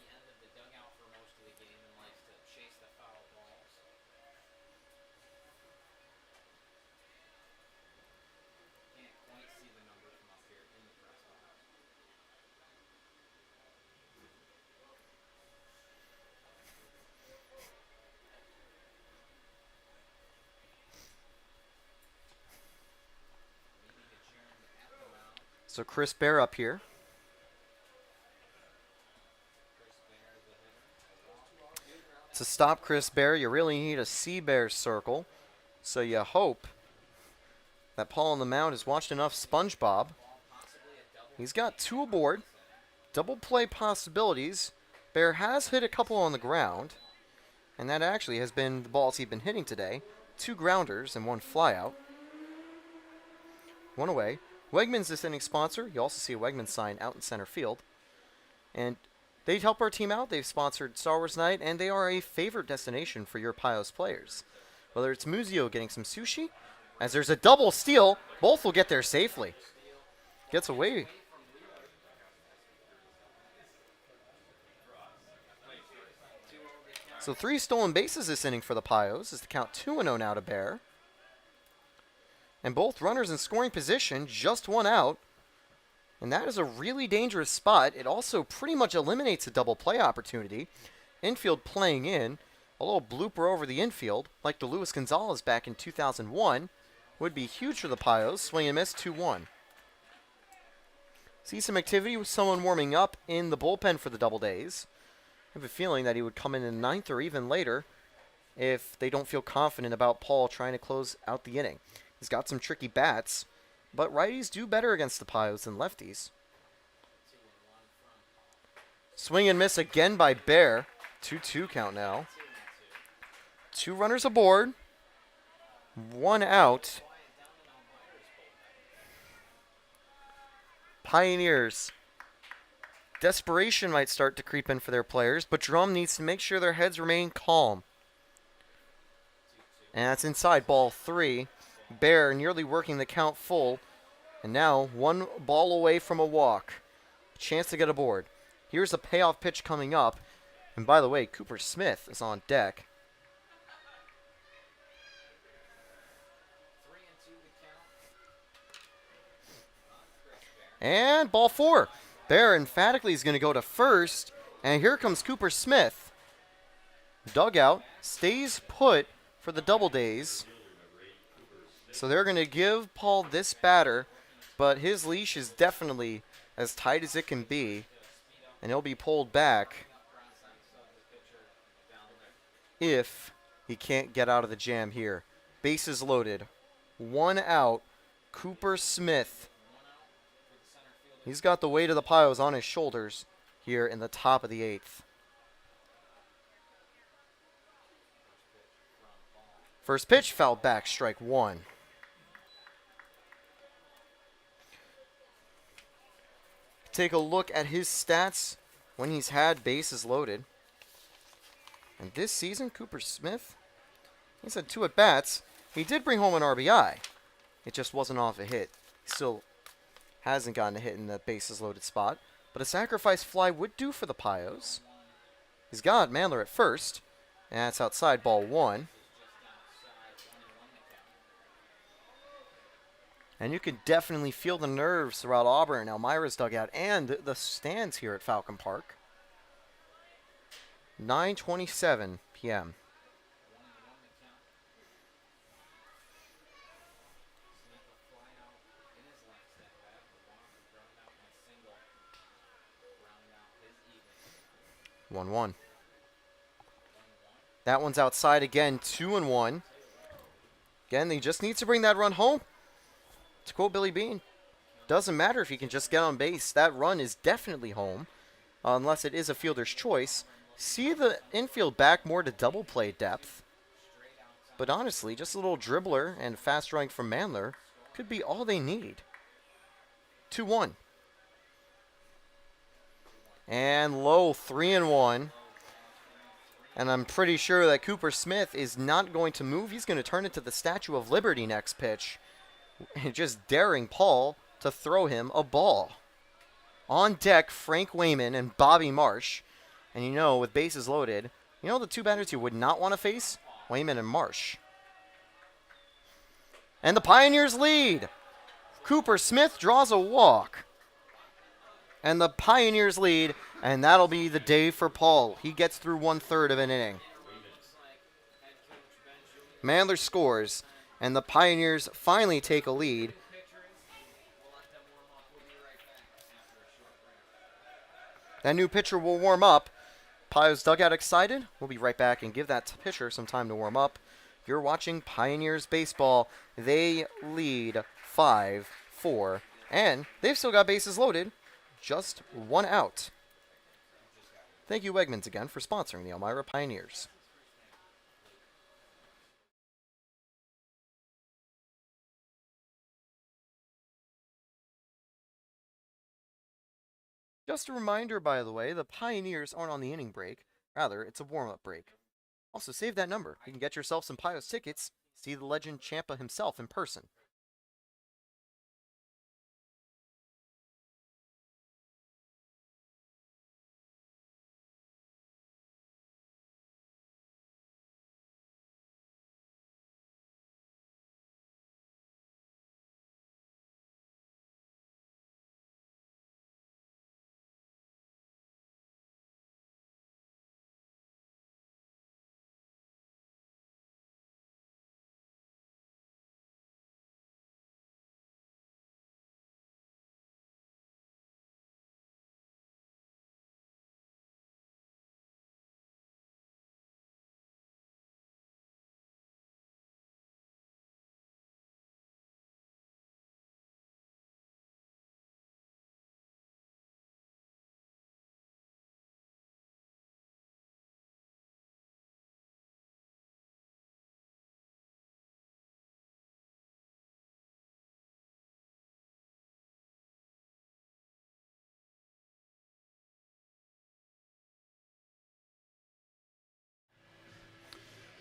So Chris Bear up here. To stop Chris Bear, you really need a C-Bear circle. So you hope that Paul on the mound has watched enough SpongeBob. He's got 2 aboard. Double play possibilities. Bear has hit a couple on the ground. And that actually has been the balls he's been hitting today. 2 grounders and 1 flyout. 1 away. Wegmans this inning sponsor. You also see a Wegmans sign out in center field. And they help our team out. They've sponsored Star Wars Night, and they are a favorite destination for your Pios players. Whether it's Muzio getting some sushi, as there's a double steal, both will get there safely. Gets away. So 3 stolen bases this inning for the Pios as to count 2-0 now to Bear. And both runners in scoring position, just 1 out. And that is a really dangerous spot. It also pretty much eliminates a double play opportunity. Infield playing in. A little blooper over the infield, like the Luis Gonzalez back in 2001, would be huge for the Pios. Swing and miss, 2-1. See some activity with someone warming up in the bullpen for the Doubledays. I have a feeling that he would come in the 9th or even later if they don't feel confident about Paul trying to close out the inning. He's got some tricky bats, but righties do better against the Pios than lefties. Swing and miss again by Bear. 2-2 count now. 2 runners aboard. 1 out. Pioneers. Desperation might start to creep in for their players, but Drum needs to make sure their heads remain calm. And that's inside ball 3. Bear nearly working the count full. And now 1 ball away from a walk. A chance to get aboard. Here's a payoff pitch coming up. And by the way, Cooper Smith is on deck. And ball 4. Bear emphatically is going to go to first. And here comes Cooper Smith. Dugout stays put for the Doubledays. So they're going to give Paul this batter, but his leash is definitely as tight as it can be, and he'll be pulled back if he can't get out of the jam here. Bases loaded. 1 out. Cooper Smith. He's got the weight of the Pios on his shoulders here in the top of the 8th. First pitch, fouled back, strike 1. Take a look at his stats when he's had bases loaded. And this season, Cooper Smith, he's had 2 at-bats. He did bring home an RBI. It just wasn't off a hit. He still hasn't gotten a hit in the bases loaded spot. But a sacrifice fly would do for the Pios. He's got Mandler at first. And that's outside ball 1. And you can definitely feel the nerves throughout Auburn, Elmira's dugout, and the stands here at Falcon Park. 9:27 p.m. One. That one's outside again, 2-1. Again, he just needs to bring that run home. To quote Billy Bean, doesn't matter if you can just get on base. That run is definitely home, unless it is a fielder's choice. See the infield back more to double play depth. But honestly, just a little dribbler and fast running from Mandler could be all they need. 2-1. And low, 3-1. And I'm pretty sure that Cooper Smith is not going to move. He's going to turn into the Statue of Liberty next pitch. Just daring Paul to throw him a ball. On deck, Frank Wayman and Bobby Marsh. And you know, with bases loaded, you know the two batters you would not want to face? Wayman and Marsh. And the Pioneers lead. Cooper Smith draws a walk. And the Pioneers lead, and that'll be the day for Paul. He gets through 1/3 of an inning. Mandler scores, and the Pioneers finally take a lead. That new pitcher will warm up. Pios dugout excited. We'll be right back and give that pitcher some time to warm up. You're watching Pioneers baseball. They lead 5-4, and they've still got bases loaded. Just one out. Thank you, Wegmans, again, for sponsoring the Elmira Pioneers. Just a reminder, by the way, the Pioneers aren't on the inning break. Rather, it's a warm-up break. Also, save that number. You can get yourself some Pios tickets. See the legend Champa himself in person.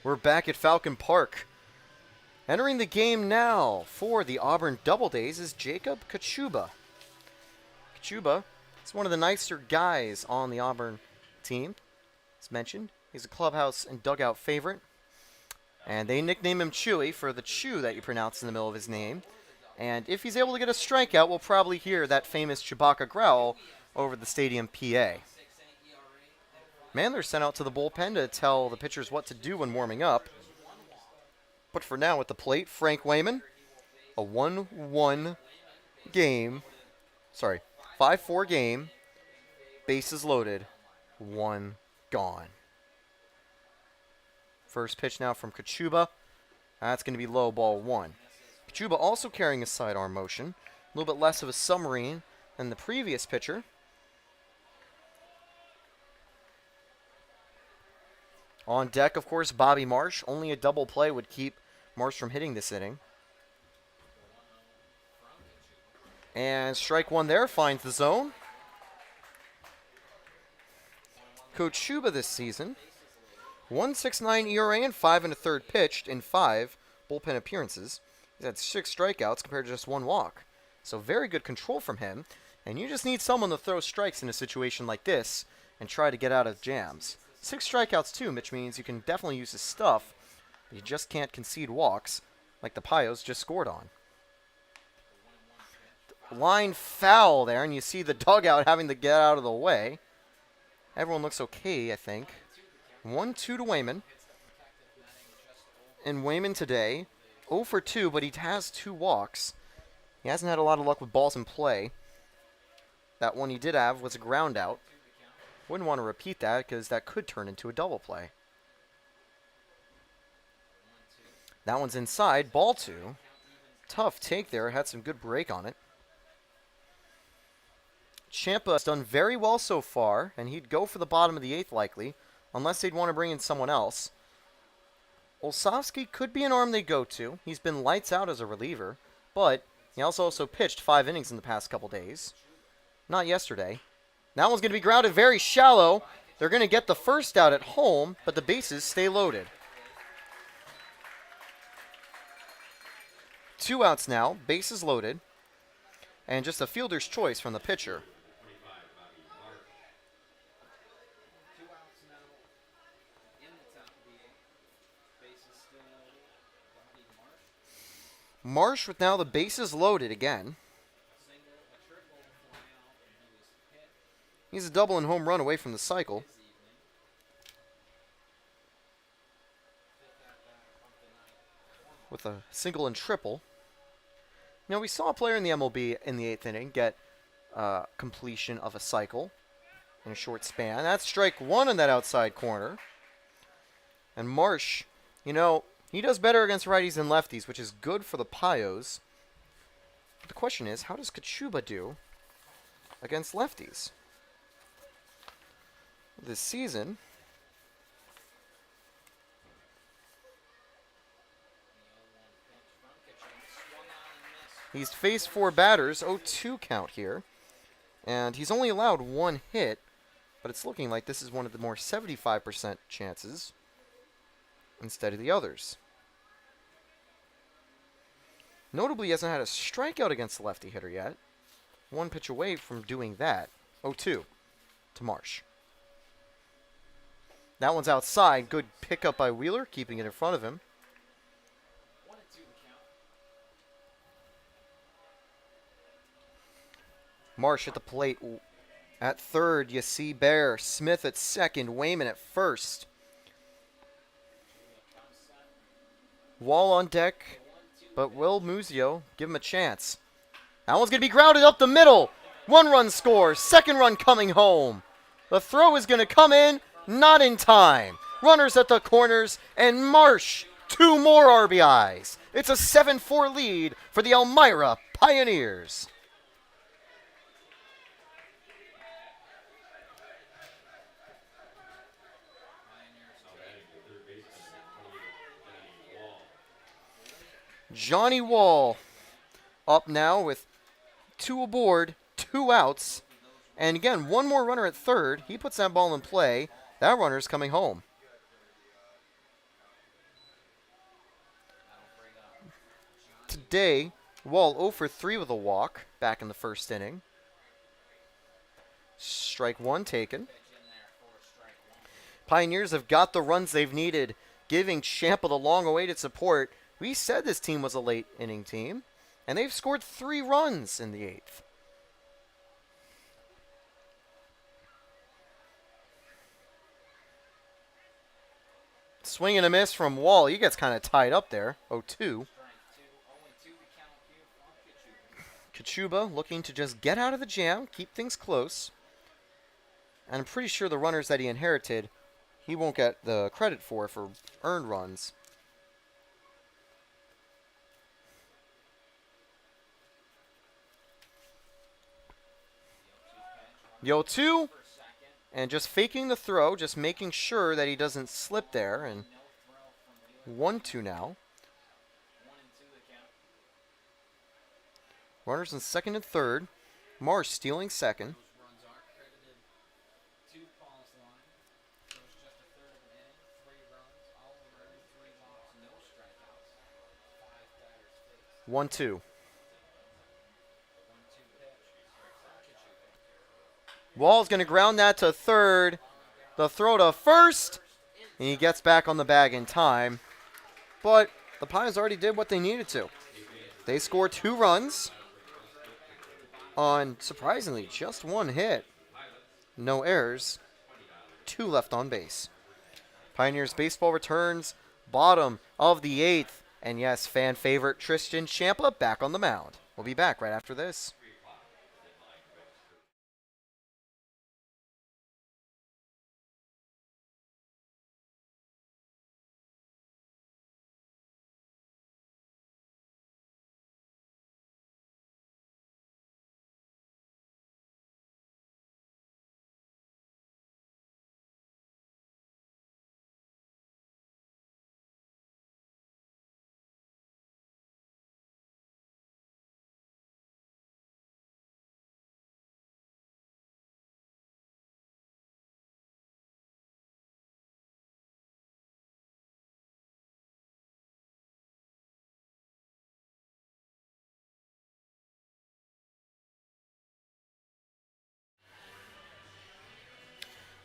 We're back at Falcon Park. Entering the game now for the Auburn Doubledays is Jacob Kachuba. Kachuba is one of the nicer guys on the Auburn team. As mentioned, he's a clubhouse and dugout favorite. And they nickname him Chewy for the chew that you pronounce in the middle of his name. And if he's able to get a strikeout, we'll probably hear that famous Chewbacca growl over the stadium PA. Mandler sent out to the bullpen to tell the pitchers what to do when warming up. But for now, at the plate, Frank Wayman, a 1-1 game. Sorry, 5-4 game. Bases loaded. One gone. First pitch now from Kachuba. That's going to be low, ball one. Kachuba also carrying a sidearm motion. A little bit less of a submarine than the previous pitcher. On deck, of course, Bobby Marsh. Only a double play would keep Marsh from hitting this inning. And strike one there, finds the zone. Kachuba this season, 1.69 ERA and 5 1/3 pitched in 5 bullpen appearances. He's had 6 strikeouts compared to just 1 walk. So very good control from him. And you just need someone to throw strikes in a situation like this and try to get out of jams. 6 strikeouts too, which means you can definitely use his stuff. But you just can't concede walks like the Pios just scored on. Line foul there, and you see the dugout having to get out of the way. Everyone looks okay, I think. 1-2 to Wayman. And Wayman today, 0 for 2, but he has 2 walks. He hasn't had a lot of luck with balls in play. That one he did have was a ground out. Wouldn't want to repeat that because that could turn into a double play. That one's inside. Ball 2. Tough take there. Had some good break on it. Ciampa's done very well so far, and he'd go for the bottom of the 8th likely, unless they'd want to bring in someone else. Olsavsky could be an arm they go to. He's been lights out as a reliever, but he also pitched 5 innings in the past couple days. Not yesterday. That one's going to be grounded very shallow. They're going to get the first out at home, but the bases stay loaded. 2 outs now, bases loaded, and just a fielder's choice from the pitcher. Marsh with now the bases loaded again. He's a double and home run away from the cycle. With a single and triple. Now, we saw a player in the MLB in the 8th inning get completion of a cycle in a short span. That's strike 1 in that outside corner. And Marsh, you know, he does better against righties and lefties, which is good for the Pios. But the question is, how does Kachuba do against lefties? This season, he's faced 4 batters, 0-2 count here. And he's only allowed 1 hit, but it's looking like this is one of the more 75% chances instead of the others. Notably, he hasn't had a strikeout against the lefty hitter yet. 1 pitch away from doing that. 0-2 to Marsh. That one's outside. Good pickup by Wheeler, keeping it in front of him. Marsh at the plate. At third, you see Bear. Smith at second. Wayman at first. Wall on deck, but will Muzio give him a chance? That one's going to be grounded up the middle. 1 run score. 2nd run coming home. The throw is going to come in. Not in time. Runners at the corners, and Marsh, 2 more RBIs. It's a 7-4 lead for the Elmira Pioneers. Johnny Wall up now with 2 aboard, 2 outs. And again, 1 more runner at third. He puts that ball in play. That runner's coming home. Today, Wall 0 for 3 with a walk back in the 1st inning. Strike 1 taken. Pioneers have got the runs they've needed, giving Ciampa the long-awaited support. We said this team was a late inning team, and they've scored 3 runs in the 8th. Swing and a miss from Wall. He gets kind of tied up there. 0-2. Kachuba looking to just get out of the jam, keep things close. And I'm pretty sure the runners that he inherited, he won't get the credit for earned runs. The 0-2. And just faking the throw, just making sure that he doesn't slip there. And 1-2 now. Runners in second and third. Marsh stealing second. One, two. Wall's going to ground that to third. The throw to first. And he gets back on the bag in time. But the Pios already did what they needed to. They scored 2 runs on, surprisingly, just 1 hit. No errors. 2 left on base. Pioneers baseball returns bottom of the 8th. And yes, fan favorite Tristan Ciampa back on the mound. We'll be back right after this.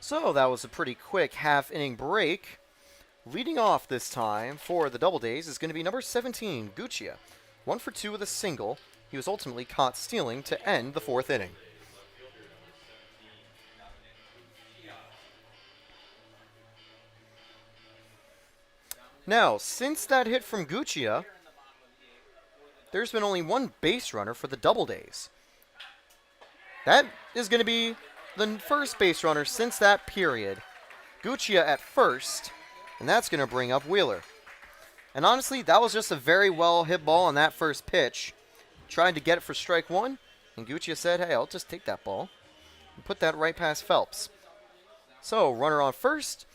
So that was a pretty quick half-inning break. Leading off this time for the Doubledays is going to be number 17, Guccia. 1 for 2 with a single. He was ultimately caught stealing to end the 4th inning. Now, since that hit from Guccia, there's been only one base runner for the Doubledays. That is going to be the first base runner since that period. Guccia at first, and that's going to bring up Wheeler. And honestly, that was just a very well hit ball on that first pitch. Trying to get it for strike one, and Guccia said, hey, I'll just take that ball and put that right past Phelps. So, runner on first.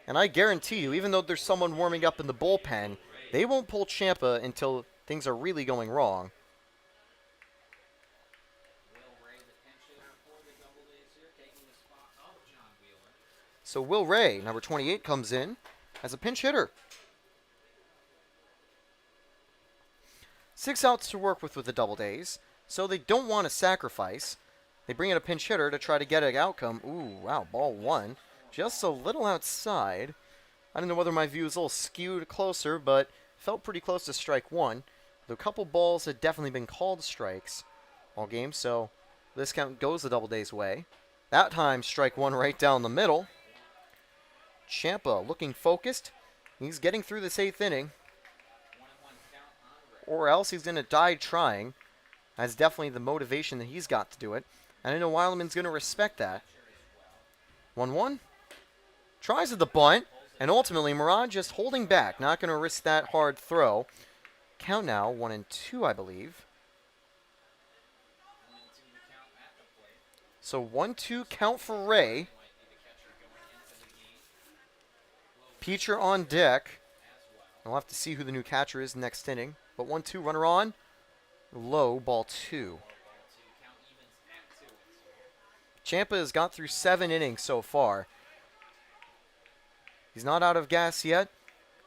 And I guarantee you, even though there's someone warming up in the bullpen, they won't pull Ciampa until things are really going wrong. So Will Ray, number 28, comes in as a pinch hitter. 6 outs to work with the Doubledays, so they don't want to sacrifice. They bring in a pinch hitter to try to get an outcome. Ooh, wow, ball 1. Just a little outside. I don't know whether my view is a little skewed closer, but felt pretty close to strike 1. The couple balls had definitely been called strikes all game, so this count goes the Doubledays' way. That time, strike 1 right down the middle. Ciampa looking focused. He's getting through this 8th inning. Or else he's going to die trying. That's definitely the motivation that he's got to do it. And I know Wildman's going to respect that. 1-1. Tries at the bunt. And ultimately, Murad just holding back. Not going to risk that hard throw. Count now, 1-2, I believe. So 1-2 count for Ray. Pitcher on deck. We'll have to see who the new catcher is next inning. But 1-2 runner on. Low, ball 2. Ciampa has got through 7 innings so far. He's not out of gas yet.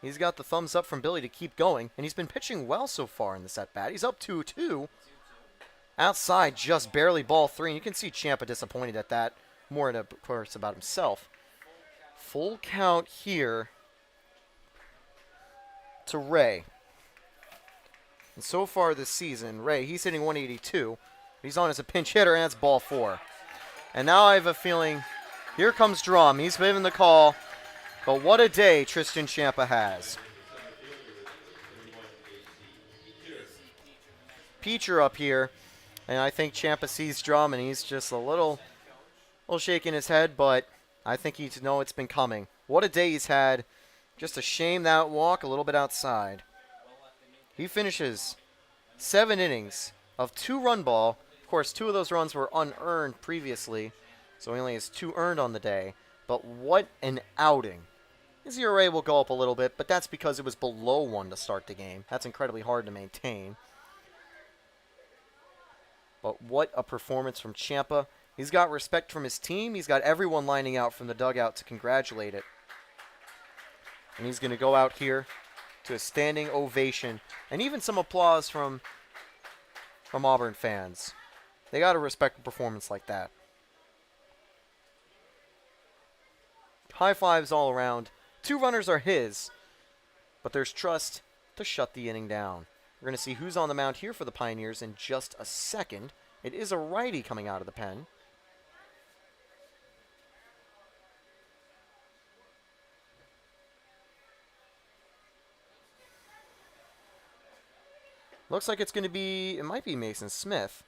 He's got the thumbs up from Billy to keep going. And he's been pitching well so far in this at-bat. He's up 2-2. Outside, just barely ball 3. And you can see Ciampa disappointed at that. More, of course, about himself. Full count here to Ray. And so far this season, Ray, he's hitting 182. He's on as a pinch hitter, and that's ball 4. And now I have a feeling, here comes Drum. He's given the call. But what a day Tristan Ciampa has. Pitcher up here. And I think Ciampa sees Drum, and he's just a little shaking his head, but I think he knows it's been coming. What a day he's had. Just a shame that walk a little bit outside. He finishes 7 innings of 2-run ball. Of course, 2 of those runs were unearned previously, so he only has 2 earned on the day. But what an outing. His ERA will go up a little bit, but that's because it was below 1 to start the game. That's incredibly hard to maintain. But what a performance from Ciampa. He's got respect from his team. He's got everyone lining out from the dugout to congratulate it. And he's going to go out here to a standing ovation. And even some applause from Auburn fans. They got to respect a performance like that. High fives all around. 2 runners are his. But there's trust to shut the inning down. We're going to see who's on the mound here for the Pioneers in just a second. It is a righty coming out of the pen. Looks like it's going to be, it might be Mason Smith.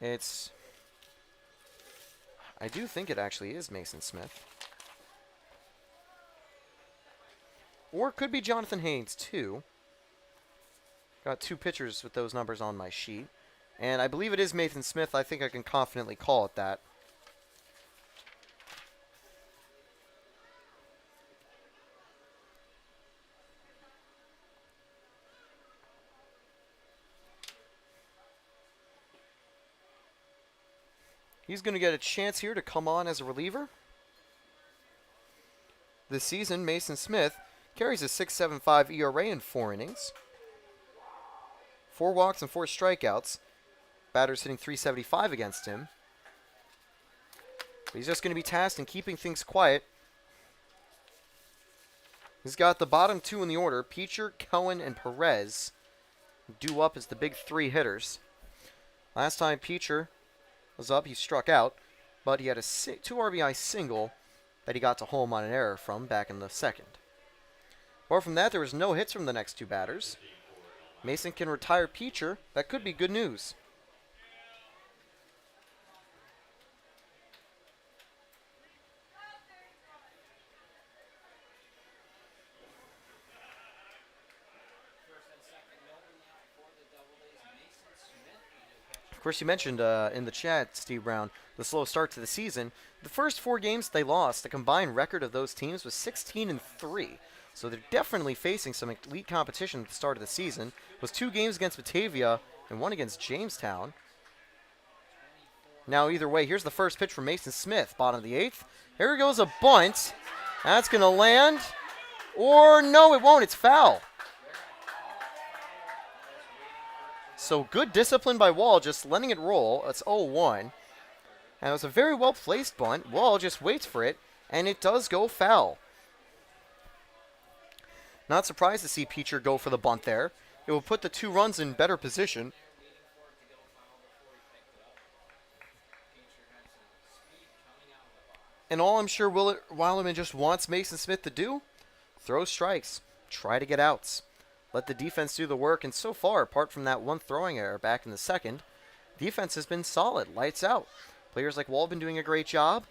I do think it actually is Mason Smith. Or it could be Jonathan Haynes, too. Got 2 pitchers with those numbers on my sheet. And I believe it is Mason Smith. I think I can confidently call it that. He's going to get a chance here to come on as a reliever. This season, Mason Smith carries a 6.75 ERA in 4 innings. 4 walks and 4 strikeouts. Batters hitting .375 against him. He's just going to be tasked in keeping things quiet. He's got the bottom two in the order, Peacher, Cohen, and Perez, due up as the big three hitters. Last time Peacher was up, he struck out, but he had a 2 RBI single that he got to home on an error from back in the second. Apart from that, there was no hits from the next two batters. Mason can retire Peacher. That could be good news. Of course, you mentioned in the chat, Steve Brown, the slow start to the season. The first 4 games they lost, the combined record of those teams was 16-3. So they're definitely facing some elite competition at the start of the season. It was 2 games against Batavia and 1 against Jamestown. Now, either way, here's the first pitch from Mason Smith, bottom of the 8th. Here goes a bunt. That's going to land. Or no, it won't. It's foul. So good discipline by Wall, just letting it roll. It's 0-1. And it was a very well-placed bunt. Wall just waits for it, and it does go foul. Not surprised to see Peacher go for the bunt there. It will put the 2 runs in better position. And all I'm sure Wileman just wants Mason Smith to do, throw strikes, try to get outs. Let the defense do the work, and so far, apart from that 1 throwing error back in the second, defense has been solid, lights out. Players like Wall have been doing a great job.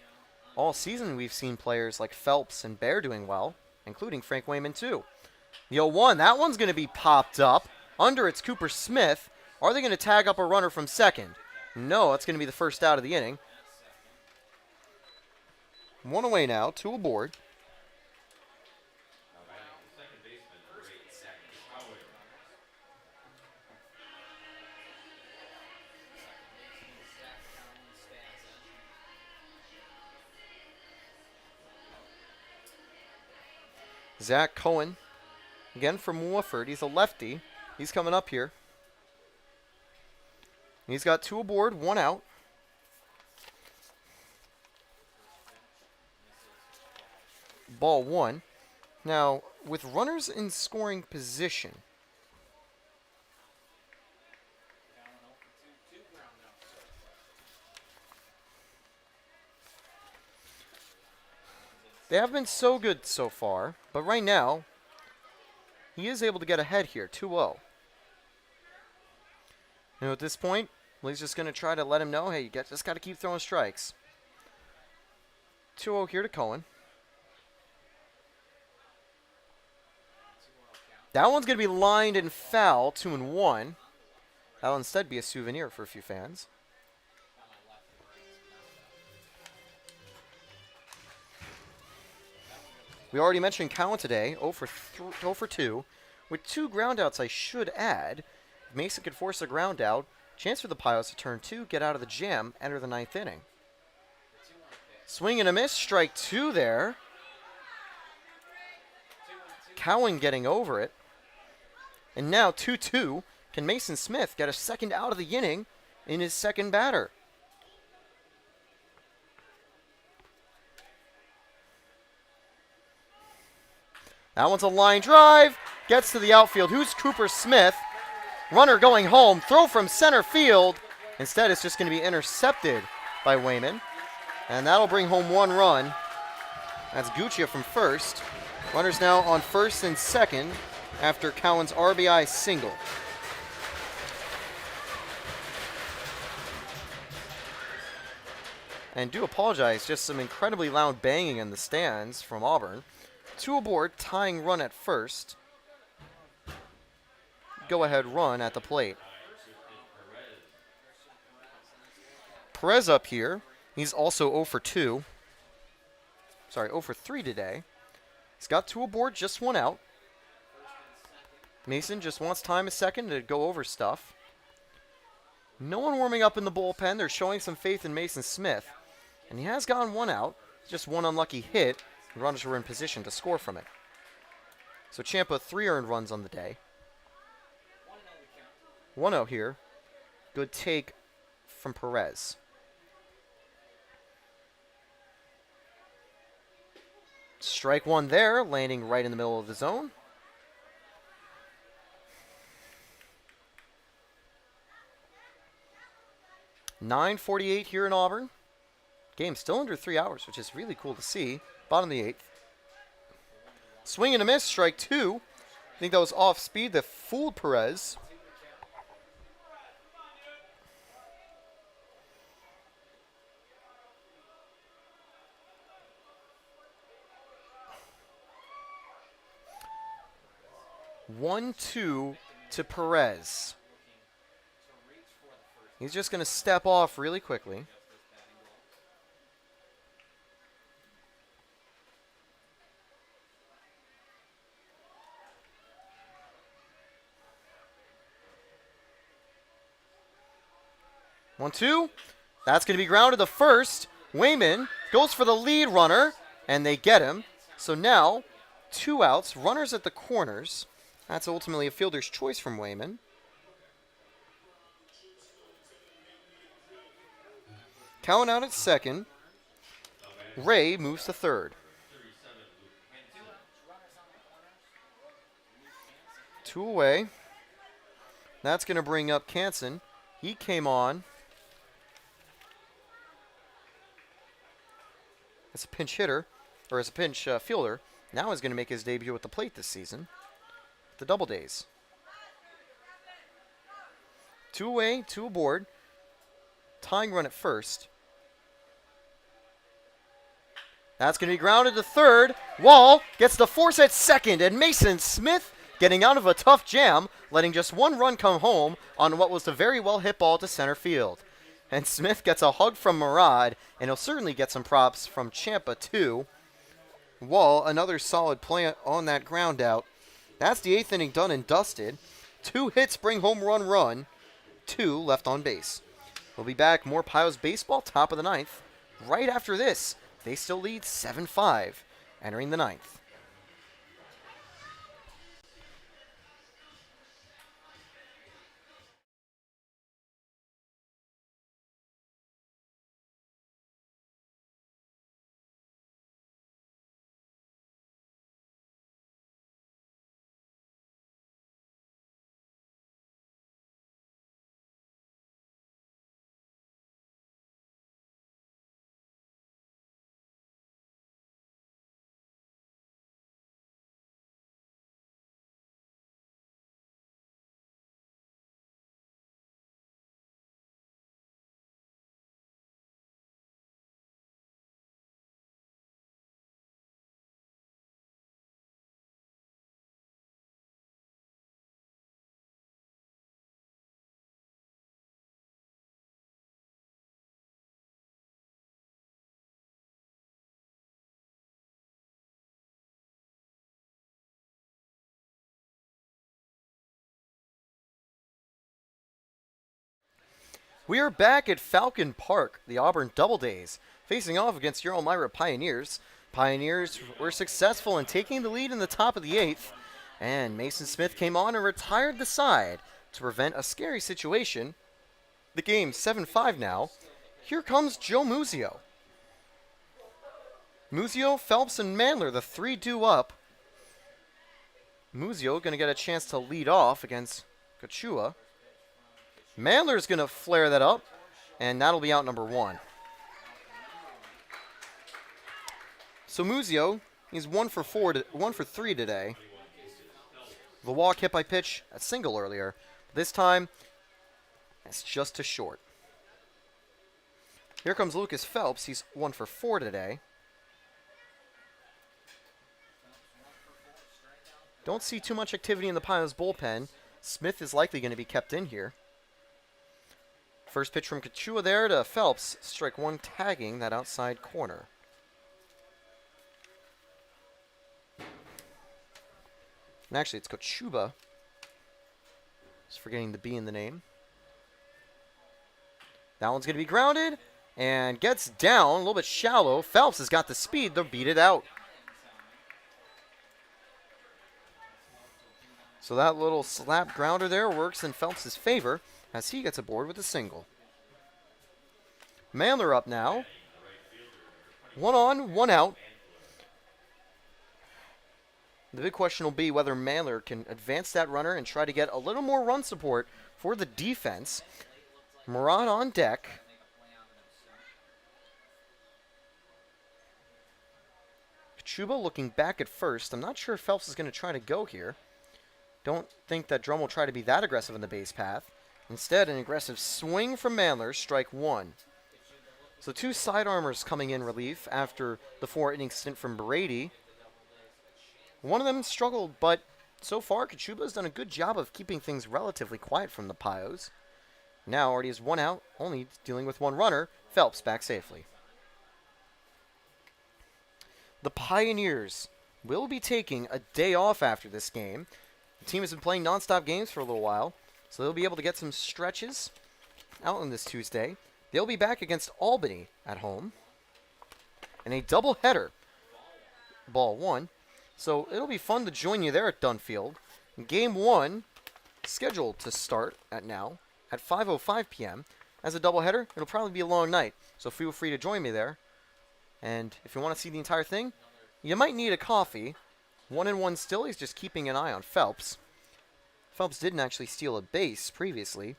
All season we've seen players like Phelps and Bear doing well, including Frank Wayman too. The 0-1, that one's going to be popped up. Under it's Cooper Smith. Are they going to tag up a runner from second? No, that's going to be the first out of the inning. 1 away now, 2 aboard. Zach Cohen, again from Wofford. He's a lefty. He's coming up here. He's got 2 aboard, 1 out. Ball 1. Now, with runners in scoring position, they have been so good so far, but right now, he is able to get ahead here, 2-0. And at this point, Lee's just going to try to let him know, hey, you just got to keep throwing strikes. 2-0 here to Cohen. That one's going to be lined and foul, 2-1. That'll instead be a souvenir for a few fans. We already mentioned Cowan today, 0 for 2. With 2 groundouts, I should add. If Mason could force a ground out, chance for the Pios to turn 2, get out of the jam, enter the 9th inning. Swing and a miss, strike 2 there. Cowan getting over it. And now 2-2. Can Mason Smith get a second out of the inning in his second batter? That one's a line drive. Gets to the outfield. Who's Cooper Smith? Runner going home. Throw from center field. Instead, it's just going to be intercepted by Wayman. And that'll bring home 1 run. That's Guccia from first. Runners now on first and second after Cowan's RBI single. And do apologize, just some incredibly loud banging in the stands from Auburn. 2 aboard, tying run at first. Go-ahead run at the plate. Perez up here. He's also 0 for 2. Sorry, 0 for 3 today. He's got 2 aboard, just 1 out. Mason just wants time a second to go over stuff. No one warming up in the bullpen. They're showing some faith in Mason Smith. And he has gotten 1 out. Just 1 unlucky hit. Runners were in position to score from it. So Ciampa 3 earned runs on the day. 1-0 here. Good take from Perez. Strike one there, landing right in the middle of the zone. .9:48 here in Auburn. Game still under 3 hours, which is really cool to see. Bottom of the 8th. Swing and a miss, strike two. I think that was off speed that fooled Perez. (1-2) to Perez. He's just going to step off really quickly. (1-2). That's going to be grounded to first. Wayman goes for the lead runner, and they get him. So now, 2 outs, runners at the corners. That's ultimately a fielder's choice from Wayman. Cowan out at second. Ray moves to third. 2 away. That's going to bring up Canson. He came on as a pinch hitter, or as a pinch fielder. Now he's going to make his debut at the plate this season. The Doubledays. 2 away, 2 aboard. Tying run at first. That's going to be grounded to third. Wall gets the force at second, and Mason Smith getting out of a tough jam, letting just 1 run come home on what was a very well hit ball to center field. And Smith gets a hug from Murad, and he'll certainly get some props from Champa too. Wall, another solid play on that ground out. That's the 8th inning done and dusted. 2 hits bring home run, 2 left on base. We'll be back, more Pios baseball, top of the 9th. Right after this, they still lead 7-5, entering the 9th. We are back at Falcon Park, the Auburn Doubledays, facing off against your Elmira Pioneers. Pioneers were successful in taking the lead in the top of the 8th, and Mason Smith came on and retired the side to prevent a scary situation. The game's 7-5 now. Here comes Joe Muzio. Muzio, Phelps, and Mandler, the 3 due up. Muzio going to get a chance to lead off against Kachua. Mandler's going to flare that up, and that'll be out number 1. So Muzio, he's 1 for 3 today. The walk hit by pitch, a single earlier. This time, it's just too short. Here comes Lucas Phelps. He's 1 for 4 today. Don't see too much activity in the Pios bullpen. Smith is likely going to be kept in here. First pitch from Kachua there to Phelps. Strike 1 tagging that outside corner. And actually, it's Kochuba. Just forgetting the B in the name. That one's going to be grounded and gets down a little bit shallow. Phelps has got the speed to beat it out. So that little slap grounder there works in Phelps' favor as he gets aboard with a single. Mandler up now. 1 on, 1 out. The big question will be whether Mantler can advance that runner and try to get a little more run support for the defense. Murad on deck. Kachuba looking back at first. I'm not sure if Phelps is going to try to go here. Don't think that Drum will try to be that aggressive in the base path. Instead, an aggressive swing from Mantler, strike one. So two sidearmers coming in relief after the 4-inning stint from Brady. One of them struggled, but so far, Kachuba's done a good job of keeping things relatively quiet from the Pios. Now already has one out, only dealing with one runner. Phelps back safely. The Pioneers will be taking a day off after this game. The team has been playing nonstop games for a little while, so they'll be able to get some stretches out on this Tuesday. They'll be back against Albany at home in a doubleheader. Ball one. So it'll be fun to join you there at Dunfield. Game one, scheduled to start at 5:05 p.m. As a doubleheader, it'll probably be a long night, so feel free to join me there. And if you want to see the entire thing, you might need a coffee. 1-1 still. He's just keeping an eye on Phelps. Phelps didn't actually steal a base previously.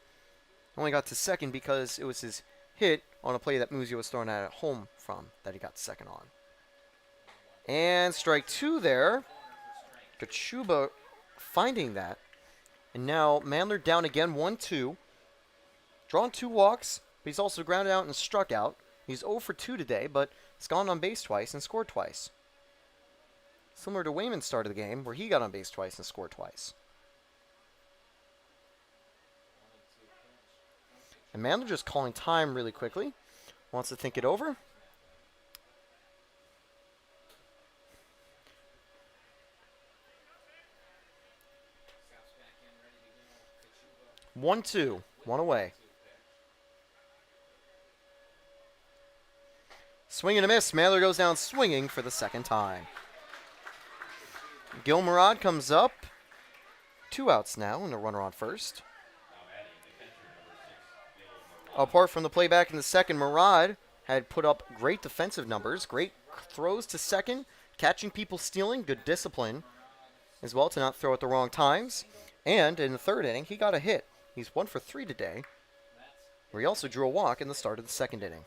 Only got to second because it was his hit on a play that Muzio was throwing at home from that he got second on. And strike two there. Kachuba finding that. And now Mantler down again, 1-2. Drawn 2 walks, but he's also grounded out and struck out. He's 0 for 2 today, but he's gone on base twice and scored twice. Similar to Wayman's start of the game, where he got on base twice and scored twice. And Mantler just calling time really quickly. Wants to think it over. One, two, one away. Swing and a miss. Mantler goes down swinging for the second time. Gil Murad comes up. 2 outs now and a runner on first. Apart from the playback in the second, Murad had put up great defensive numbers, great throws to second, catching people stealing, good discipline as well to not throw at the wrong times. And in the third inning, he got a hit. He's 1 for 3 today, where he also drew a walk in the start of the second inning.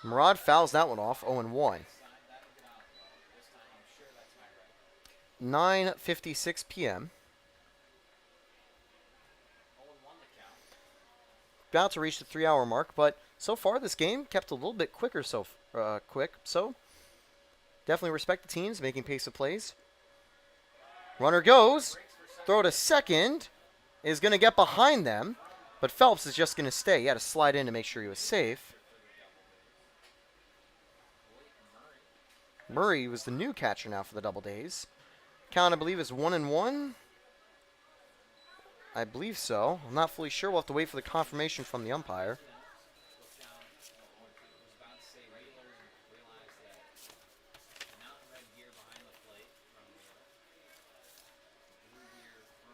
Murad fouls that one off, 0-1. 9:56 p.m. About to reach the 3-hour mark, but so far this game kept a little bit quicker so definitely respect the teams making pace of plays. Runner goes, throw to second, is going to get behind them, but Phelps is just going to stay. He had to slide in to make sure he was safe. Murray was the new catcher now for the Doubledays. Count, I believe, is 1-1. I believe so. I'm not fully sure. We'll have to wait for the confirmation from the umpire.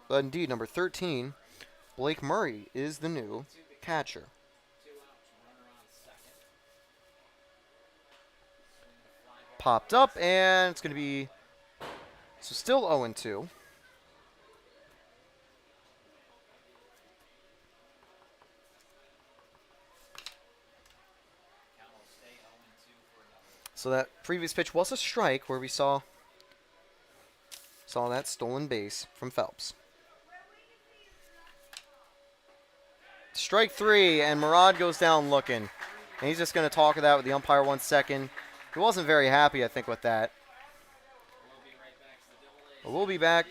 But indeed, number 13, Blake Murray, is the new catcher. Popped up, and it's going to be still 0-2. So that previous pitch was a strike where we saw that stolen base from Phelps. Strike 3, and Murad goes down looking. And he's just going to talk it out with the umpire 1 second. He wasn't very happy, I think, with that. But we'll be back.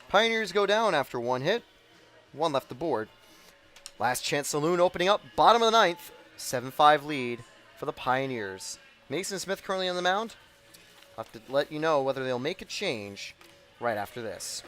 Pioneers go down after 1 hit. 1 left the board. Last Chance Saloon opening up, bottom of the 9th. 7-5 lead for the Pioneers. Mason Smith currently on the mound. I'll have to let you know whether they'll make a change right after this.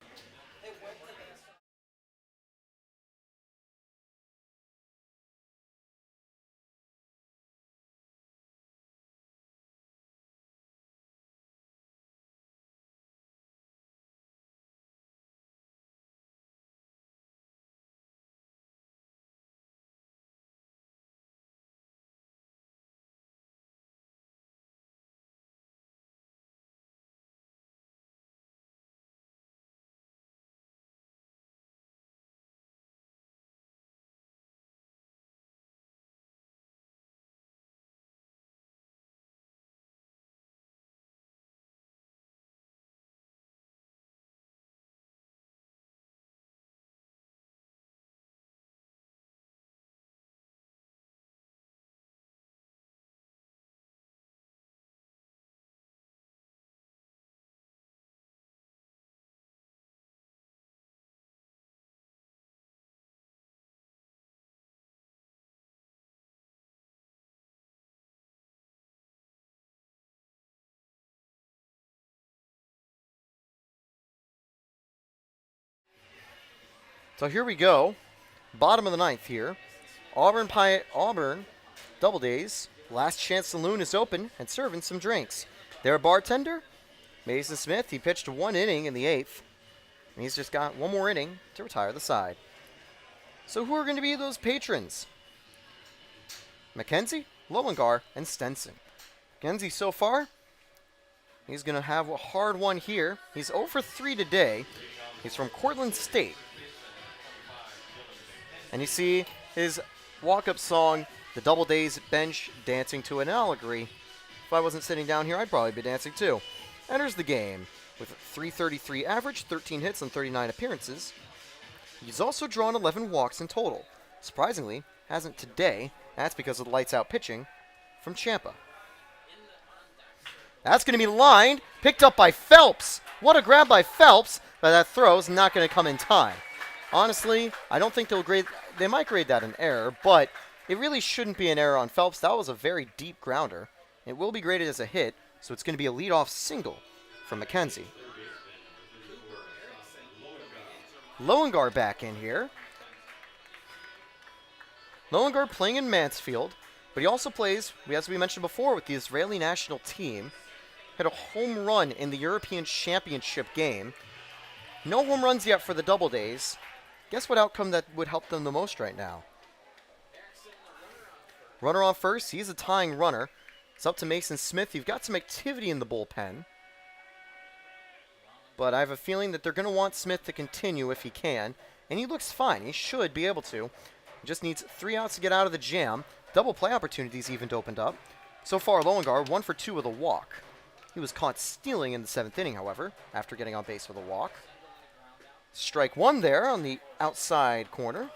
So here we go. Bottom of the ninth here. Auburn, Doubledays. Last Chance Saloon is open and serving some drinks. Their bartender, Mason Smith. He pitched 1 inning in the 8th. And he's just got 1 more inning to retire the side. So who are going to be those patrons? McKenzie, Lowengar, and Stenson. McKenzie so far, he's going to have a hard one here. He's 0 for 3 today. He's from Cortland State. And you see his walk-up song, the Doubledays bench dancing to an allegory. If I wasn't sitting down here, I'd probably be dancing too. Enters the game with 333 average, 13 hits, and 39 appearances. He's also drawn 11 walks in total. Surprisingly, hasn't today. That's because of the lights-out pitching from Champa. That's going to be lined, picked up by Phelps. What a grab by Phelps, but that throw's not going to come in time. Honestly, I don't think they might grade that an error, but it really shouldn't be an error on Phelps. That was a very deep grounder. It will be graded as a hit, so it's going to be a leadoff single from McKenzie. Lowengar back in here. Lowengar playing in Mansfield, but he also plays, as we mentioned before, with the Israeli national team. Hit a home run in the European Championship game. No home runs yet for the Doubledays. Guess what outcome that would help them the most right now? Runner on first. He's a tying runner. It's up to Mason Smith. You've got some activity in the bullpen. But I have a feeling that they're going to want Smith to continue if he can. And he looks fine. He should be able to. He just needs 3 outs to get out of the jam. Double play opportunities even opened up. So far, Lowengar 1 for 2 with a walk. He was caught stealing in the 7th inning, however, after getting on base with a walk. Strike 1 there on the outside corner.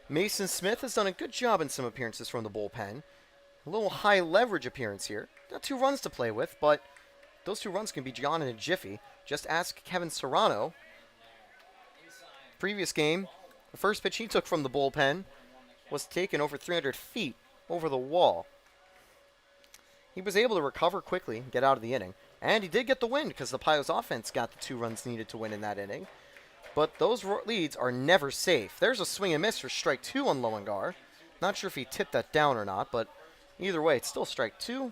Mason Smith has done a good job in some appearances from the bullpen. A little high leverage appearance here. Got 2 runs to play with, but those 2 runs can be gone in a jiffy. Just ask Kevin Serrano. Previous game, the first pitch he took from the bullpen was taken over 300 feet over the wall. He was able to recover quickly and get out of the inning. And he did get the win because the Pios offense got the 2 runs needed to win in that inning. But those leads are never safe. There's a swing and miss for strike 2 on Lowengar. Not sure if he tipped that down or not, but either way, it's still strike 2.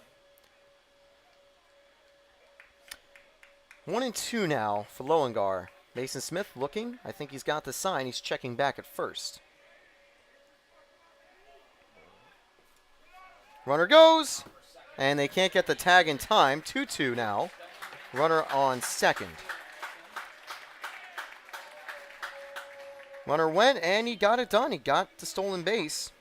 1-2 now for Lowengar. Mason Smith looking. I think he's got the sign. He's checking back at first. Runner goes. And they can't get the tag in time. 2-2 now. Runner on second. Runner went, and he got it done. He got the stolen base.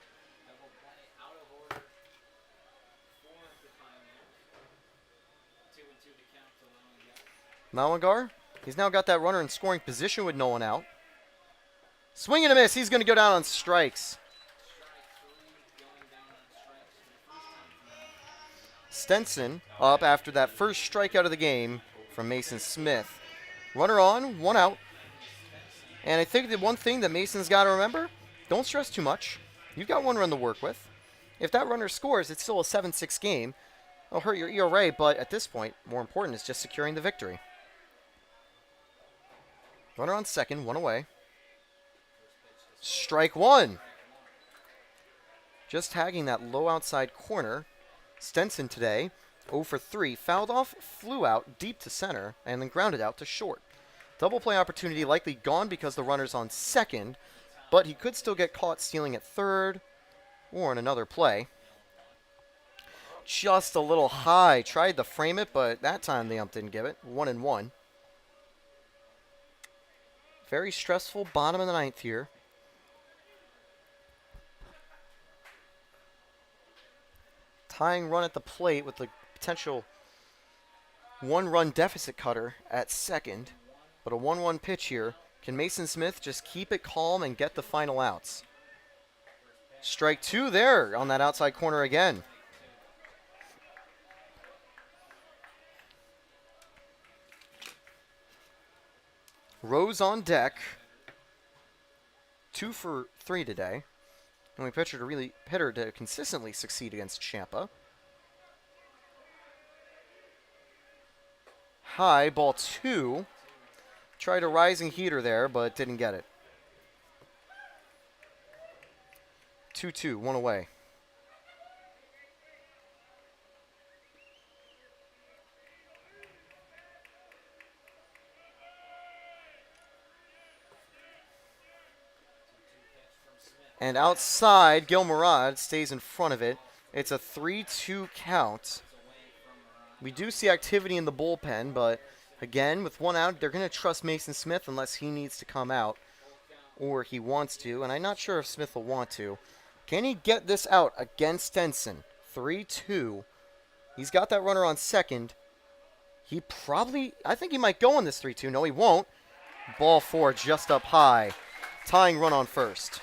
Lowengar, he's now got that runner in scoring position with no one out. Swing and a miss. He's going to go down on strikes. Stenson up after that first strikeout of the game from Mason Smith. Runner on, 1 out. And I think the one thing that Mason's got to remember, don't stress too much. You've got 1 run to work with. If that runner scores, it's still a 7-6 game. It'll hurt your ERA, but at this point, more important is just securing the victory. Runner on second, 1 away. Strike 1. Just tagging that low outside corner. Stenson today, 0 for 3, fouled off, flew out deep to center, and then grounded out to short. Double play opportunity likely gone because the runner's on second, but he could still get caught stealing at third or in another play. Just a little high. Tried to frame it, but that time the ump didn't give it. 1-1. Very stressful bottom of the ninth here. Tying run at the plate with the potential 1-run deficit cutter at second. But a 1-1 pitch here. Can Mason Smith just keep it calm and get the final outs? Strike 2 there on that outside corner again. Rose on deck. 2 for 3 today. Only hitter to consistently succeed against Champa. High, ball 2. Tried a rising heater there, but didn't get it. 2-2, one away. And outside, Gilmarad stays in front of it. It's a 3-2 count. We do see activity in the bullpen, but again, with one out, they're going to trust Mason Smith unless he needs to come out or he wants to, and I'm not sure if Smith will want to. Can he get this out against Stenson? 3-2. He's got that runner on second. I think he might go on this 3-2. No, he won't. Ball 4 just up high. Tying run on first.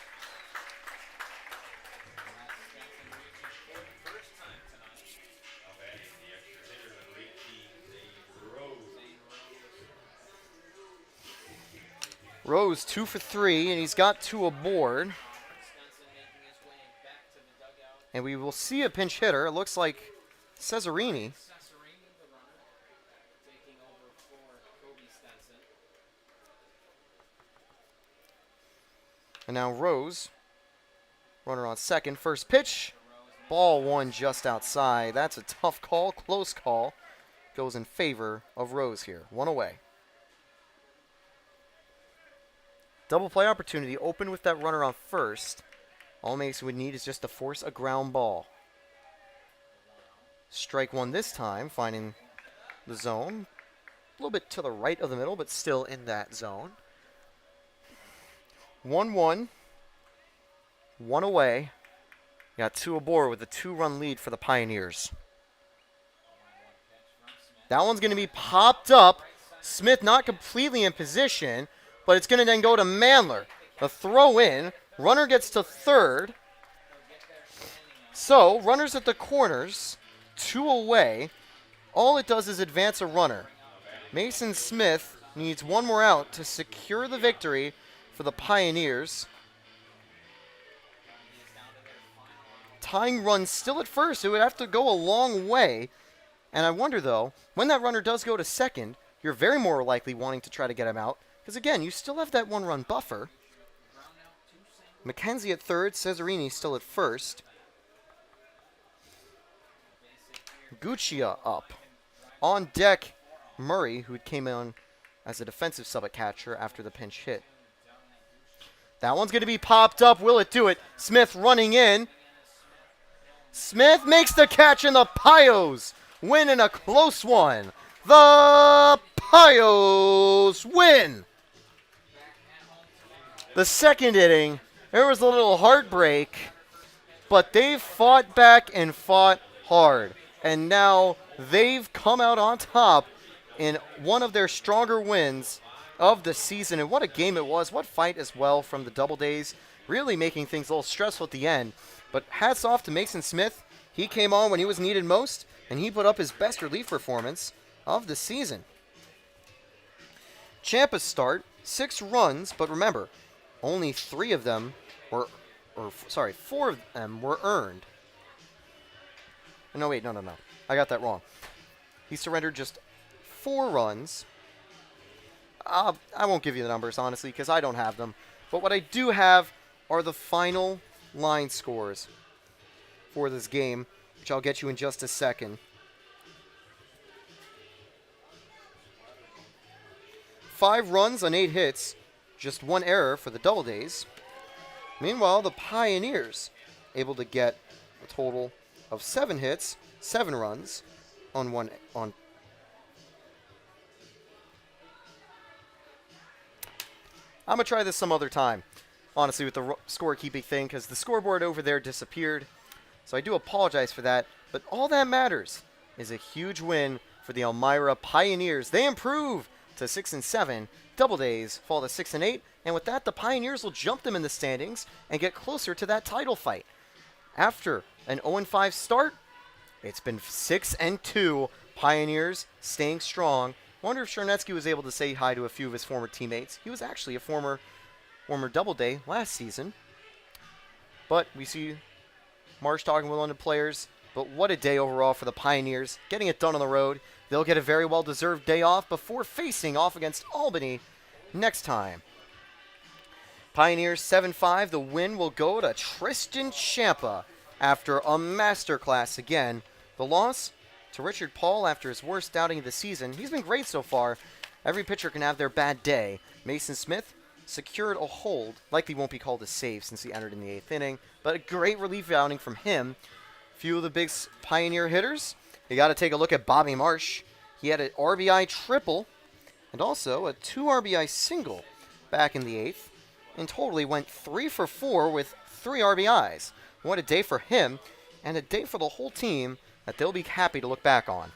Rose 2 for 3, and he's got 2 aboard. And we will see a pinch hitter. It looks like Cesarini. And now Rose, runner on second. First pitch, ball 1 just outside. That's a tough call, close call. Goes in favor of Rose here. 1 away. Double play opportunity, open with that runner on first. All Mason would need is just to force a ground ball. Strike 1 this time, finding the zone. A little bit to the right of the middle, but still in that zone. 1-1. 1 away. Got 2 aboard with a 2-run lead for the Pioneers. That one's going to be popped up. Smith not completely in position, but it's going to then go to Mandler. The throw in. Runner gets to third. So, runners at the corners. 2 away. All it does is advance a runner. Mason Smith needs 1 more out to secure the victory for the Pioneers. Tying run still at first. It would have to go a long way. And I wonder, though, when that runner does go to second, you're very more likely wanting to try to get him out. Because, again, you still have that 1-run buffer. McKenzie at third, Cesarini still at first. Guccia up. On deck, Murray, who came in as a defensive sub at catcher after the pinch hit. That one's going to be popped up. Will it do it? Smith running in. Smith makes the catch, and the Pios win in a close one. The Pios win. The second inning, there was a little heartbreak, but they've fought back and fought hard. And now they've come out on top in one of their stronger wins of the season. And what a game it was. What fight as well from the Doubledays. Really making things a little stressful at the end. But hats off to Mason Smith. He came on when he was needed most, and he put up his best relief performance of the season. Champa's start, 6 runs, but remember, only 4 of them were earned. No, wait, no. I got that wrong. He surrendered just 4 runs. I won't give you the numbers, honestly, because I don't have them. But what I do have are the final line scores for this game, which I'll get you in just a second. 5 runs on 8 hits, just 1 error for the Doubledays. Meanwhile, the Pioneers able to get a total of 7 hits, 7 runs on 1 on. I'm gonna try this some other time, honestly, with the scorekeeping thing, because the scoreboard over there disappeared. So I do apologize for that, but all that matters is a huge win for the Elmira Pioneers. They improve to 6-7. Doubledays fall to 6-8, and with that, the Pioneers will jump them in the standings and get closer to that title fight. After an 0-5 start, it's been 6-2. Pioneers staying strong. Wonder if Charnetsky was able to say hi to a few of his former teammates. He was actually a former Doubleday last season. But we see Marsh talking with London players. But what a day overall for the Pioneers. Getting it done on the road. They'll get a very well-deserved day off before facing off against Albany next time. Pioneers 7-5. The win will go to Tristan Champa after a masterclass again. The loss to Richard Paul after his worst outing of the season. He's been great so far. Every pitcher can have their bad day. Mason Smith secured a hold. Likely won't be called a save since he entered in the 8th inning, but a great relief outing from him. Few of the big Pioneer hitters. You got to take a look at Bobby Marsh. He had an RBI triple and also a 2 RBI single back in the 8th. In total, he went 3 for 4 with 3 RBIs. What a day for him, and a day for the whole team that they'll be happy to look back on.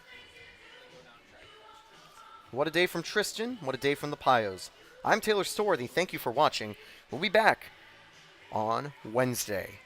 What a day from Tristan. What a day from the Pios. I'm Taylor Storthy. Thank you for watching. We'll be back on Wednesday.